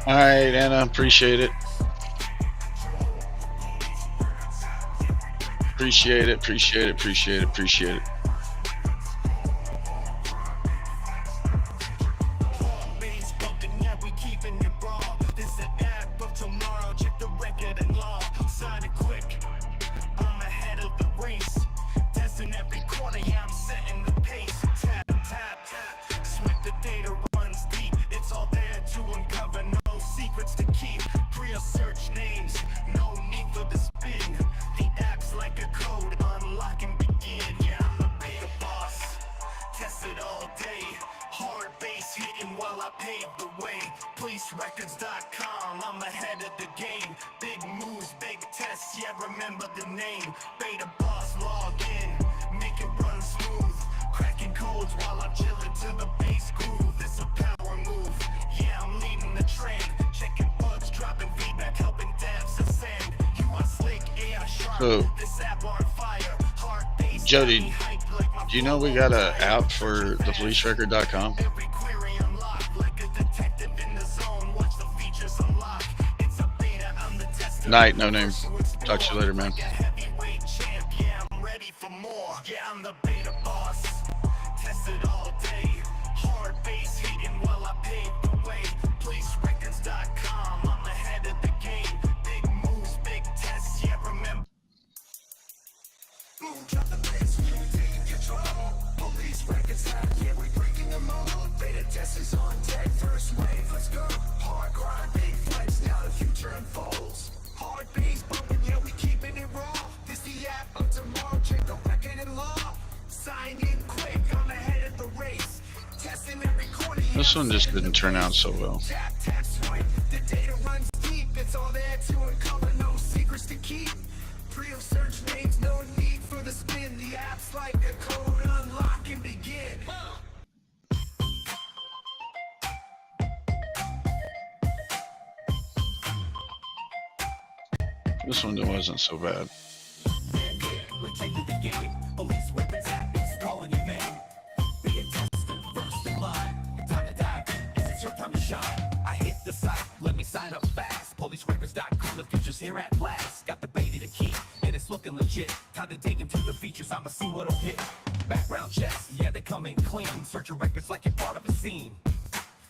All right, Anna, appreciate it. Appreciate it, appreciate it, appreciate it, appreciate it. Records.com, I'm ahead of the game. Big moves, big tests, yeah, remember the name. Beta boss, log in, make it run smooth. Cracking codes while I'm chilling to the bass groove. This a power move, yeah, I'm leading the trend. Checking bugs, dropping feedback, helping devs ascend. You are slick, AI sharp, this app on fire. Hard bass, Jody, do you know we got an app for the policerecord.com? Night, no name. Talk to you later, man. This one just didn't turn out so well. The data runs deep, it's all there to uncover, no secrets to keep. Free of search names, no need for the spin. The app's like a code, unlock and begin. This one wasn't so bad. We're taking the game. Police weapons app is calling your name. Be a tester, first in line. Time to dive in, it's your time to shine. I hit the site, let me sign up fast. PoliceRecords.com, the future's here at last. Got the beta to keep, and it's looking legit. Time to dig into the features, I'ma see what'll hit. Background checks, yeah, they come in clean. Search your records like you're part of a scene.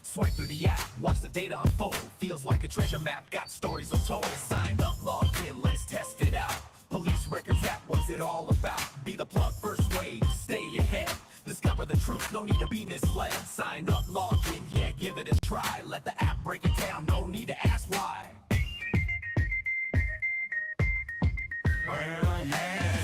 Swipe through the app, watch the data unfold. Feels like a treasure map, got stories untold. Sign up, log in, let's test it out. Police Records app, what's it all about? Be the plug, first wave, stay ahead. Discover the truth, no need to be misled. Sign up, log in, yeah, give it a try. Let the app break it down, no need to ask why.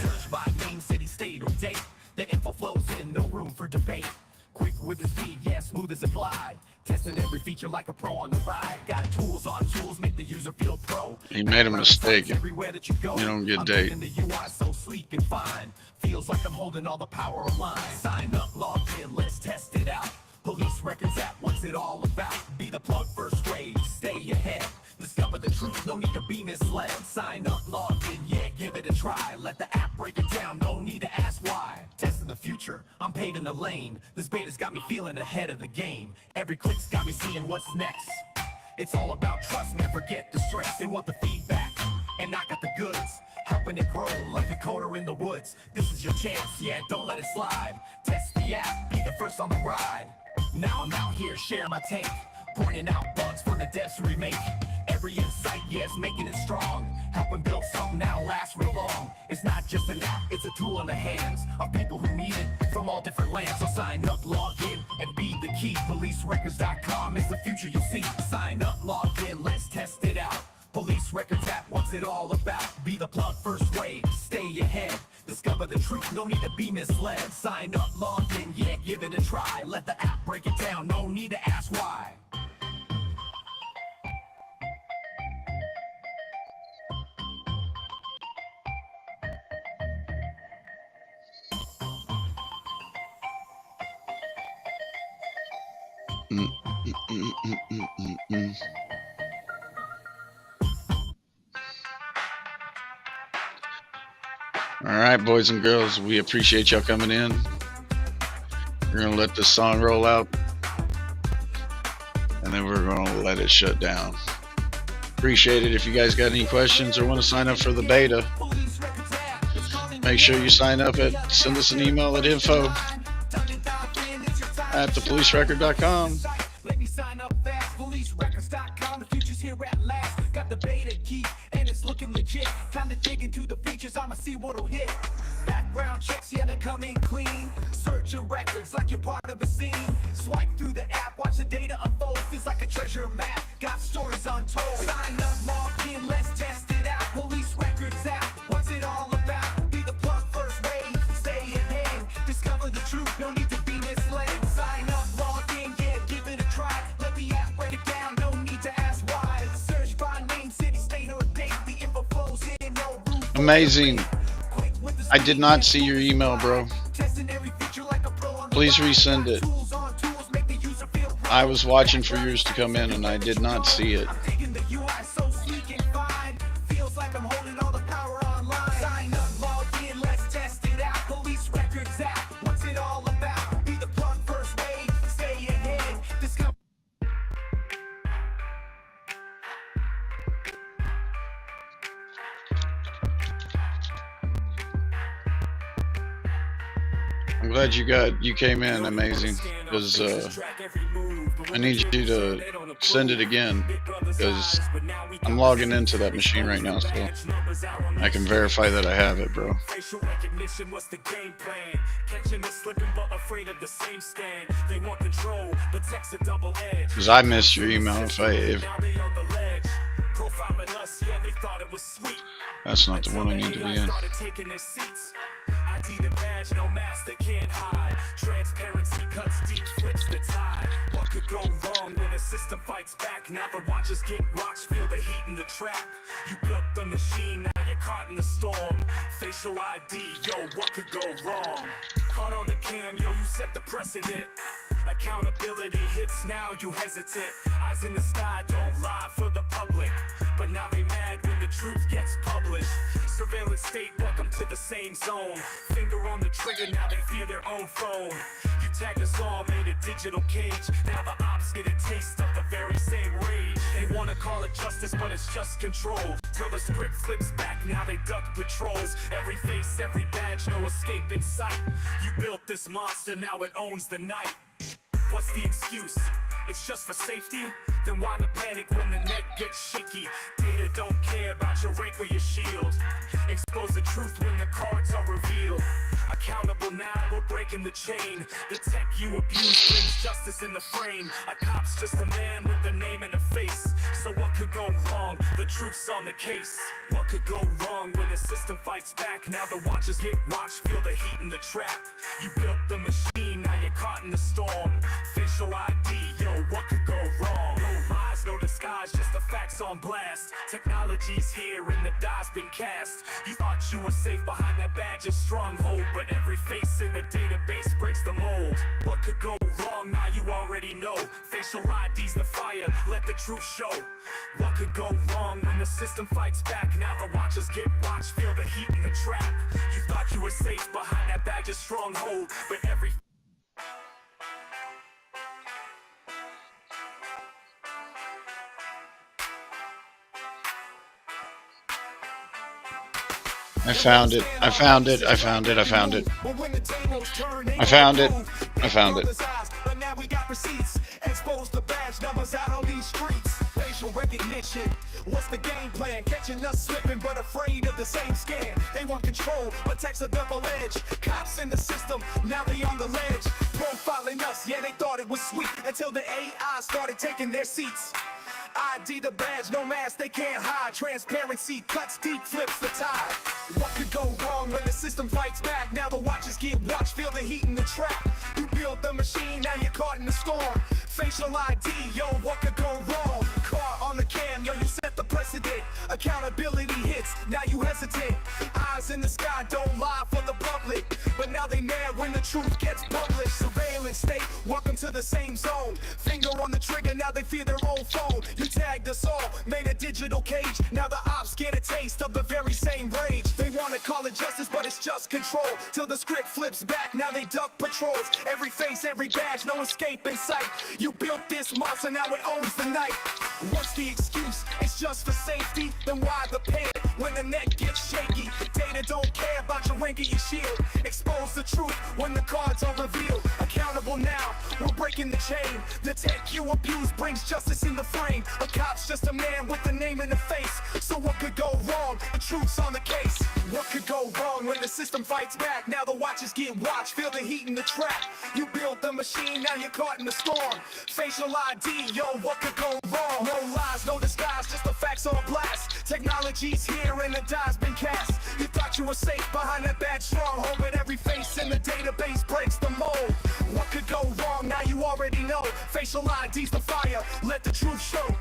Search by name, city, state, or date. The info flows in, no room for debate. Quick with the speed, yeah, smooth as a glide. Testing every feature like a pro on the ride. Got tools on tools, make the user feel pro. He made a mistake. Everywhere that you go, You don't get date. the UI so sleek and fine. Feels like I'm holding all the power aligned. Sign up, log in, let's test it out. Police Records app, what's it all about? Be the plug, first wave, stay ahead. Discover the truth, no need to be misled. Sign up, log in, yeah, give it a try. Let the app break it down, no need to ask why. Testing the future, I'm paving the lane. This beta's got me feeling ahead of the game. Every click's got me seeing what's next. It's all about trust, never get distressed. They want the feedback, and I got the goods. Helping it grow like a coder in the woods. This is your chance, yeah, don't let it slide. Test the app, be the first on the ride. Now I'm out here, share my take. Pointing out bugs for the devs to remake. Every insight, yes, making it strong. Helping build something that'll last real long. It's not just an app, it's a tool in the hands of people who need it from all different lands. So sign up, log in, and be the key. PoliceRecords.com is the future you'll see. Sign up, log in, let's test it out. Police Records app, what's it all about? Be the plug, first wave, stay ahead. Discover the truth, no need to be misled. Sign up, log in, yeah, give it a try. Let the app break it down, no need to ask why. All right, boys and girls, we appreciate y'all coming in. We're gonna let this song roll out, and then we're gonna let it shut down. Appreciate it. If you guys got any questions or want to sign up for the beta, make sure you sign up send us an email at info@thepolicerecord.com. Let me sign up fast, policerecords.com. The future's here at last. Got the beta key, and it's looking legit. Time to dig into the features, I'ma see what'll hit. Background checks, yeah, they're coming clean. Search your records like you're part of a scene. Swipe through the app, watch the data unfold. Feels like a treasure map, got stories untold. Sign up, log in, let's test it out. Police Records app, what's it all about? Be the plug first wave, stay ahead. Discover the truth, no need to be misled. Sign up, log in, yeah, give it a try. Let the app break it down, no need to ask why. Search by name, city, state, or date. The info flows in, no room for Amazing. I did not see your email, bro. Please resend it. I was watching for yours to come in and I did not see it. I'm glad you came in, amazing, because I need you to send it again, because I'm logging into that machine right now, so I can verify that I have it, bro. Because I missed your email. That's not the one I need to be in. ID the badge, no mask they can't hide. Transparency cuts deep, flips the tide. What could go wrong when a system fights back? Now the watchers get watched, feel the heat in the trap. You built the machine, now you're caught in the storm. Facial ID, yo, what could go wrong? Caught on the cam, yo, you set the precedent. Accountability hits, now you hesitate. Eyes in the sky, don't lie for the public. But now they mad when the truth gets published. Surveillance state, welcome to the same zone. Finger on the trigger, now they fear their own phone. You tagged us all, made a digital cage. Now the ops get a taste of the very same rage. They wanna call it justice, but it's just control. Till the script flips back, now they duck patrols. Every face, every badge, no escape in sight. You built this monster, now it owns the night. What's the excuse? It's just for safety? Then why the panic when the net gets shaky? Data don't care about your rank or your shield. Expose the truth when the cards are revealed. Accountable now, we're breaking the chain. The tech you abuse brings justice in the frame. A cop's just a man with a name and a face. So what could go wrong? The truth's on the case. What could go wrong when the system fights back? Now the watchers get watched, feel the heat in the trap. You built the machine, now you're caught in the storm. Facial ID, yo, what could go wrong? No lies, no disguise, just the facts on blast. Technology's here and the die's been cast. You thought you were safe behind that badge of stronghold, but every face in the database breaks the mold. What could go wrong? Now you already know. Facial ID's the fire, let the truth show. What could go wrong when the system fights back? Now the watchers get watched, feel the heat in the trap. You thought you were safe behind that badge of stronghold, but every I found it. I found it. I found it. I found it. I found it. I found it. But now we got receipts. Expose the badge numbers out on these streets. Facial recognition. What's the game plan? Catching us slipping, but afraid of the same scan. They want control, but text a double edge. Cops in the system, now they on the ledge. Profiling us, yeah, they thought it was sweet. Until the AI started taking their seats. ID the badge, no mask, they can't hide. Transparency cuts deep, flips the tide. What could go wrong when the system fights back? Now the watchers get watched, feel the heat in the trap. You build the machine, now you're caught in the storm. Facial ID, yo, what could go wrong? Car on the cam, yo, you set the precedent. Accountability hits, now you hesitate. Eyes in the sky, don't lie for the public. But now they mad when the truth gets published. Surveillance silent state, welcome to the same zone. Finger on the trigger, now they fear their own phone. You tagged us all, made a digital cage. Now the ops get a taste of the very same rage. They wanna call it justice, but it's just control. Till the script flips back, now they duck patrols. Every face, every badge, no escape in sight. You built this monster, now it owns the night. What's the excuse? It's just for safety. Then why the pain when the net gets shaky? Data don't care about your rank or your shield. Expose the truth when the cards are revealed. Accountable now, we're breaking the chain. The tech you abuse brings justice in the frame. A cop's just a man with a name and a face. So what could go wrong? The truth's on the case. What could go wrong when the system fights back? Now the watchers get watched, feel the heat in the trap. You built the machine, now you're caught in the storm. Facial ID, yo, what could go wrong? No lies, no disguise, just the facts on blast. Technology's here and the die's been cast. You thought you were safe behind that bad stronghold, but every face in the database breaks the mold. What could go wrong? Now you already know. Facial ID's the fire, let the truth show.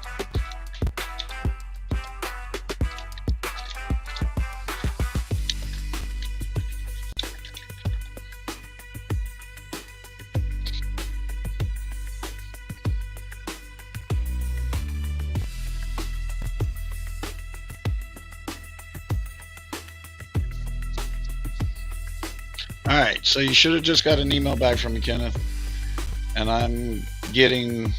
All right, so you should have just got an email back from me, Kenneth, and I'm getting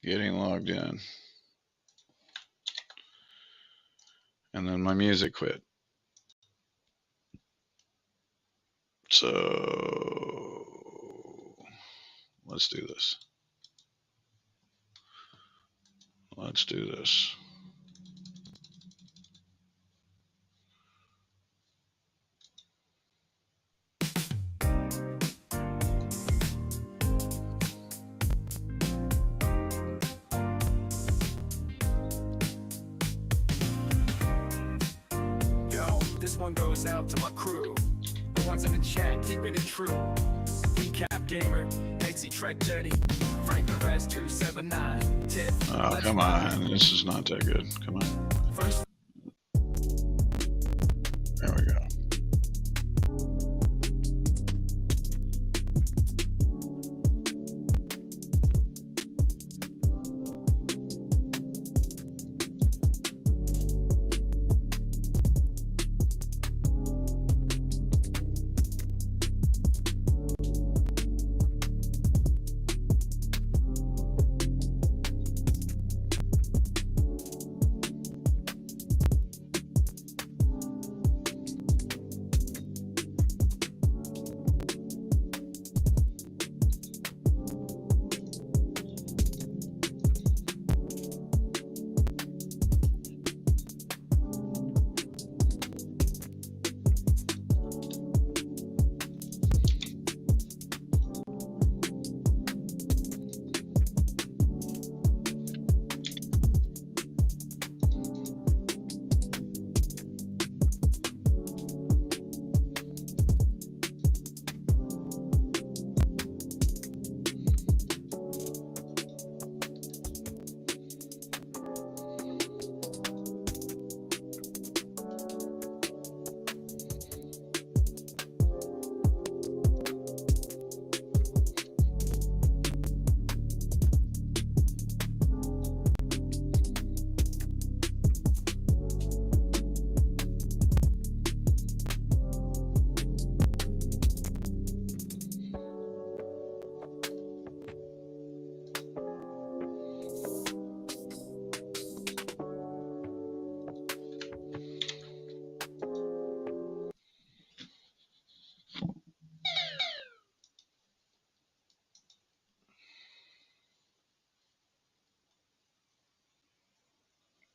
logged in, and then my music quit. So let's do this. Let's do this. Yo, this one goes out to my crew. The ones in the chat, keeping it true. Recap Gamer, Exy Trek Jetty, Frank Perez 279, Tip. Oh, come on. This is not that good. Come on. First. There we go.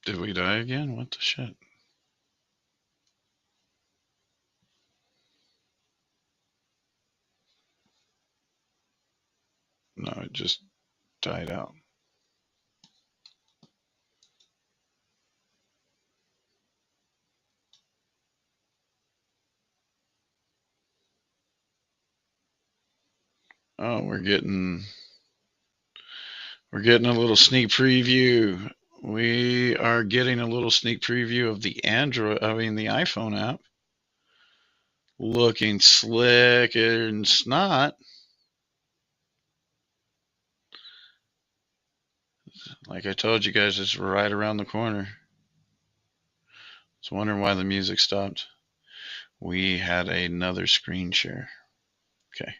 Did we die again? What the shit? No, it just died out. Oh, we're getting We're getting a little sneak preview. We are getting a little sneak preview of the the iPhone app. Looking slick and snot. Like I told you guys, it's right around the corner. I was wondering why the music stopped. We had another screen share. Okay.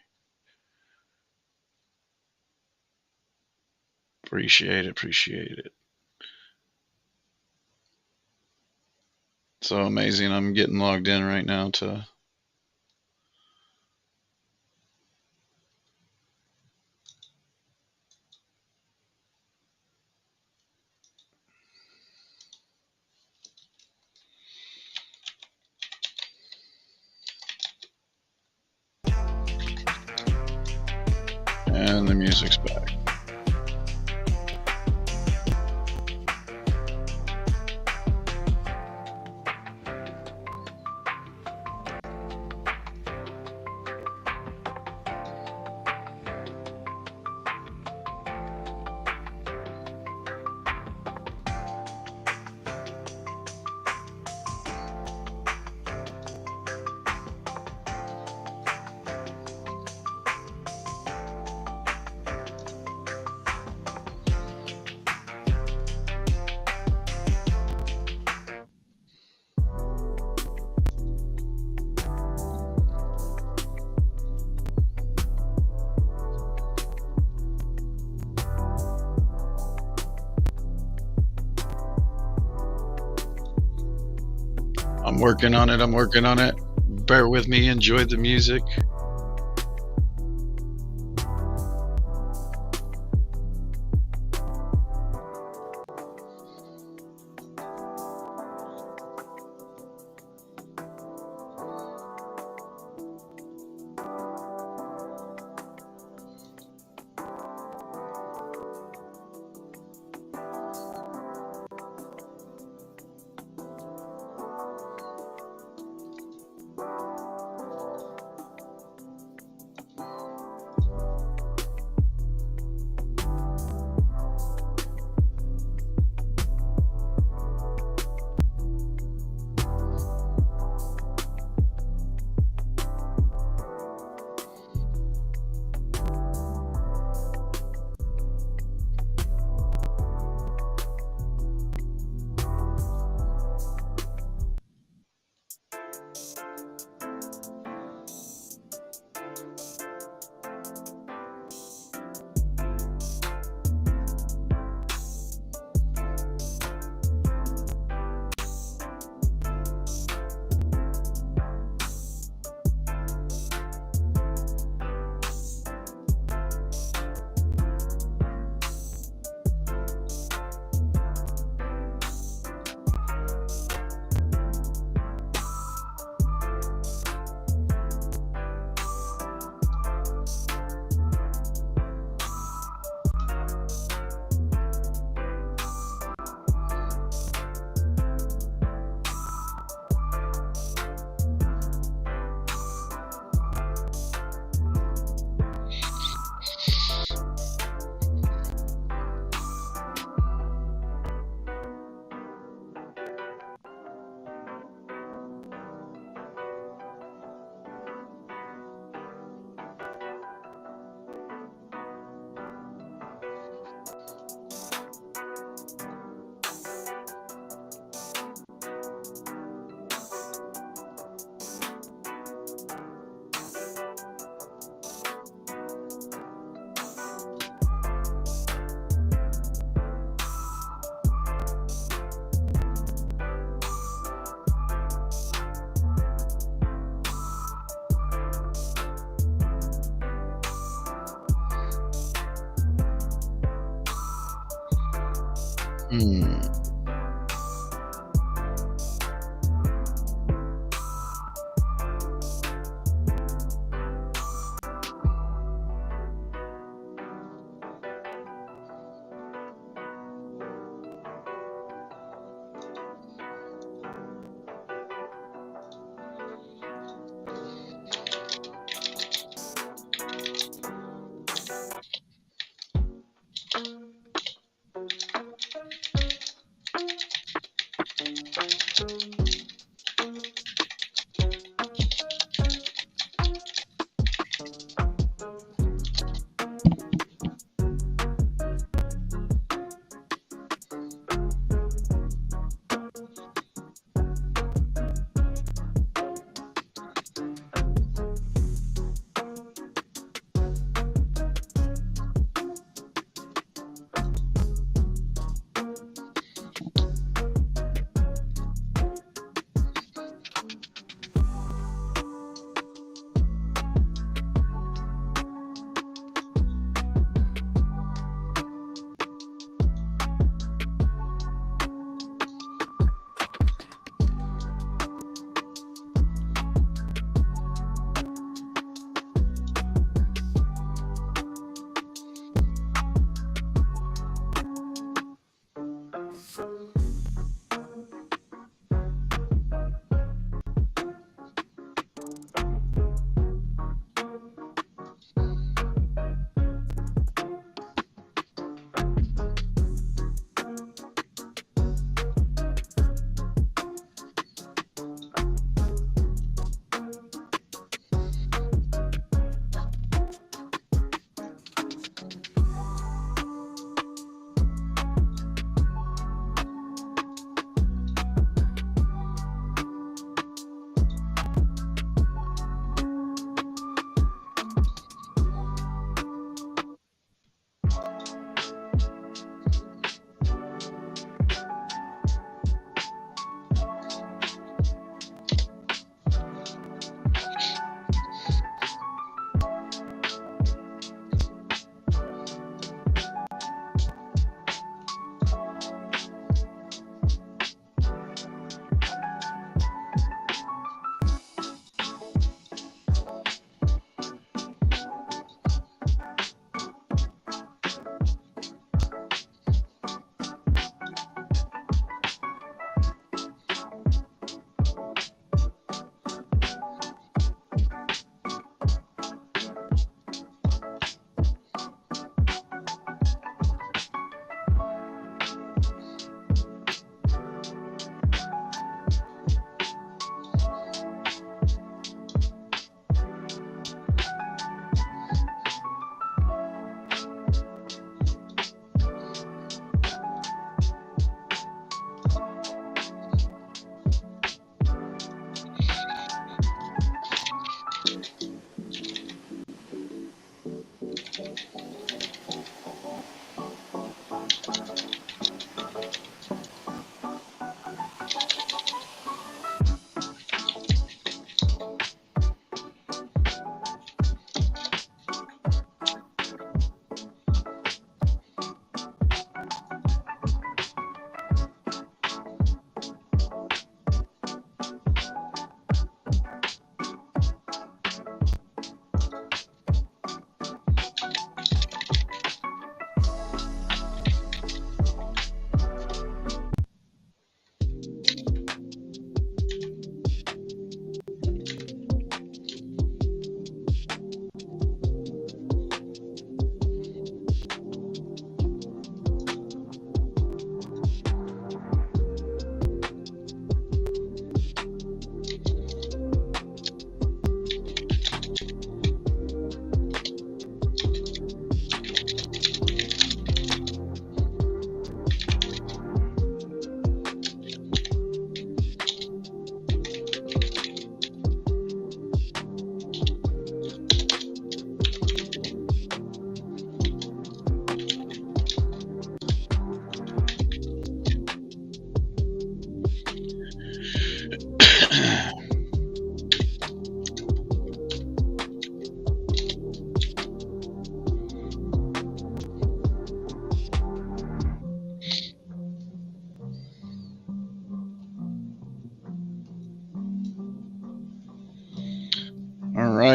Appreciate it. So amazing. I'm getting logged in right now to and the music's back. I'm working on it. Bear with me. Enjoy the music. Hmm.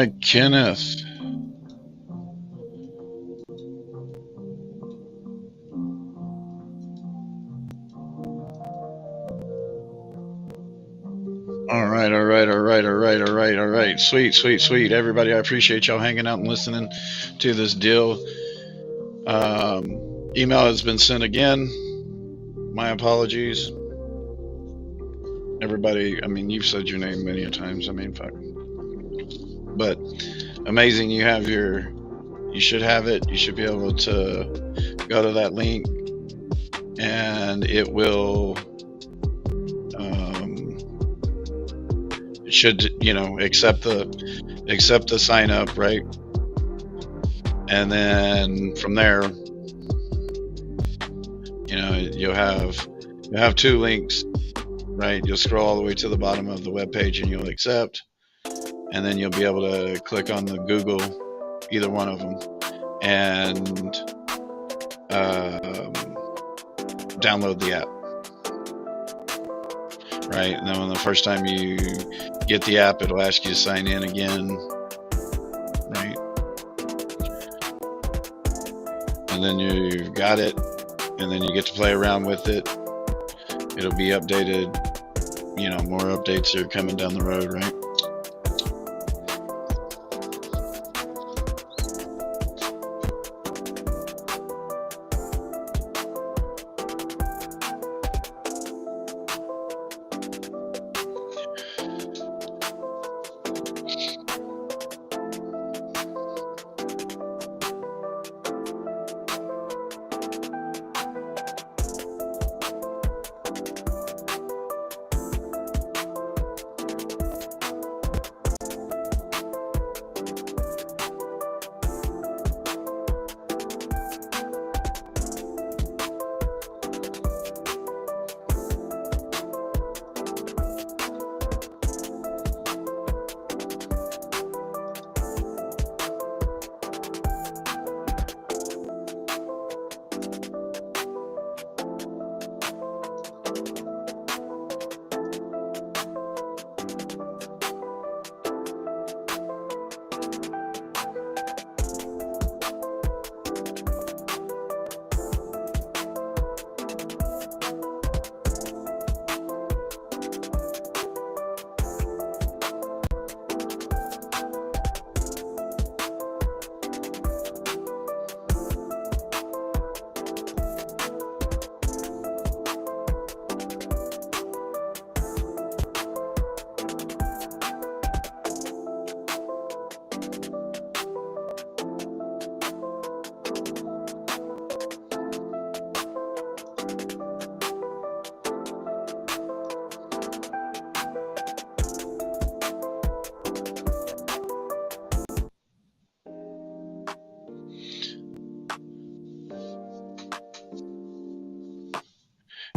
right, Kenneth. All right. Sweet. Everybody, I appreciate y'all hanging out and listening to this deal. Email has been sent again. My apologies. Everybody, I mean, you've said your name many a times. I mean, fuck. But amazing, you should have it. You should be able to go to that link and it will, it should, accept the sign up, right? And then from there, you'll have two links, right? You'll scroll all the way to the bottom of the web page and you'll accept, and then you'll be able to click on the Google, either one of them, and download the app, right? And then when the first time you get the app, it'll ask you to sign in again, right? And then you've got it, and then you get to play around with it. It'll be updated. More updates are coming down the road, right?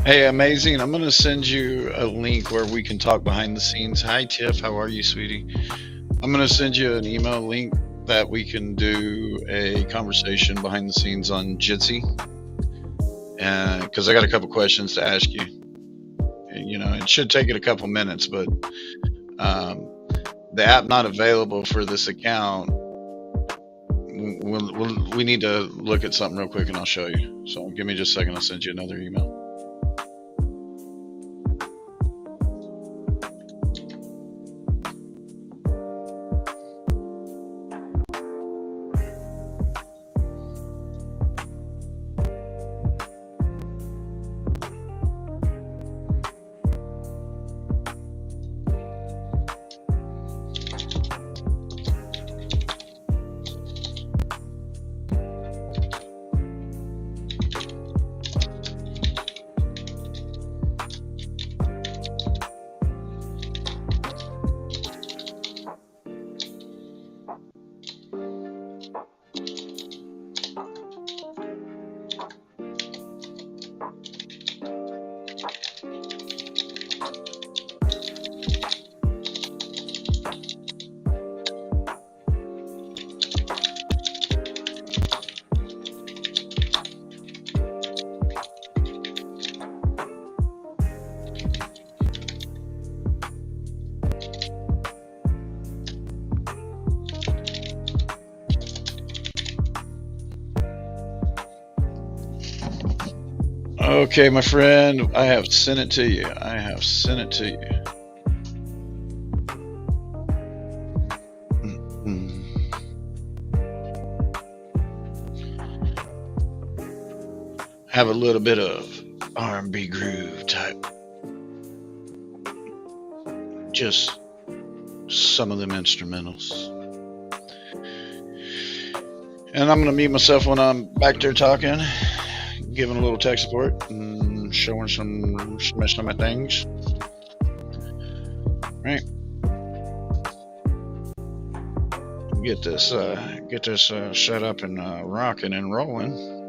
Hey, amazing. I'm going to send you a link where we can talk behind the scenes. Hi, Tiff. How are you, sweetie? I'm going to send you an email link that we can do a conversation behind the scenes on Jitsi. Because I got a couple questions to ask you. It should take it a couple minutes, but the app not available for this account. We need to look at something real quick and I'll show you. So give me just a second. I'll send you another email. Okay, my friend, I have sent it to you. I have sent it to you. Have a little bit of R&B groove type. Just some of them instrumentals. And I'm going to mute myself when I'm back there talking, giving a little tech support and showing some of my things. Right. Get this set up and rocking and rolling.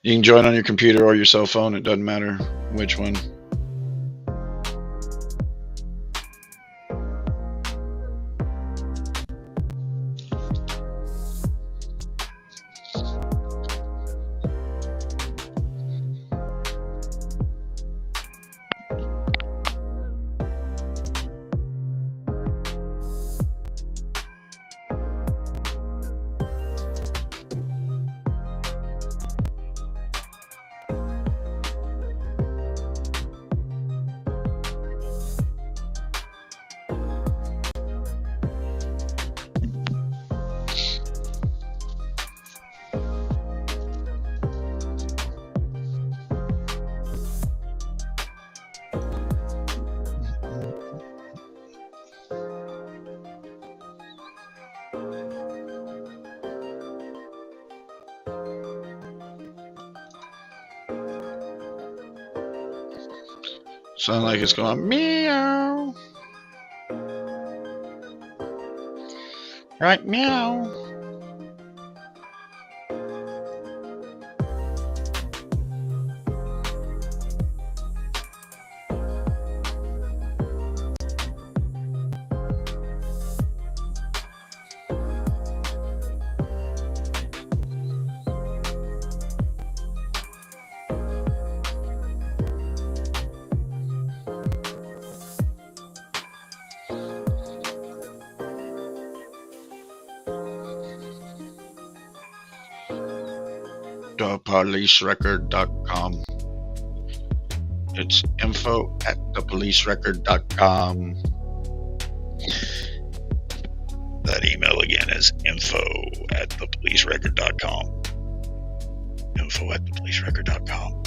You can join on your computer or your cell phone. It doesn't matter which one. Sound like it's going meow. Right, meow. thepolicerecord.com. It's info@thepolicerecord.com. That email again is info@thepolicerecord.com. info@thepolicerecord.com.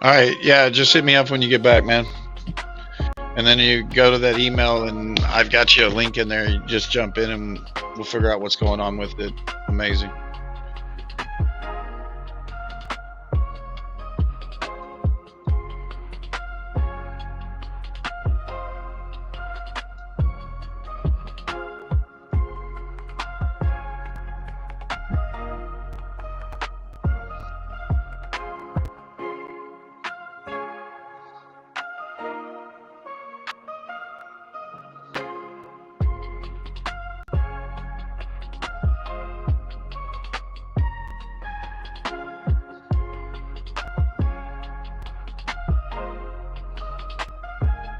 All right, yeah, just hit me up when you get back, man. And then you go to that email, and I've got you a link in there. You just jump in, and we'll figure out what's going on with it. Amazing.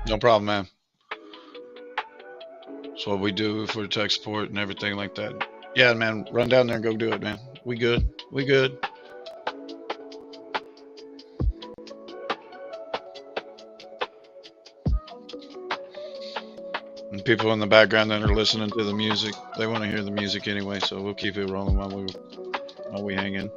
No problem, man. That's what we do for tech support and everything like that. Yeah, man, run down there and go do it, man. We good. We good. And people in the background that are listening to the music, they want to hear the music anyway, so we'll keep it rolling while we hang in.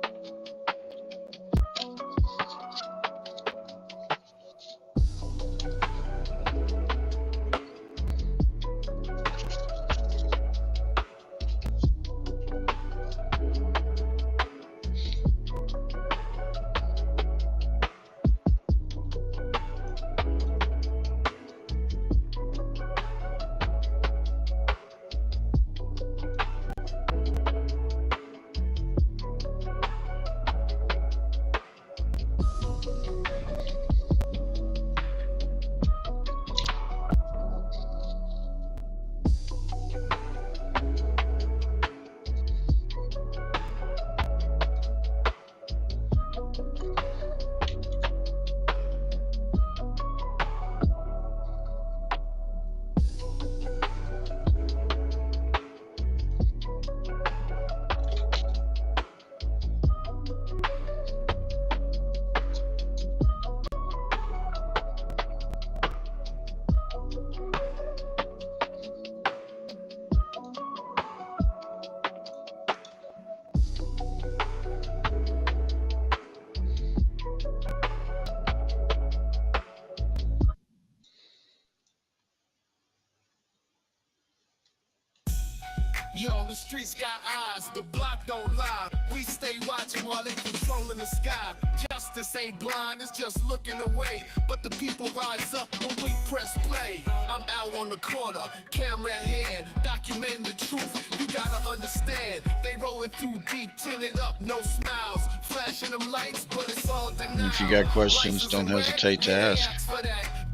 Yo, the streets got eyes, the block don't lie. We stay watching while they controlling the sky. Justice ain't blind, it's just looking away. But the people rise up when we press play. I'm out on the corner, camera in hand, documenting the truth. You gotta understand, they rolling through deep, tinted up, no smiles, flashing them lights, but it's all denial. If you got questions, don't hesitate to ask.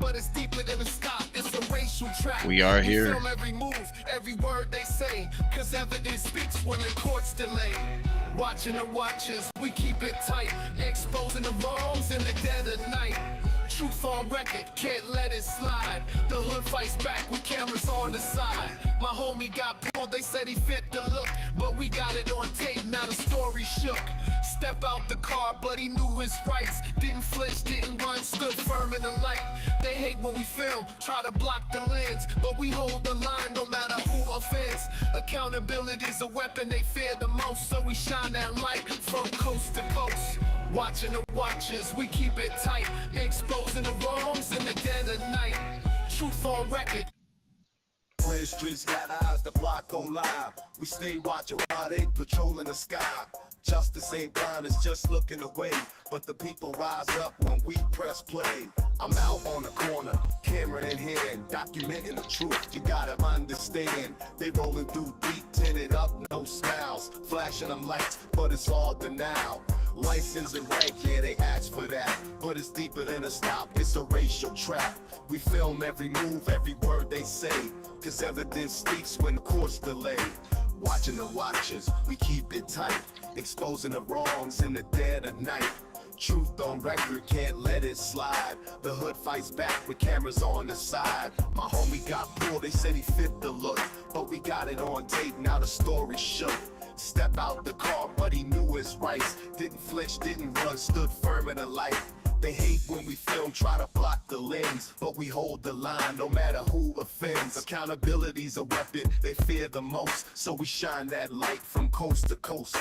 But it's deeper than a stop, it's a racial trap. We are here. Film every move, every word they say, cause evidence speaks when the court's delayed. Watching the watchers, we keep it tight, exposing the wrongs in the dead of night. Truth on record, can't let it slide. The hood fights back with cameras on the side. My homie got pulled, they said he fit the look, but we got it on tape, now the story shook. Step out the car, but he knew his rights. Didn't flinch, didn't run, stood firm in the light. They hate when we film, try to block the lens, but we hold the line no matter who offends. Accountability's a weapon they fear the most, so we shine that light from coast to coast. Watching the watchers, we keep it tight, exposing the wrongs in the dead of night. Truth on record. When streets got eyes, the block don't lie. We stay watching while they patrolling the sky. Justice ain't blind, it's just looking away. But the people rise up when we press play. I'm out on the corner, camera in hand, documenting the truth. You gotta understand, they rolling through deep, tinted up, no smiles, flashing them lights, but it's all denial. License and rank, yeah, they ask for that, but it's deeper than a stop, it's a racial trap. We film every move, every word they say, cause evidence speaks when the court's delayed. Watching the watchers, we keep it tight, exposing the wrongs in the dead of night. Truth on record, can't let it slide. The hood fights back with cameras on the side. My homie got pulled, they said he fit the look, but we got it on tape, now the story shook. Step out the car, but he knew his rights. Didn't flinch, didn't run, stood firm in the light. They hate when we film, try to block the lens, but we hold the line no matter who offends. Accountability's a weapon they fear the most, so we shine that light from coast to coast.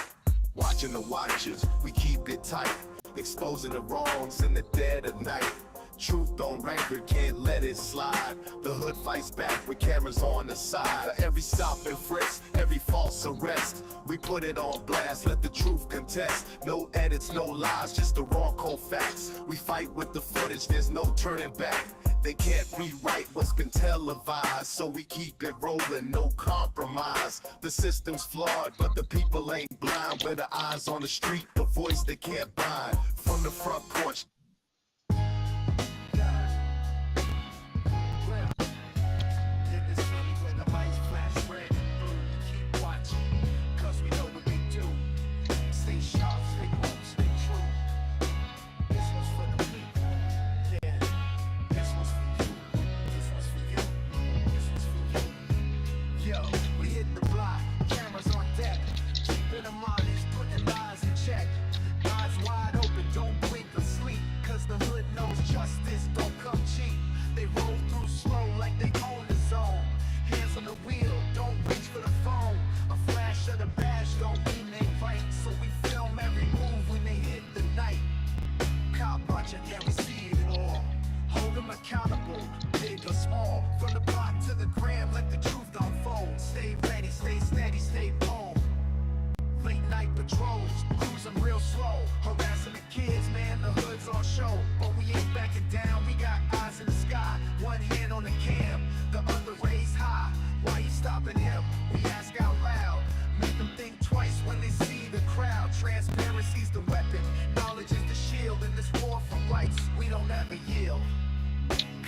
Watching the watchers, we keep it tight, exposing the wrongs in the dead of night. Truth don't rancor, can't let it slide. The hood fights back with cameras on the side. Every stop and frisk, every false arrest, we put it on blast, let the truth contest. No edits, no lies, just the raw cold facts. We fight with the footage, there's no turning back. They can't rewrite what's been televised, so we keep it rolling, no compromise. The system's flawed, but the people ain't blind. With the eyes on the street, the voice they can't bind. From the front porch, accountable, big or small. From the block to the gram, let the truth unfold. Stay ready, stay steady, stay bold. Late night patrols, cruising real slow. Harassing the kids, man, the hood's on show. But we ain't backing down, we got eyes in the sky. One hand on the cam, the other raised high. Why you stopping him? We ask out loud. Make them think twice when they see the crowd. Transparency's the weapon, knowledge is the shield. In this war for rights, we don't ever yield.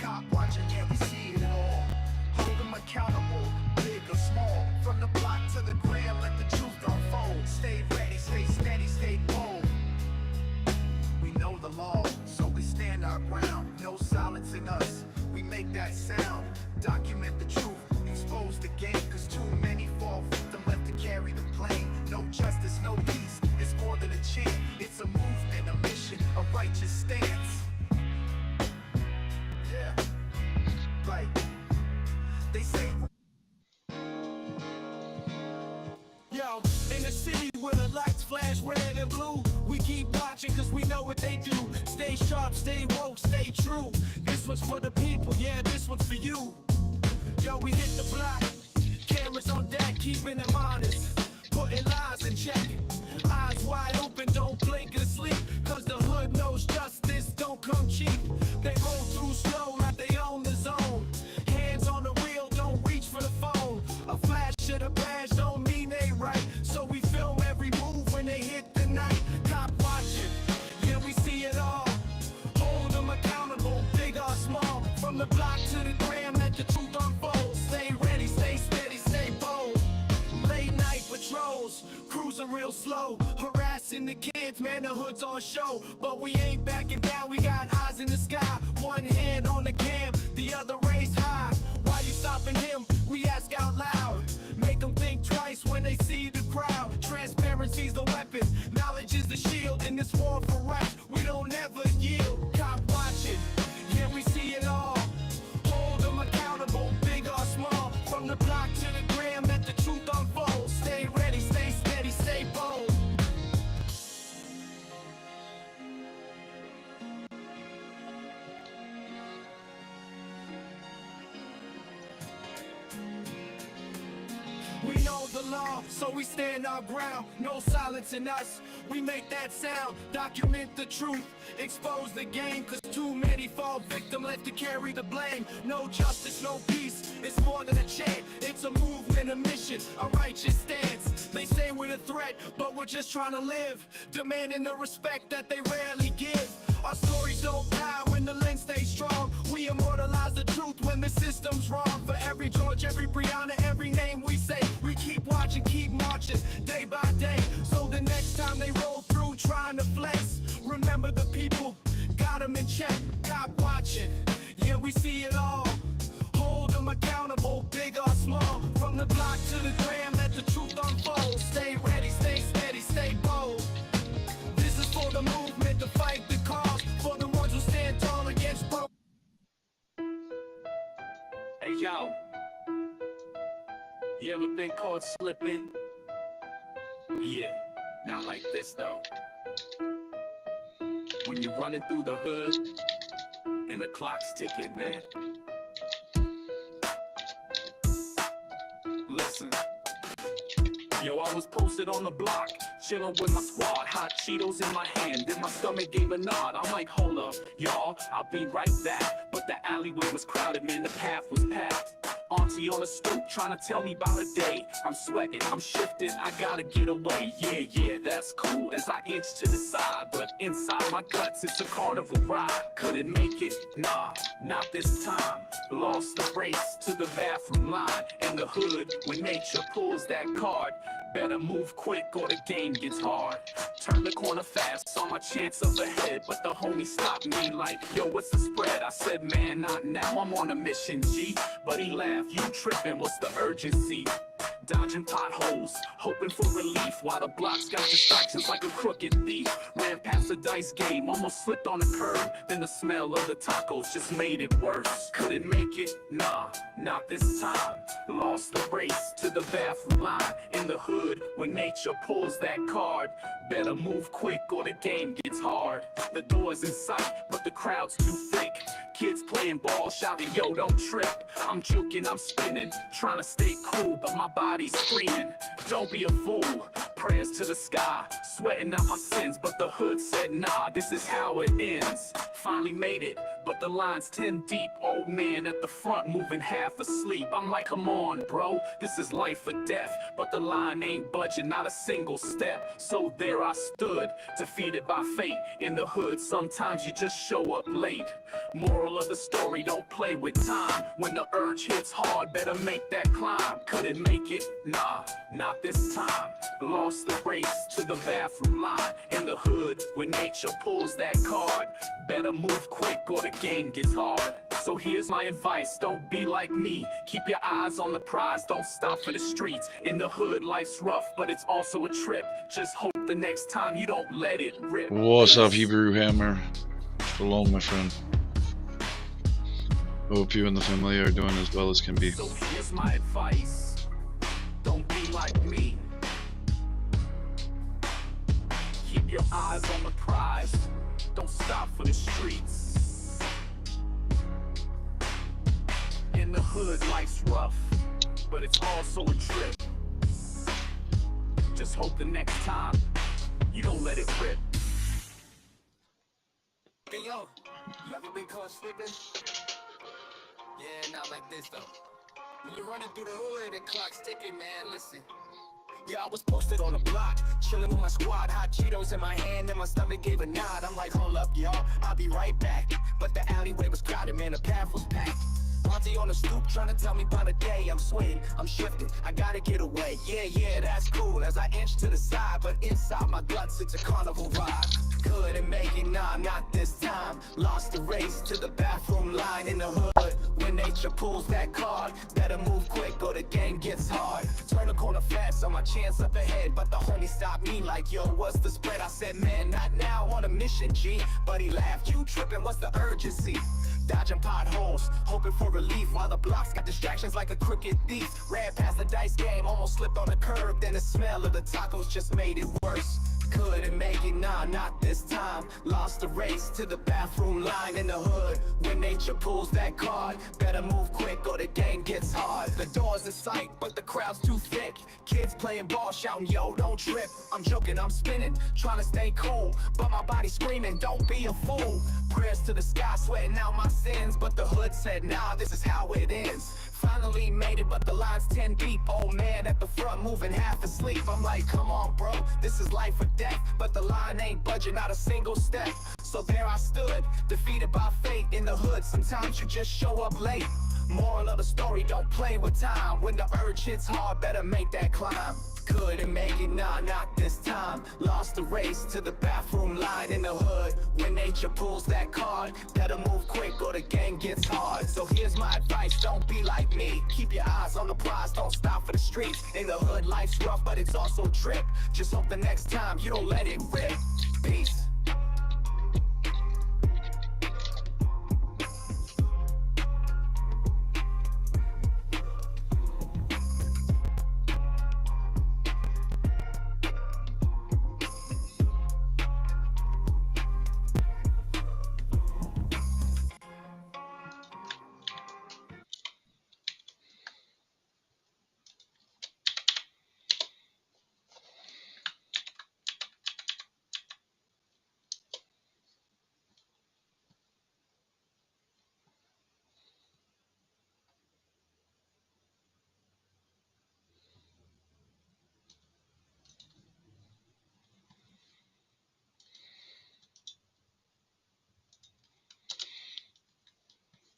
Cop watching, yeah, we see it all. Hold them accountable, big or small. From the block to the gram, let the truth unfold. Stay ready, stay steady, stay bold. We know the law, so we stand our ground. No silencing us, we make that sound. Document the truth, expose the game. Cause too many fall victim left to carry the blame. No justice, no peace, it's more than a chant. It's a movement, a mission, a righteous stance. Yeah, right. They say, yo, in a city where the lights flash red and blue, we keep watching cause we know what they do. Stay sharp, stay woke, stay true. This one's for the people, yeah, this one's for you. Yo, we hit the block, cameras on deck, keeping them honest, putting lies in check. Eyes wide open, don't blink or sleep, cause the hood knows justice don't come cheap. They roll through slow like they own the zone. Hands on the wheel, don't reach for the phone. A flash of the badge don't mean they right, so we film every move when they hit the night. Cop watching, yeah, we see it all. Hold them accountable, big or small. From the block to the gram, let the truth unfold. Stay ready, stay steady, stay bold. Late night patrols, cruising real slow. Harassing the kids, man, the hood's on show. But we ain't backing down, we got eyes in the sky. One hand on the cam, the other raised high. Why you stopping him? We ask out loud. Make them think twice when they see the crowd. Transparency's the weapon, knowledge is the shield. In this war for rights, we don't ever yield. Cop watching, yeah, we see it all. Hold them accountable, big or small. From the block to the gram, let the truth unfold. Stay ready, stay steady, stay bold. We know the law, so we stand our ground. No silence in us, we make that sound. Document the truth, expose the game. Cause too many fall victim left to carry the blame. No justice, no peace, it's more than a chant. It's a movement, a mission, a righteous stance. They say we're a threat, but we're just trying to live. Demanding the respect that they rarely give. Our stories don't die when the lens stays strong. We immortalize the truth when the system's wrong. For every George, every Brianna, every name we say, we keep watching, keep marching, day by day. So the next time they roll through trying to flex, remember the people, got them in check. Cop watching, yeah, we see it all. Hold them accountable, big or small. From the block to the gram, let the truth unfold. Stay ready, stay steady, stay bold. This is for the movement, to fight the cause. For the ones who stand tall against broke. Hey yo, you ever been caught slipping? Yeah, not like this though. when you're running through the hood and the clock's ticking, man. Listen. Yo, I was posted on the block, chillin' with my squad, hot Cheetos in my hand, then my stomach gave a nod. I'm like, hold up, y'all, I'll be right back. But the alleyway was crowded, man, the path was packed. Auntie on the stoop trying to tell me about a day. I'm sweating, I'm shifting, I gotta get away. Yeah, that's cool as I inch to the side, but inside my guts it's a carnival ride. Couldn't make it, nah, not this time. Lost the race to the bathroom line in the hood when nature pulls that card. Better move quick or the game gets hard. Turn the corner fast, saw my chance up ahead, but the homie stopped me like, yo, what's the spread? I said, man, not now, I'm on a mission, G. But he laughed, you tripping, what's the urgency? Dodging potholes, hoping for relief, while the blocks got distractions like a crooked thief. Ran past a dice game, almost slipped on the curb, then the smell of the tacos just made it worse. Couldn't make it, nah, not this time. Lost the race to the bathroom line in the hood when nature pulls that card. Better move quick or the game gets hard. The door's in sight, but the crowd's too thick. Kids playing ball, shouting, yo, don't trip. I'm joking, I'm spinning, trying to stay cool, but my body's screaming, don't be a fool. Prayers to the sky, sweating out my sins, but the hood said, nah, this is how it ends. Finally made it, but the line's 10 deep. Old man at the front moving half asleep. I'm like, come on, bro, this is life or death. But the line ain't budging, not a single step. So there I stood, defeated by fate. In the hood, sometimes you just show up late. Moral of the story, don't play with time. When the urge hits hard, better make that climb. Couldn't make it, nah, not this time. Lost the race to the bathroom line in the hood when nature pulls that card. Better move quick or the game gets hard. So here's my advice, don't be like me. Keep your eyes on the prize, don't stop for the streets. In the hood, life's rough, but it's also a trip. Just hope the next time you don't let it rip. What's up, Hebrew Hammer? Shalom, my friend. Hope you and the family are doing as well as can be. So here's my advice, don't be like me. Keep your eyes on the prize, don't stop for the streets. In the hood, life's rough, but it's also a trip. Just hope the next time you don't let it rip. Hey yo, you ever been caught slipping? Yeah, not like this though. When you're running through the hood and clock's ticking, man, listen. Yeah, I was posted on the block, chilling with my squad, hot Cheetos in my hand, and my stomach gave a nod. I'm like, hold up, y'all, I'll be right back. But the alleyway was crowded, man, the path was packed. Auntie on the stoop trying to tell me about a day. I'm sweating, I'm shifting, I gotta get away. Yeah, that's cool as I inch to the side, but inside my guts it's a carnival ride. Couldn't make it, nah, not this time. Lost the race to the bathroom line in the hood when nature pulls that card. Better move quick or the game gets hard. Turn the corner fast, saw my chance up ahead, but the homie stopped me like, yo, what's the spread? I said, man, not now, on a mission, G. But he laughed, you tripping, what's the urgency? Dodging potholes, hoping for relief, while the blocks got distractions like a crooked thief. Ran past the dice game, almost slipped on the curb, then the smell of the tacos just made it worse. Couldn't make it, nah, not this time. Lost the race to the bathroom line in the hood when nature pulls that card. Better move quick or the game gets hard. The door's in sight, but the crowd's too thick. Kids playing ball, shouting, yo, don't trip. I'm joking, I'm spinning, trying to stay cool, but my body screaming, don't be a fool. Prayers to the sky, sweating out my sins, but the hood said, nah, this is how it ends. Finally made it, but the line's 10 deep. Old man at the front moving half asleep. I'm like, come on, bro, this is life or death. But the line ain't budging, not a single step. So there I stood, defeated by fate. In the hood, sometimes you just show up late. Moral of the story, don't play with time. When the urge hits hard, better make that climb. Couldn't make it, nah, not this time. Lost the race to the bathroom line in the hood when nature pulls that card. Better move quick or the game gets hard. So here's my advice, don't be like me. Keep your eyes on the prize, don't stop for the streets. In the hood, life's rough, but it's also a trip. Just hope the next time you don't let it rip. Peace.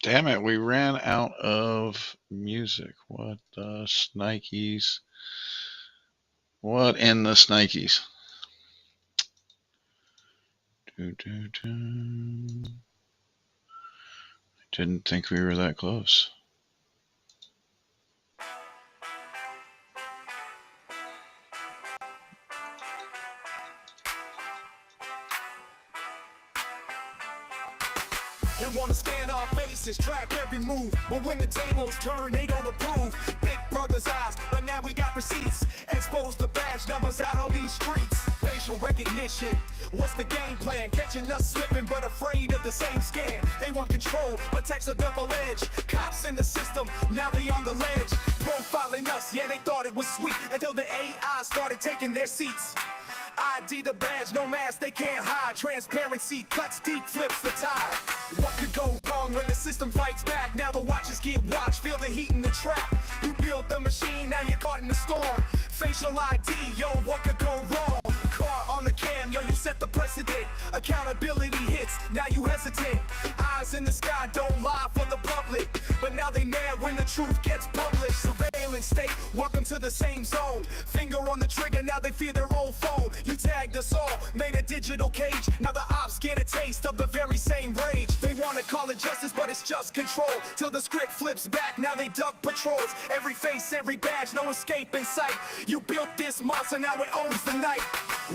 Damn it, we ran out of music. What the snikes? What in the snikes? Didn't think we were that close. They wanna stand our faces, track every move. But when the tables turn, they don't approve. Big brother's eyes, but now we got receipts. Expose the badge numbers out on these streets. Facial recognition, what's the game plan? Catching us slipping, but afraid of the same scam. They want control, but takes a double edge. Cops in the system, now they on the ledge. Profiling us, yeah, they thought it was sweet. Until the AI started taking their seats. ID the badge, no mask, they can't hide. Transparency cuts deep, flips the tide. What could go wrong when the system fights back? Now the watchers get watched, feel the heat in the trap. You build the machine, now you're caught in the storm. Facial ID, yo, what could go wrong? Car on the cam, yo, you set the precedent. Accountability hits, now you hesitate. Eyes in the sky, don't lie for the public. But now they mad when the truth gets published. Surveillance state, welcome to the same zone. Finger on the trigger, now they fear their own phone. You tagged us all, made a digital cage. Now the ops get a taste of the very same rage. They wanna call it justice, but it's just control. Till the script flips back, now they duck patrols. Every face, every badge, no escape in sight. You built this monster, now it owns the night.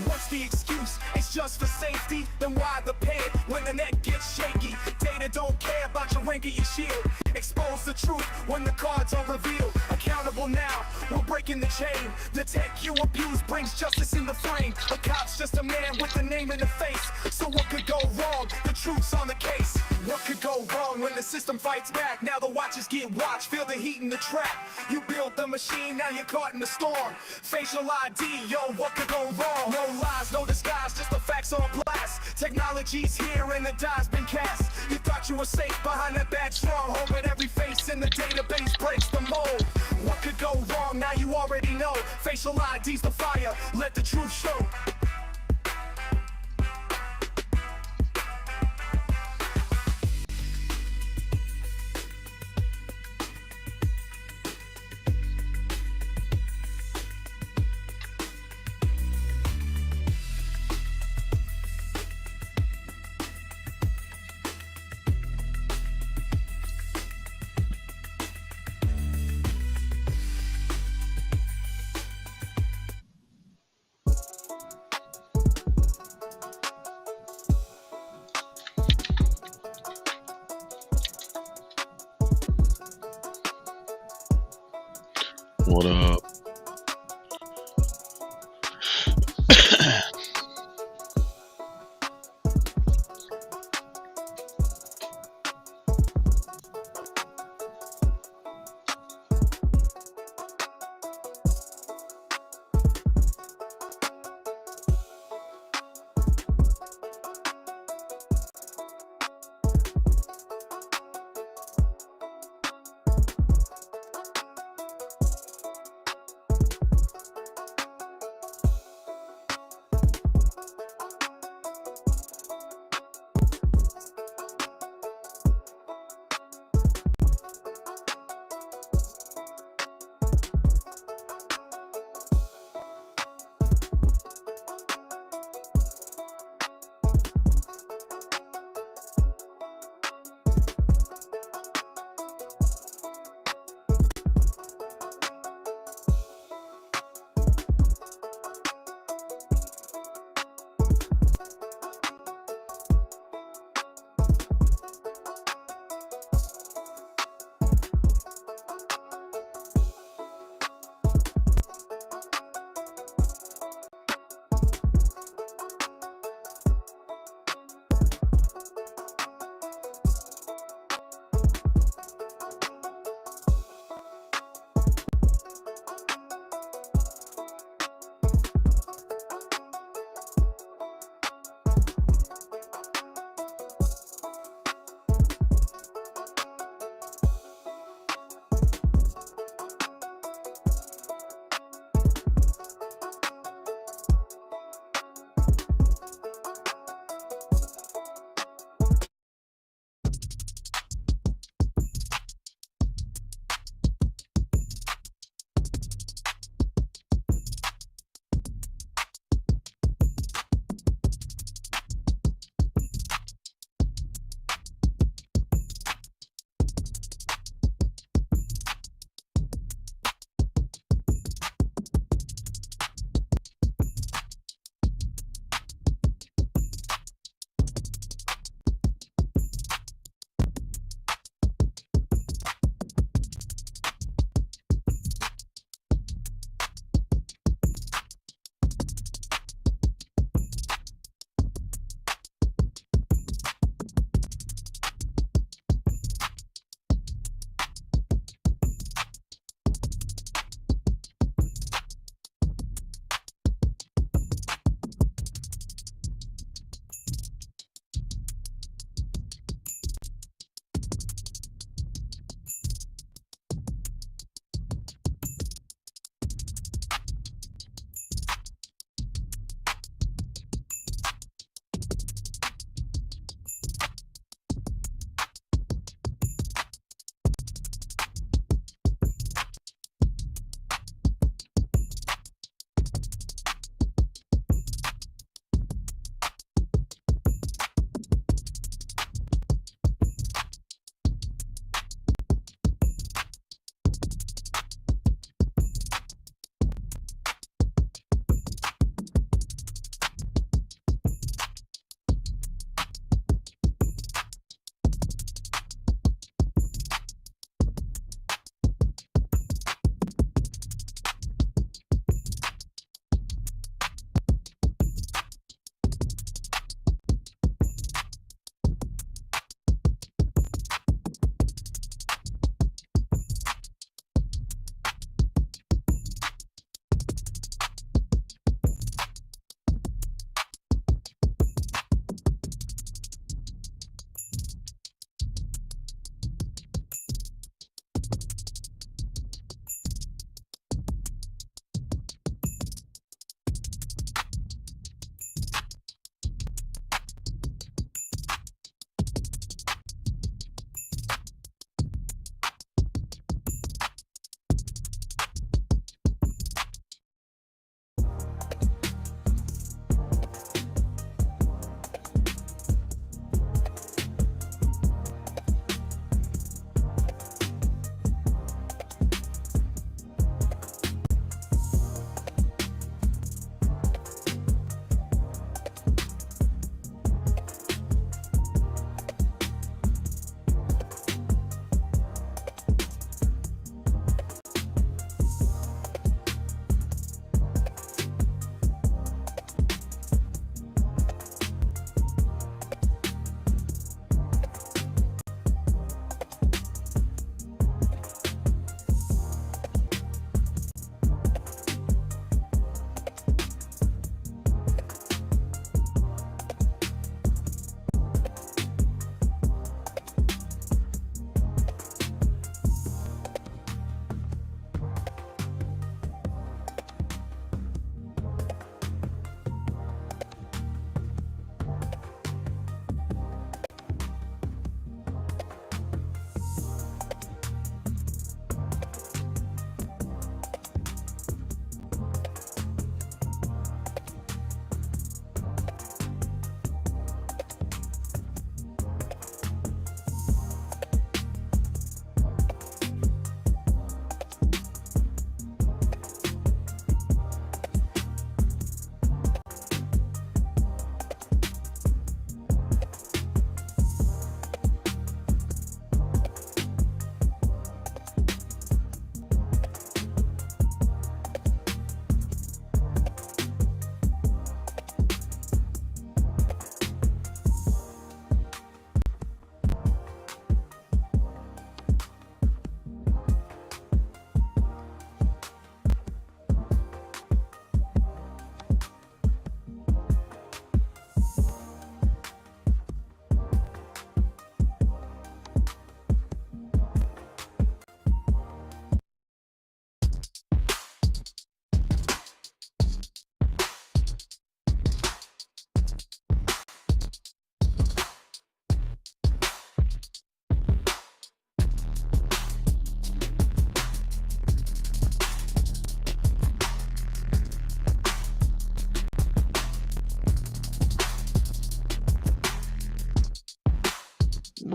What's the excuse? It's just for safety. Then why the pen when the net gets shaky? Data don't care about your rank or your shield. Expose the truth when the cards are revealed. Accountable now, we're breaking the chain. The tech you abuse brings justice in the frame. A cop's just a man with a name in the face. So what could go wrong? The truth's on the case. What could go wrong when the system fights back? Now the watchers get watched, feel the heat in the trap. You build the machine, now you're caught in the storm. Facial ID, yo, what could go wrong? No lies, no disguise, just the facts on blast. Technology's here and the die's been cast. You thought you were safe behind that bad stronghold, but every face in the database breaks the mold. What could go wrong? Now you already know. Facial ID's the fire, let the truth show. What up?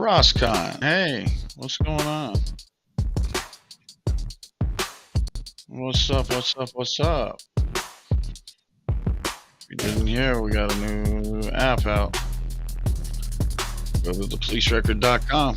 Roscon, hey, what's going on? What's up? What's up? What's up? If you didn't hear, we got a new app out. Go to thepolicerecord.com.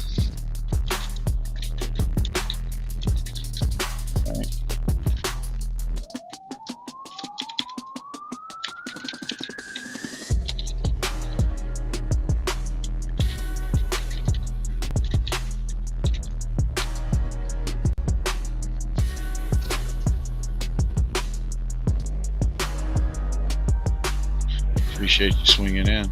Appreciate you swinging in.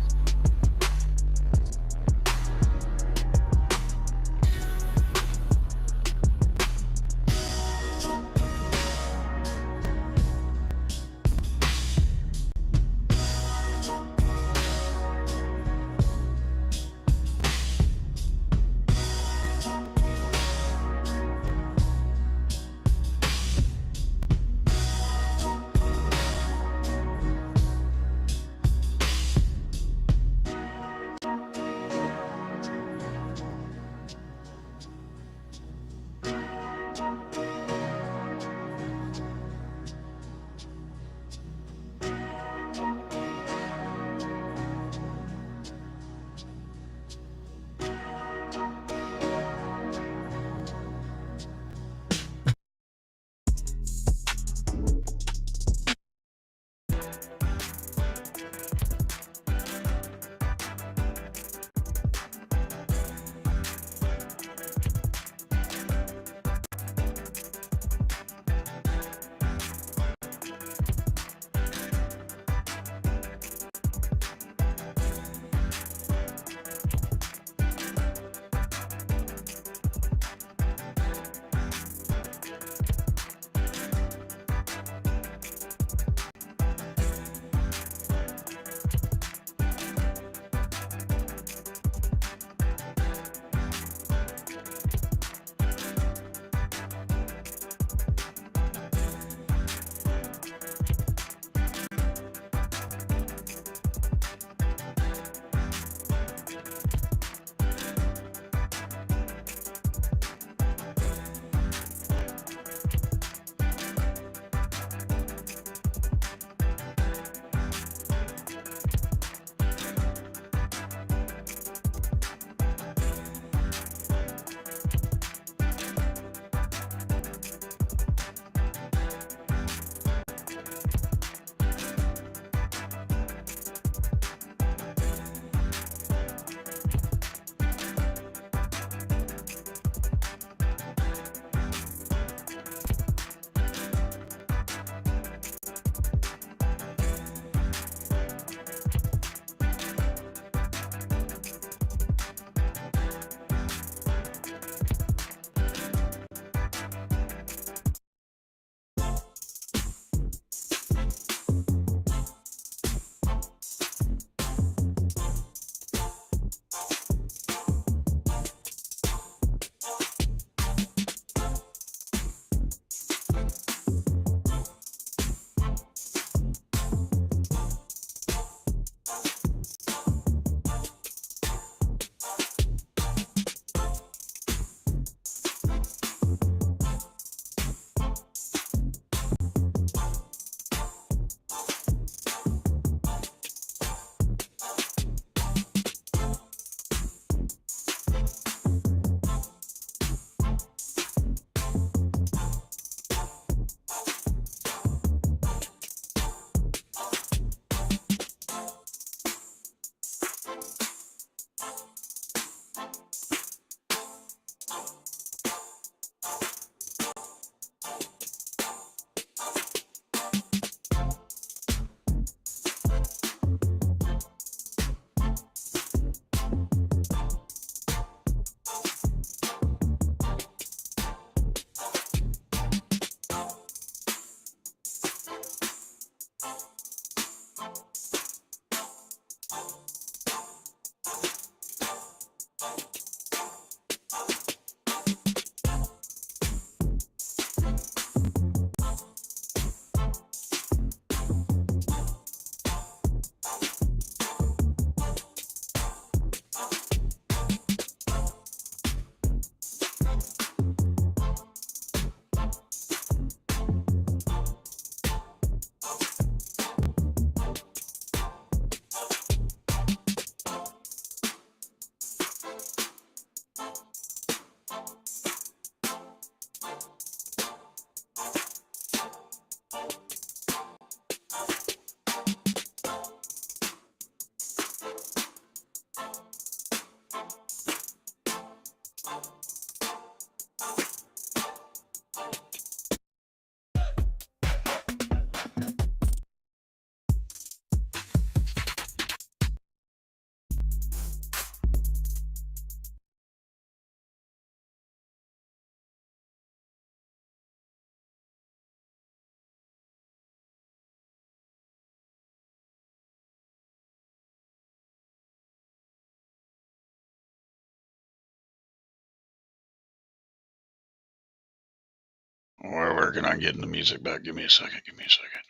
working on getting the music back. Give me a second. Give me a second.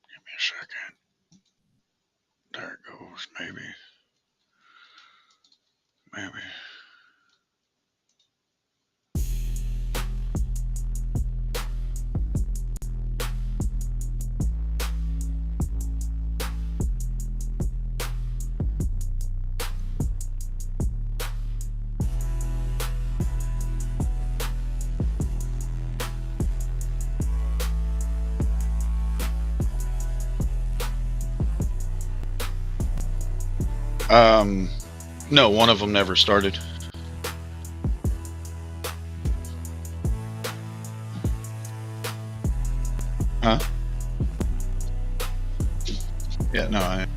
Give me a second. There it goes. Maybe. Maybe. No, one of them never started. Huh? Yeah, no, I.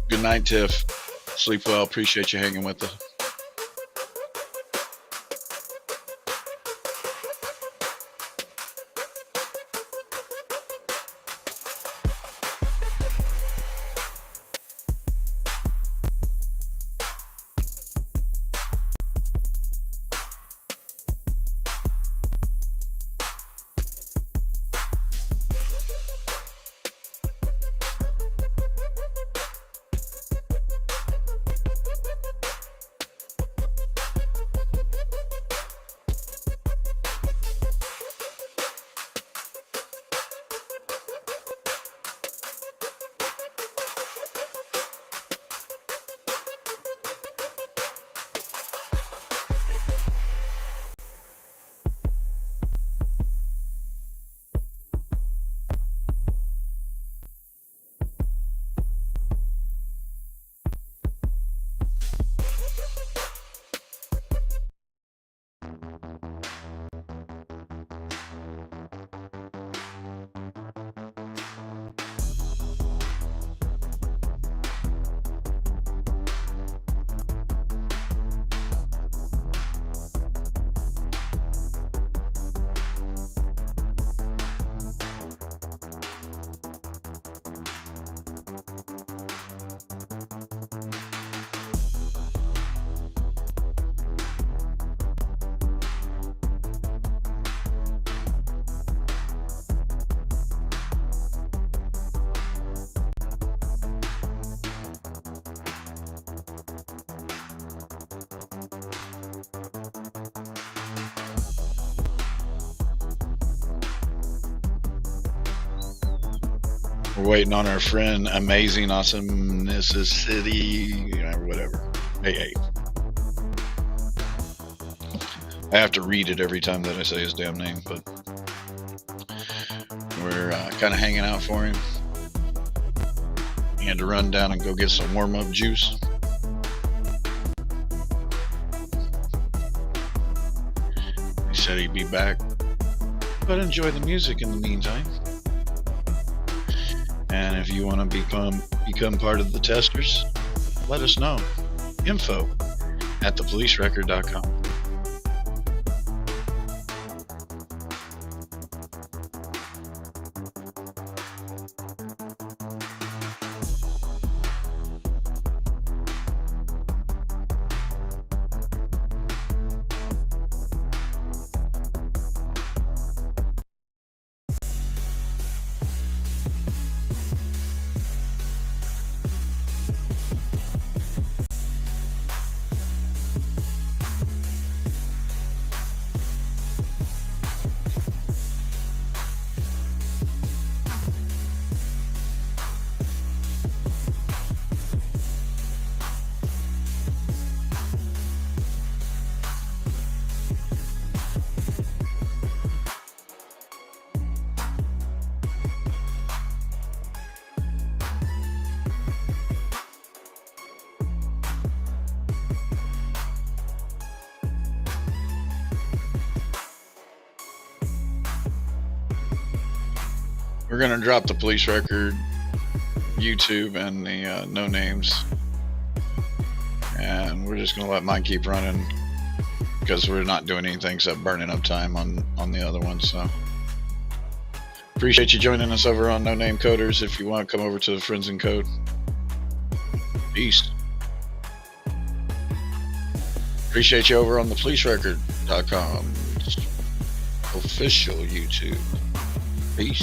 Good night, Tiff. Sleep well. Appreciate you hanging with us. We're waiting on our friend Amazing Awesomeness City, or whatever. Hey. I have to read it every time that I say his damn name, but we're kind of hanging out for him. He had to run down and go get some warm-up juice. He said he'd be back, but enjoy the music in the meantime. And if you want to become part of the testers, let us know. info@thepolicerecord.com. We're going to drop the police record, YouTube, and the no names. And we're just going to let mine keep running because we're not doing anything except burning up time on the other one. So appreciate you joining us over on No Name Coders. If you want, come over to the Friends in Code. Peace. Appreciate you over on the policerecord.com official YouTube. Peace.